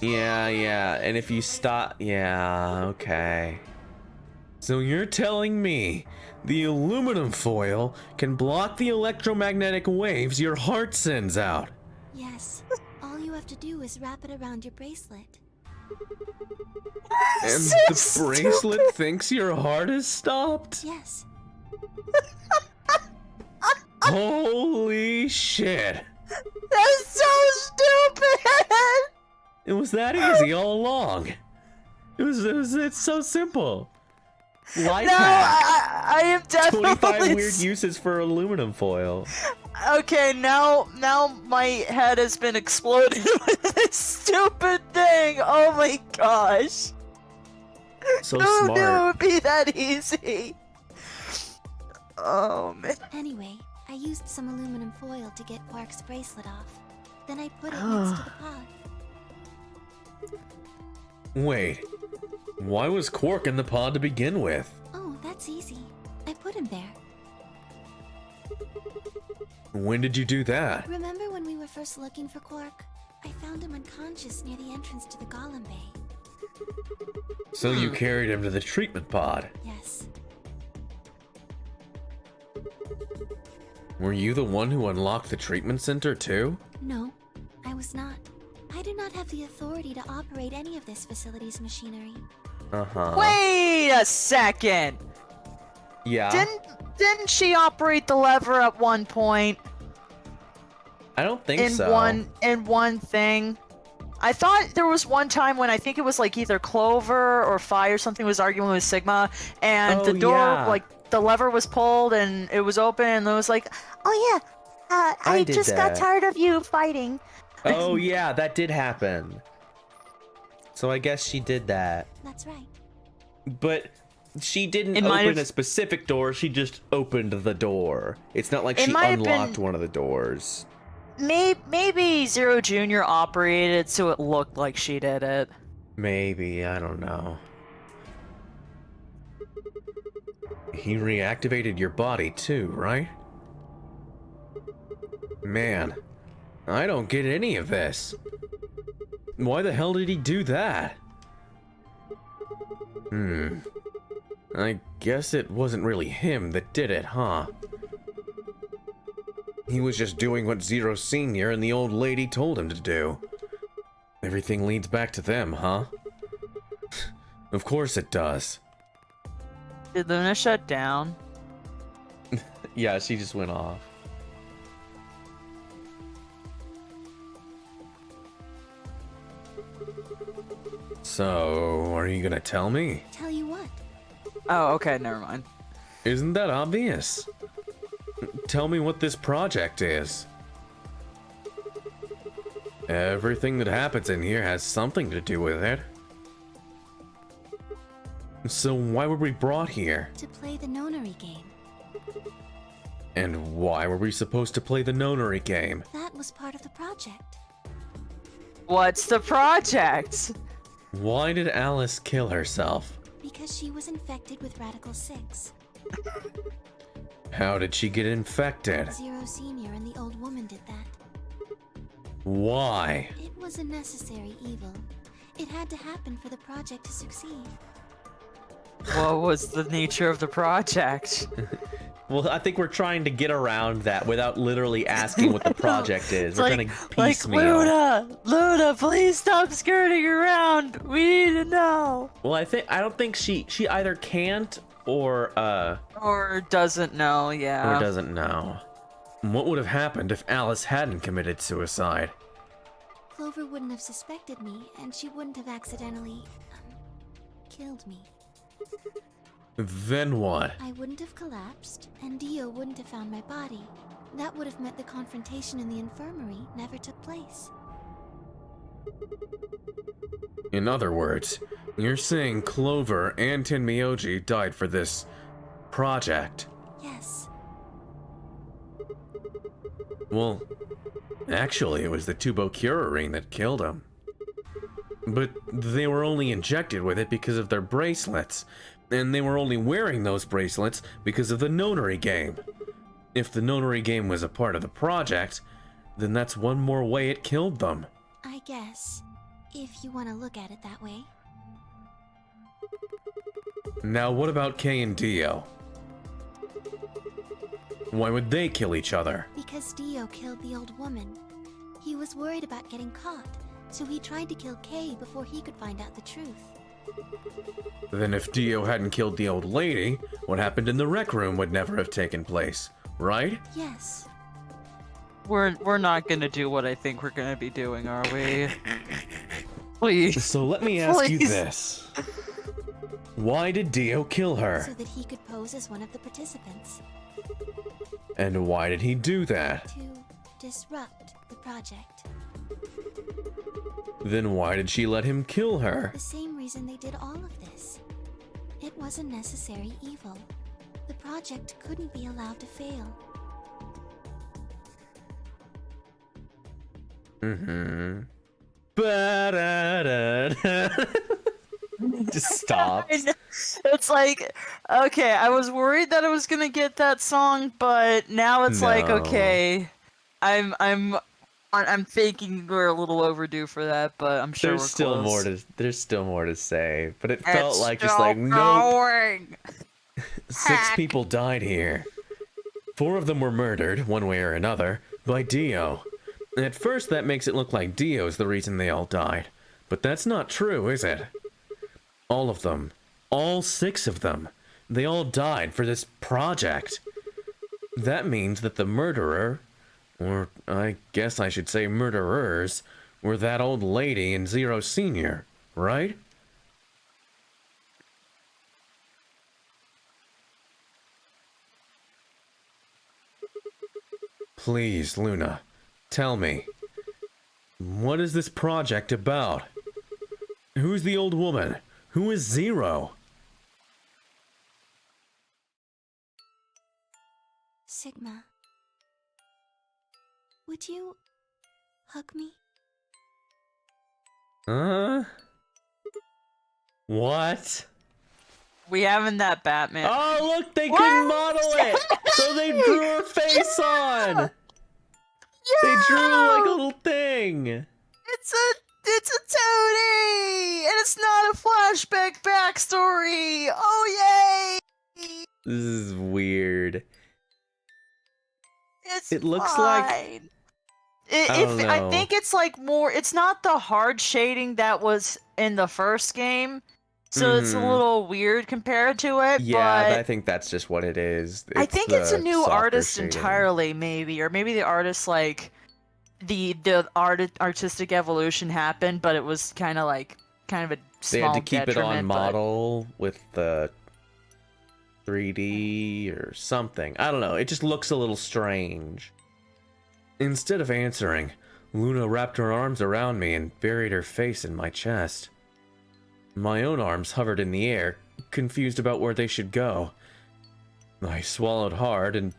Yeah, and if you stop... Yeah, okay. So you're telling me the aluminum foil can block the electromagnetic waves your heart sends out? Yes. All you have to do is wrap it around your bracelet. And So the bracelet stupid. thinks your heart is stopped? Yes. Holy shit. That's so stupid. It was that easy all along. It's so simple. Life No, hack. I am definitely 25 weird uses for aluminum foil. Okay, now my head has been exploded with this stupid thing. Oh my gosh. So Who smart. knew it would be that easy? Oh man. Anyway, I used some aluminum foil to get Quark's bracelet off. Then I put it next to the pod. Wait, why was Quark in the pod to begin with? Oh, that's easy. I put him there. When did you do that? Remember when we were first looking for Quark? I found him unconscious near the entrance to the Golem Bay. So you carried him to the treatment pod. Yes. Were you the one who unlocked the treatment center too? No, I was not. I do not have the authority to operate any of this facility's machinery. Uh-huh. Wait a second. Yeah. Didn't she operate the lever at one point? I don't think in so. one thing. I thought there was one time when I think it was like either Clover or Phi or something was arguing with Sigma, and Oh, the door, yeah. like the lever was pulled and it was open, and it was like, Oh yeah, I I did just got that. tired of you fighting. Oh yeah, that did happen. So I guess she did that. That's right. But she didn't It might open have- a specific door, she just opened the door. It's not like It she might have unlocked been- one of the doors. maybe Zero Junior operated so it looked like she did it. Maybe, I don't know. He reactivated your body too, right? Man, I don't get any of this. Why the hell did he do that? I guess it wasn't really him that did it, huh? He was just doing what Zero Senior and the old lady told him to do. Everything leads back to them, huh? Of course it does. Did Luna shut down? Yeah, she just went off. So, are you gonna tell me? Tell you what? Oh, okay, never mind. Isn't that obvious? Tell me what this project is. Everything that happens in here has something to do with it. So why were we brought here? To play the nonary game. And why were we supposed to play the nonary game? That was part of the project. What's the project? Why did Alice kill herself? Because she was infected with Radical 6. How did she get infected? Zero Senior and the old woman did that. Why? It was a necessary evil. It had to happen for the project to succeed. What was the nature of the project? Well, I think we're trying to get around that without literally asking what the project is. It's We're like, gonna like piecemeal. Luna, please stop skirting around. We need to know. Well, I don't think she either can't or doesn't know. Yeah. or doesn't know. What would have happened if Alice hadn't committed suicide? Clover wouldn't have suspected me, and she wouldn't have accidentally, killed me. Then what? I wouldn't have collapsed, and Dio wouldn't have found my body. That would have meant the confrontation in the infirmary never took place. In other words, you're saying Clover and Tenmyoji died for this project. Yes. Well, actually, it was the tubocurarine that killed them. But they were only injected with it because of their bracelets, and they were only wearing those bracelets because of the nonary game. If the nonary game was a part of the project, then that's one more way it killed them. I guess. If you want to look at it that way. Now what about Kay and Dio? Why would they kill each other? Because Dio killed the old woman. He was worried about getting caught, so he tried to kill Kay before he could find out the truth. Then if Dio hadn't killed the old lady, what happened in the rec room would never have taken place, right? Yes. We're not gonna do what I think we're gonna be doing, are we? Please. So let me ask you Please. this. Why did Dio kill her? So that he could pose as one of the participants. And why did he do that? To disrupt the project. Then why did she let him kill her? The same reason they did all of this. It was a necessary evil. The project couldn't be allowed to fail. Mm-hmm. Ba-da-da-da. Just stop. It's like, okay, I was worried that I was gonna get that song, but now it's like, No. okay, I'm thinking we're a little overdue for that, but I'm sure There's we're still close. more to say, but it felt It's like just still like nope. going. 6 people died here. 4 of them were murdered, one way or another, by Dio. At first that makes it look like Dio's the reason they all died. But that's not true, is it? All of them. All 6 of them. They all died for this project. That means that the murderer, or I guess I should say murderers, were that old lady and Zero Senior, right? Please, Luna, tell me. What is this project about? Who's the old woman? Who is Zero? Sigma. Would you hug me? What? We having that Batman. Oh, look, they couldn't model it! So they drew her face on! They drew like a little thing! It's a toady! And it's not a flashback backstory! Oh, yay! This is weird. It looks like- fine. I don't I know. think it's like more. It's not the hard shading that was in the first game, so it's a Mhm. little weird compared to it. Yeah, but I think that's just what it is. I think it's a the new softer artist shading. entirely, maybe, or maybe the artist like the artistic evolution happened, but it was kind of a They small had to keep it on detriment, but- model with the 3D or something. I don't know. It just looks a little strange. Instead of answering, Luna wrapped her arms around me and buried her face in my chest. My own arms hovered in the air, confused about where they should go. I swallowed hard and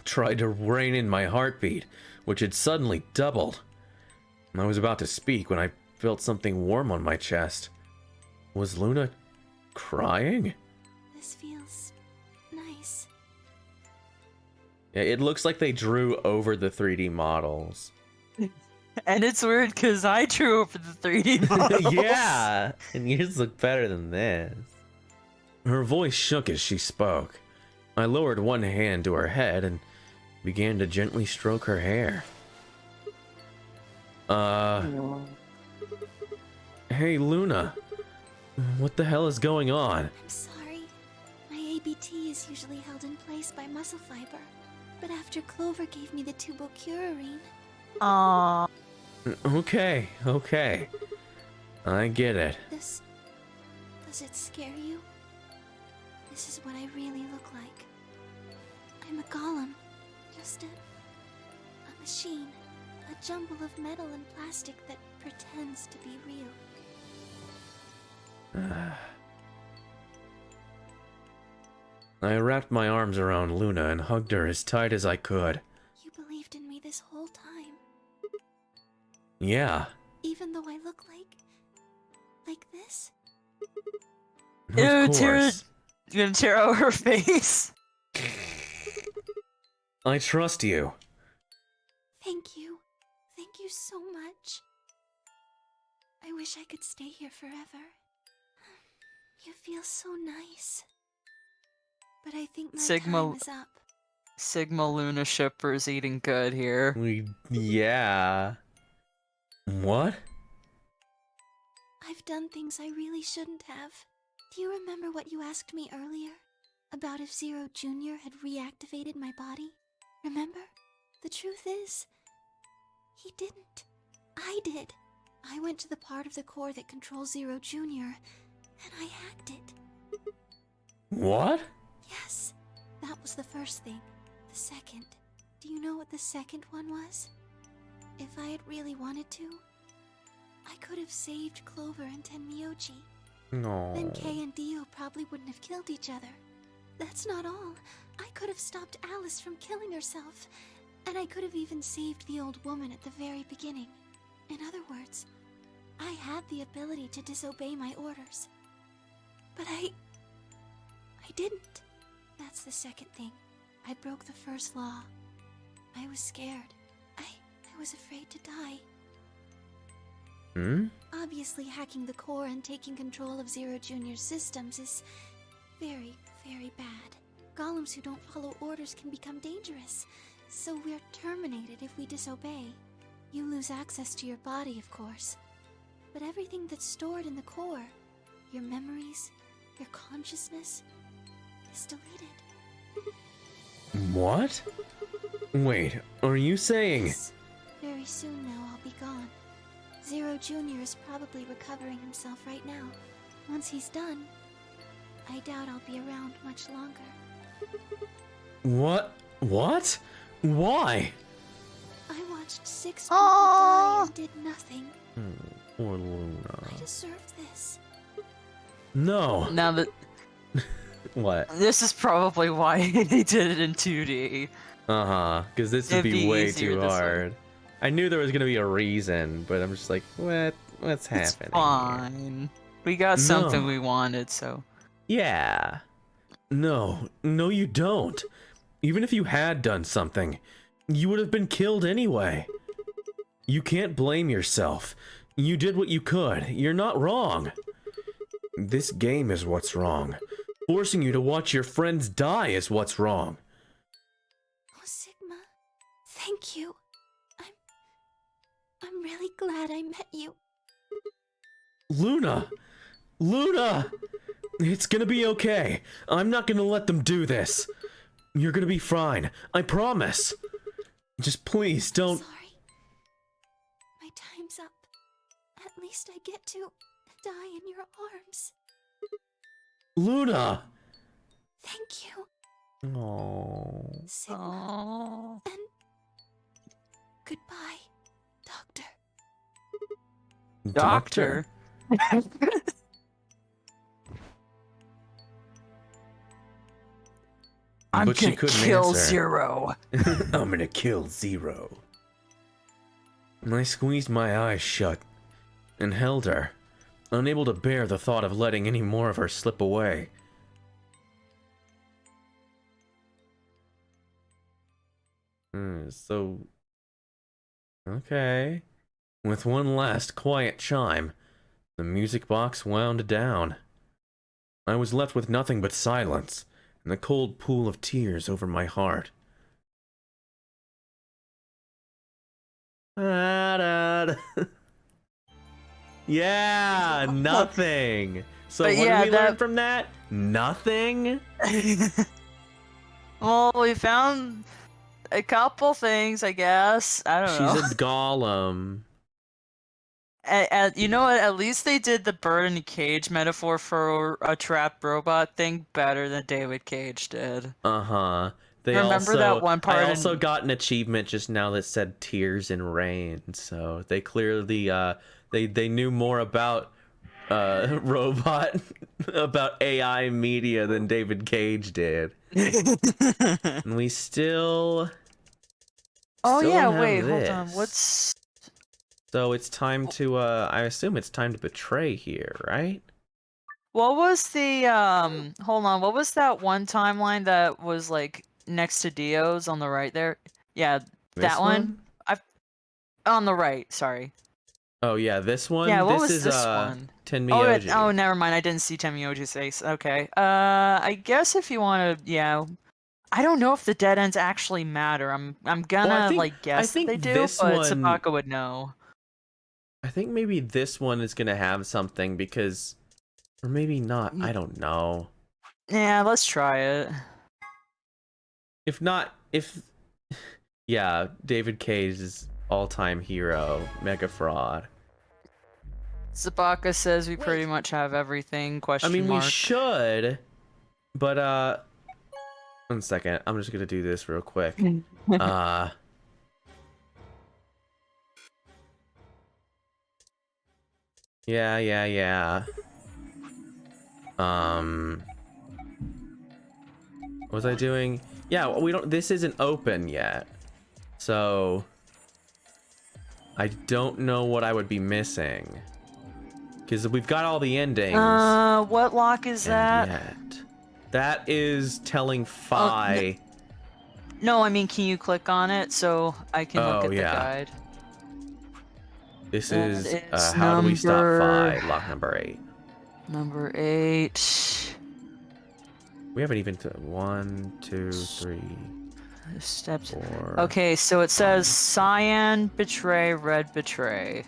tried to rein in my heartbeat, which had suddenly doubled. I was about to speak when I felt something warm on my chest. Was Luna crying? This feels nice. Yeah, it looks like they drew over the 3D models. And it's weird because I drew over the 3D models. Yeah, and yours look better than this. Her voice shook as she spoke. I lowered one hand to her head and began to gently stroke her hair. Hey, Luna. What the hell is going on? I'm sorry. My ABT is usually held in place by muscle fiber. But after Clover gave me the tubocurarine, Aww. Okay. I get it. does it scare you? This is what I really look like. I'm a golem. Just a machine. A jumble of metal and plastic that pretends to be real. I wrapped my arms around Luna and hugged her as tight as I could. You believed in me this whole time, Yeah, even though I look like this? of Ew, course. You're gonna tear out her face. I trust you. Thank you. Thank you so much. I wish I could stay here forever. You feel so nice. But I think my time is up. Sigma Luna shippers eating good here. Yeah. What? I've done things I really shouldn't have. Do you remember what you asked me earlier? About if Zero Jr. had reactivated my body? Remember? The truth is, he didn't. I did. I went to the part of the core that controls Zero Jr., and I hacked it. What? Yes, that was the first thing. The second. Do you know what the second one was? If I had really wanted to, I could have saved Clover and Tenmyoji. No. Then Kay and Dio probably wouldn't have killed each other. That's not all. I could have stopped Alice from killing herself. And I could have even saved the old woman at the very beginning. In other words, I had the ability to disobey my orders. But I didn't. That's the second thing. I broke the first law. I was scared. I was afraid to die. Obviously, hacking the core and taking control of Zero Jr.'s systems is very, very bad. Golems who don't follow orders can become dangerous, so we're terminated if we disobey. You lose access to your body, of course. But everything that's stored in the core, your memories, your consciousness, is deleted. What? Wait, are you saying... Yes. Very soon now I'll be gone. Zero Jr. is probably recovering himself right now. Once he's done, I doubt I'll be around much longer. What? What? Why? I watched 6 people die and did nothing. Poor Luna. I deserved this. No. Now that What? this is probably why they did it in 2D. Because this would It'd be be way easier too this way. hard. I knew there was gonna be a reason, but I'm just like, what's It's happening? fine. We got something we wanted, so. Yeah. No, you don't. Even if you had done something, you would have been killed anyway. You can't blame yourself. You did what you could. You're not wrong. This game is what's wrong. Forcing you to watch your friends die is what's wrong. Oh, Sigma, thank you. I'm really glad I met you. Luna! Luna! It's gonna be okay. I'm not gonna let them do this. You're gonna be fine. I promise. Just please don't... Sorry. My time's up. At least I get to die in your arms. Luna! Thank you, Aww. Sigma. And goodbye, Doctor. Doctor? I'm But she gonna couldn't kill answer. Zero. I'm gonna kill Zero. I squeezed my eyes shut and held her, unable to bear the thought of letting any more of her slip away. Okay. With one last quiet chime, the music box wound down. I was left with nothing but silence and the cold pool of tears over my heart. Yeah, nothing. So But what yeah, did we learn that- from that? Nothing? Well, we found a couple things, I guess. I don't know. She's a golem. You know what? At least they did the bird in a cage metaphor for a trapped robot thing better than David Cage did. Uh-huh. Remember that one part I also in- got an achievement just now that said tears and rain. So they clearly they knew more about robot about AI media than David Cage did. And we still Oh still yeah, don't have wait, hold on. this. What's So it's time to I assume it's time to betray here, right? what was the hold on, what was that one timeline that was like next to Dio's on the right there? Yeah, This that one? On the right, sorry. Oh yeah, this one. Yeah, what this was is this one? Tenmyoji. Oh, never mind. I didn't see Tenmyoji's face. Okay. I guess if you want to, yeah. I don't know if the dead ends actually matter. I'm gonna like guess that they do, this but one. Sabaka would know. I think maybe this one is gonna have something because, or maybe not. I don't know. Yeah, let's try it. If not, yeah, David Cage's all-time hero, Mega Fraud. Sabaka says we pretty much have everything. Question I mean, mark. we should, but 1 second. I'm just gonna do this real quick. Yeah. What was I doing? Yeah, we don't. This isn't open yet, so I don't know what I would be missing. Because we've got all the endings. What lock is that? Yet. That is telling Phi. No, I mean, can you click on it so I can look at the guide? This is how do we stop Phi? Lock number 8. Number 8. We haven't even 1, 2, 3. Steps. 4. Okay, so it says cyan betray, red betray.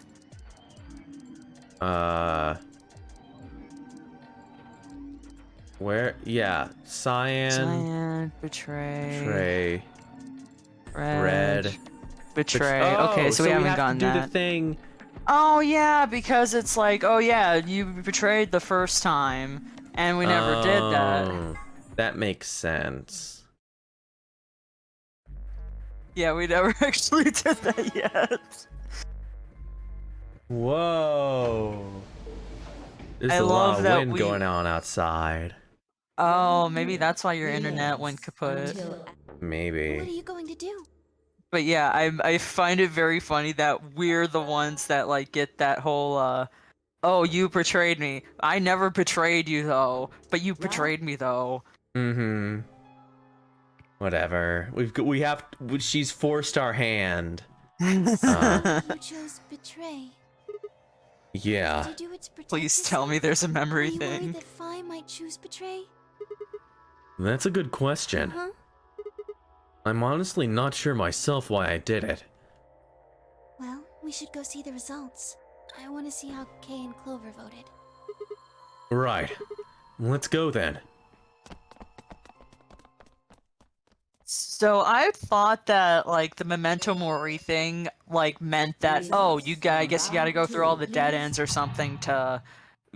Where? Yeah, cyan betray, red betray. Okay, so we haven't gotten to do that. the thing. Oh yeah, because it's like, oh yeah, you betrayed the first time, and we never did that. That makes sense. Yeah, we never actually did that yet. Whoa. There's I a love lot of that wind going on outside. Oh, maybe that's why your internet went kaput. Maybe. What are you going to do? But yeah, I find it very funny that we're the ones that like get that whole oh, you betrayed me. I never betrayed you though, but you betrayed me though. Mm-hmm. Whatever. She's forced our hand. You chose betray. Yeah. Did you do it to protect Please yourself? tell me there's a Were memory you worried thing. that Phi might choose betray? That's a good question. Uh-huh. I'm honestly not sure myself why I did it. Well, we should go see the results. I want to see how Kay and Clover voted. Right. Let's go then. So I thought that like the memento mori thing like meant that I guess you gotta go through all the dead ends or something to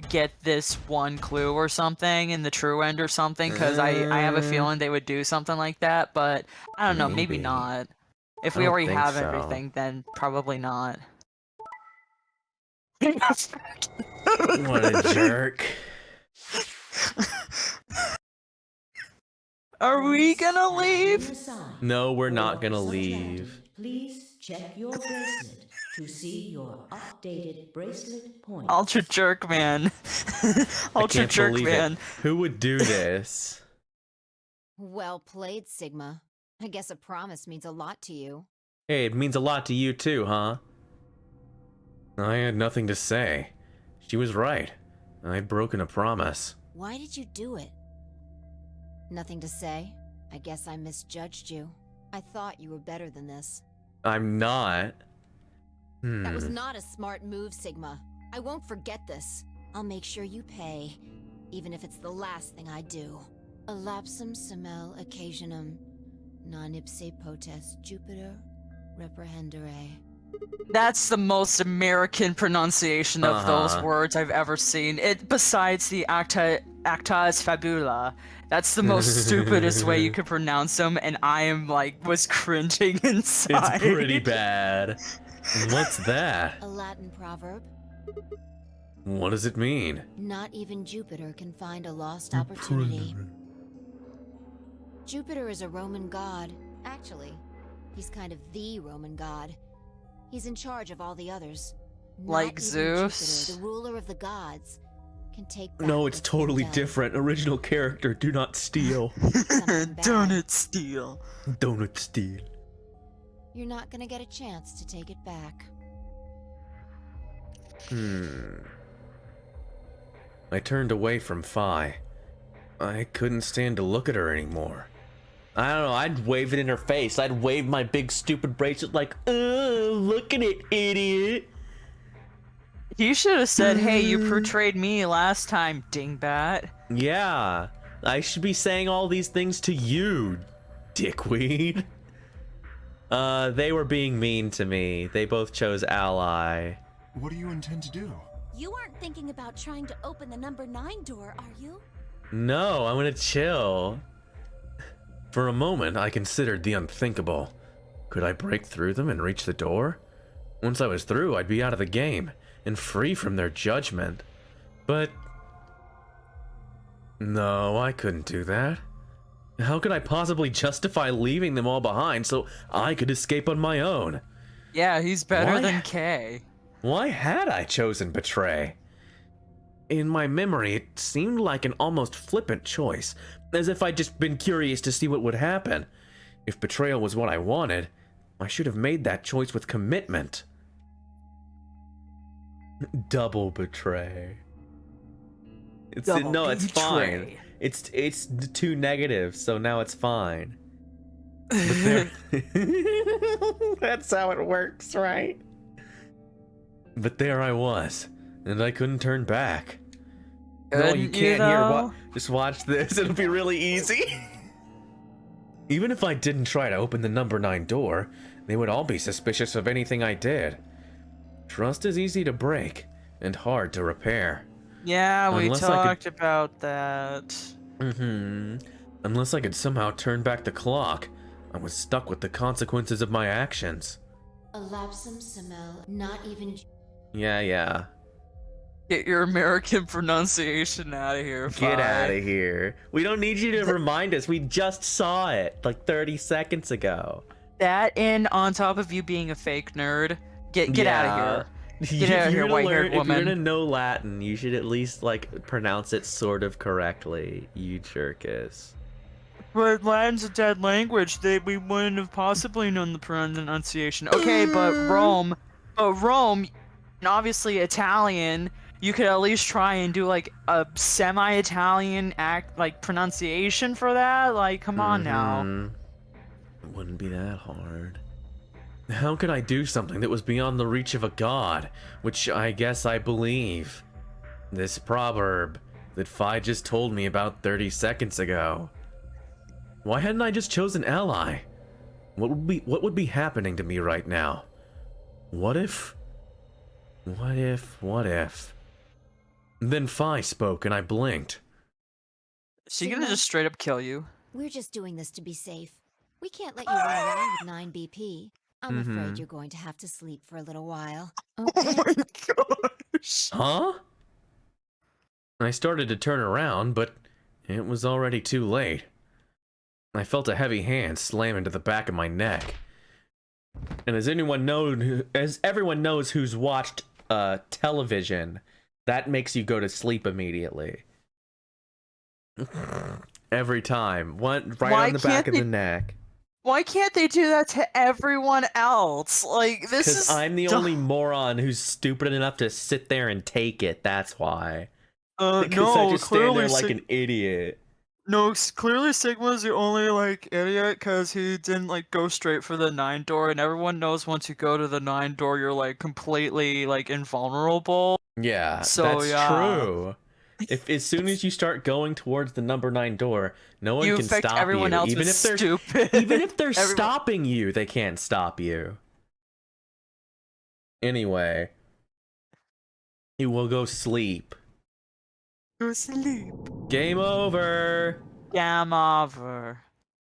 get this one clue or something in the true end or something, because I have a feeling they would do something like that, but I don't know, maybe not. If we already have everything, then probably not. What a jerk. Are we gonna leave? No, we're not gonna leave. Please check your bracelet to see your updated bracelet points. Ultra jerk man. Ultra can't jerk believe man. it. Who would do this? Well played, Sigma. I guess a promise means a lot to you. Hey, it means a lot to you too, huh? I had nothing to say. She was right. I'd broken a promise. Why did you do it? Nothing to say. I guess I misjudged you. I thought you were better than this. I'm not. That was not a smart move, Sigma. I won't forget this. I'll make sure you pay, even if it's the last thing I do. Elapsum semel occasionum non ipse potest Jupiter reprehendere. That's the most American pronunciation of those words I've ever seen. Besides the acta is fabula. That's the most stupidest way you could pronounce them, and I was cringing inside. It's pretty bad. What's that? A Latin proverb. What does it mean? Not even Jupiter can find a lost opportunity. Jupiter is a Roman god. Actually, he's kind of the Roman god. He's in charge of all the others. Like Not even Zeus? Jupiter, the ruler of the gods, can take back No, it's what's totally been done. different. Original character, do not steal. Donut steal. Donut steal. You're not gonna get a chance to take it back. I turned away from Fi. I couldn't stand to look at her anymore. I don't know, I'd wave it in her face. I'd wave my big stupid bracelet like, look at it, idiot. He should have said, hey, you portrayed me last time, dingbat. Yeah, I should be saying all these things to you, dickweed. They were being mean to me. They both chose ally. What do you intend to do? You aren't thinking about trying to open the number 9 door, are you? No, I'm gonna chill. For a moment, I considered the unthinkable. Could I break through them and reach the door? Once I was through, I'd be out of the game and free from their judgment. But no, I couldn't do that. How could I possibly justify leaving them all behind so I could escape on my own? Yeah, he's better Why? than Kay. Why had I chosen betray? In my memory, it seemed like an almost flippant choice, as if I'd just been curious to see what would happen. If betrayal was what I wanted, I should have made that choice with commitment. Double betray. It's Double no, it's betray. fine. It's too negative, so now it's fine. But there, that's how it works, right? But there I was, and I couldn't turn back. No, you Couldn't can't hear though? what. Just watch this, it'll be really easy. Even if I didn't try to open the number 9 door, they would all be suspicious of anything I did. Trust is easy to break, and hard to repair. Yeah, we Unless I could- talked about that. Unless I could somehow turn back the clock, I was stuck with the consequences of my actions. Elapsum Simel, not even. Yeah. Get your American pronunciation out of here. Get Fi. out of here. We don't need you to remind us. We just saw it like 30 seconds ago. That and on top of you being a fake nerd, get out of here. Get out of here, white-haired If you're gonna woman. know Latin, you should at least like pronounce it sort of correctly. You jerkus. But Latin's a dead language. We wouldn't have possibly known the pronunciation. Okay, but Rome, and obviously Italian. You could at least try and do like a semi-Italian pronunciation for that. Like, come on now. It wouldn't be that hard. How could I do something that was beyond the reach of a god, which I guess I believe? This proverb that Fi just told me about 30 seconds ago. Why hadn't I just chosen ally? What would be happening to me right now? What if? Then Fi spoke and I blinked. Is she gonna just straight up kill you? We're just doing this to be safe. We can't let you run around with 9 BP. I'm afraid you're going to have to sleep for a little while. Okay. Oh my gosh. Huh? I started to turn around, but it was already too late. I felt a heavy hand slam into the back of my neck. And as everyone knows who's watched television, that makes you go to sleep immediately. Every time. One right Why on the back of can't the neck. Why can't they do that to everyone else? Like, this is... Because I'm the only moron who's stupid enough to sit there and take it, that's why. Because I no, just stand clearly there like an idiot. No, clearly Sigma's the only, like, idiot because he didn't, like, go straight for the 9 door, and everyone knows once you go to the 9 door, you're, like, completely, like, invulnerable. Yeah, So, that's yeah. true. If as soon as you start going towards the number 9 door, no one You can affect stop everyone you. else Even with if they're stupid. even if they're Everyone- stopping you, they can't stop you. Anyway, you will go sleep. Go sleep. Game over. Game over.